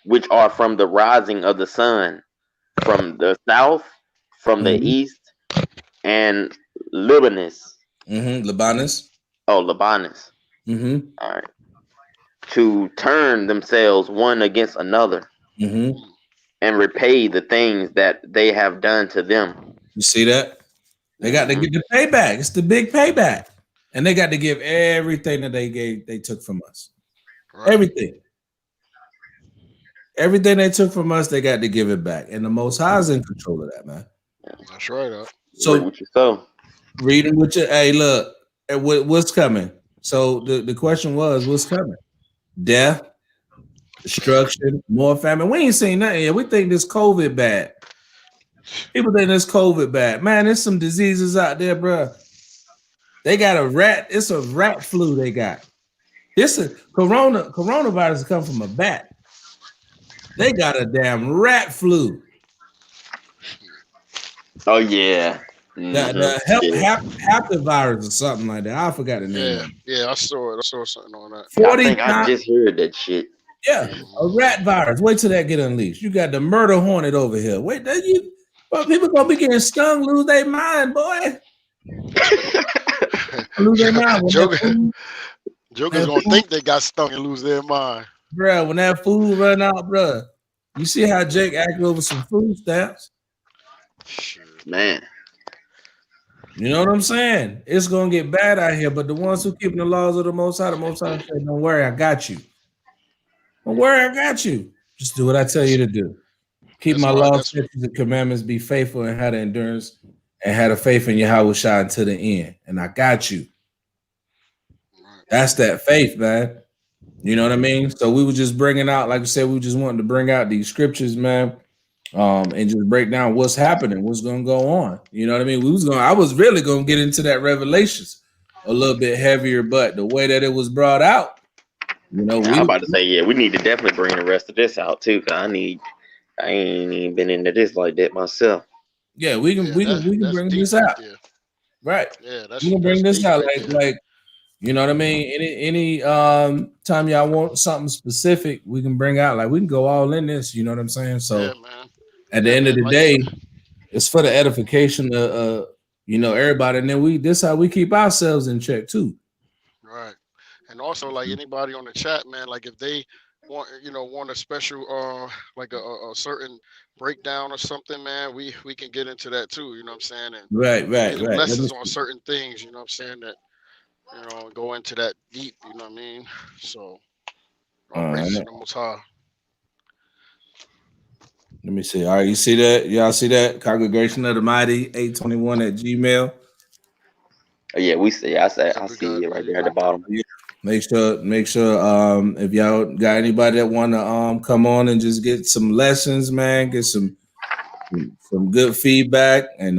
which are from the rising of the sun, from the south, from the east, and Libanus. Libanus. Oh, Libanus. All right. To turn themselves one against another, and repay the things that they have done to them. You see that? They got to get the payback. It's the big payback. And they got to give everything that they took from us. Right. Everything they took from us, they got to give it back. And the Most High is in control of that, man. That's right. So reading with your, hey, look, what's coming? So the question was, what's coming? Death, destruction, more famine. We ain't seen nothing yet. We think this COVID bad. People think this COVID bad. Man, there's some diseases out there, bro. They got it's a rat flu they got. This is coronavirus come from a bat. They got a damn rat flu. Oh yeah. The virus or something like that. I forgot the name. Yeah, I saw it. I saw something on that. I think I just heard that shit. Yeah, a rat virus. Wait till that get unleashed. You got the murder hornet over here. Wait, people gonna be getting stung, lose their mind, boy. Lose their mind. Jokers gonna think they got stung and lose their mind. Bro, when that food run out, bro, you see how Jake acted over some food stamps? Man. You know what I'm saying? It's gonna get bad out here, but the ones who keeping the laws of the Most High say, don't worry, I got you. Don't worry, I got you. Just do what I tell you to do. Keep my laws, statutes, and commandments, be faithful, and have the endurance and have the faith in YHWH until the end. And I got you. That's that faith, man. You know what I mean? So we were just bringing out, like I said, we just wanted to bring out these scriptures, man, and just break down what's happening, what's going to go on. You know what I mean? I was really going to get into that Revelations a little bit heavier, but the way that it was brought out, I'm about to say, we need to definitely bring the rest of this out too, because I ain't even been into this like that myself. Yeah, we can bring this out. Right. Yeah, we can bring this out like You know what I mean? Any time y'all want something specific, we can bring out. Like we can go all in this. You know what I'm saying? So Yeah, man. at the Yeah, end of man. the Like, day, it's for the edification of everybody, and then this how we keep ourselves in check too. right. And also, like anybody on the chat, man, like if they want a special like a certain breakdown or something, man, we can get into that too. You know what I'm saying? And Right. get them Let me lessons on certain things. You know what I'm saying? That go into that deep. You know what I mean? So all praises to the Most High. Let me see. All right, you see that? Y'all see that? Congregation of the Mighty 821 at Gmail. Oh, yeah, we see. I see it right there at the bottom. Yeah. Make sure if y'all got anybody that want to come on and just get some lessons, man, get some good feedback, and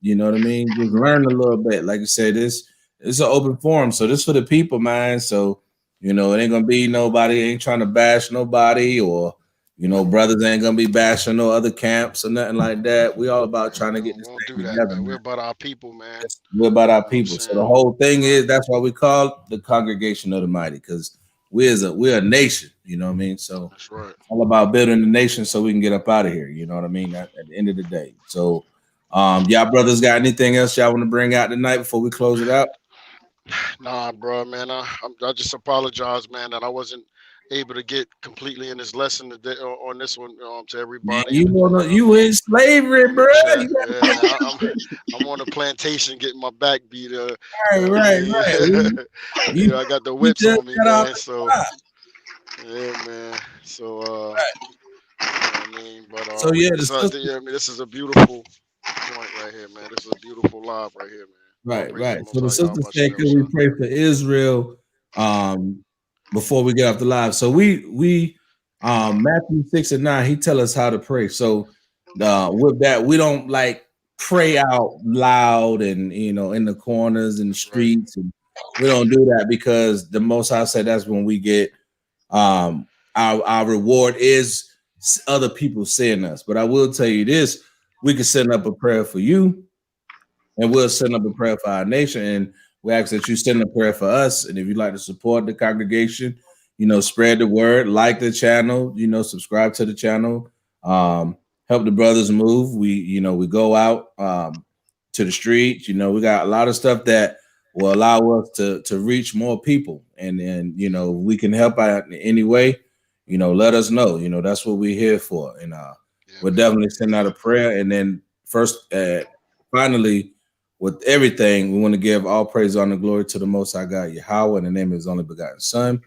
you know what I mean, just learn a little bit. Like I said, it's an open forum, so this for the people, man. So it ain't gonna be nobody ain't trying to bash nobody, or brothers ain't gonna be bashing no other camps or nothing like that. We all about trying to get this Won't thing do that, together, man. man. We're about our people, man. We're about our You know what I'm people. So the saying? whole thing Right. is that's why we call it the Congregation of the Mighty, because we're a nation. You know what I mean? So That's right. it's all about building the nation so we can get up out of here. You know what I mean? At the end of the day. So y'all brothers got anything else y'all want to bring out tonight before we close it out? Nah, bro, man. I just apologize, man, that I wasn't able to get completely in this lesson today on this one to Man, everybody. you in slavery, bro. Chat. Yeah, man. I'm on a plantation getting my back beat. You know what I Right. mean? I got the whips just on me, got off man. the So spot. yeah, man. So you know what I mean? But So yeah, the sister. yeah, I mean, this is a beautiful joint right here, man. This is a beautiful live right here, man. All praise to the Right. Most So the High, sister Yahawashi, said, "Can we Yahawashi. pray for Israel before we get off the live?" So we Matthew 6:9, he tell us how to pray. So with that, we don't like pray out loud and in the corners and the streets, and we don't do that because the Most High said that's when we get our reward is other people seeing us. But I will tell you this: we can send up a prayer for you. And we'll send up a prayer for our nation. And we ask that you send a prayer for us. And if you'd like to support the congregation, spread the word, like the channel, subscribe to the channel, help the brothers move. We go out to the streets. We got a lot of stuff that will allow us to reach more people. And then, we can help out in any way, let us know. That's what we're here for. And we'll definitely send out a prayer. And then finally, with everything, we want to give all praise, honor, glory to the Most High God, Yahweh, in the name of His only begotten Son.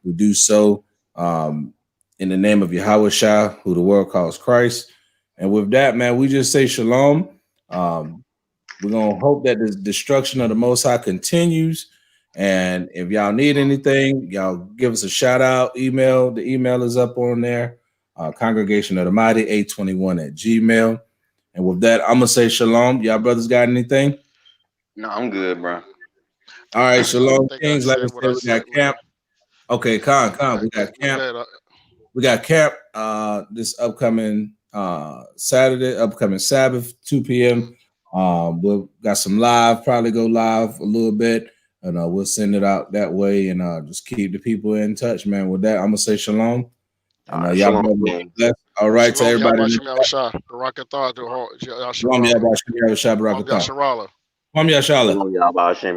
We do so in the name of Yahawashi, who the world calls Christ. And with that, man, we just say shalom. We're going to hope that the destruction of the Most High continues. And if y'all need anything, y'all give us a shout out, email. The email is up on there. Congregation of the Mighty 821 at Gmail. And with that, I'm gonna say shalom. Y'all brothers got anything? No, I'm good, bro. All right, shalom, Kings. Like I said, we got camp. Okay, Con, we got camp. We got camp this upcoming Saturday, upcoming Sabbath, 2 p.m. We'll got some live, probably go live a little bit, and we'll send it out that way, and just keep the people in touch, man. With that, I'm gonna say shalom. And y'all shalom. Blessed. All right, to everybody. Shalom, Yahawashi, Yahawashi, Barakatah. Yasharala. Yahawashi.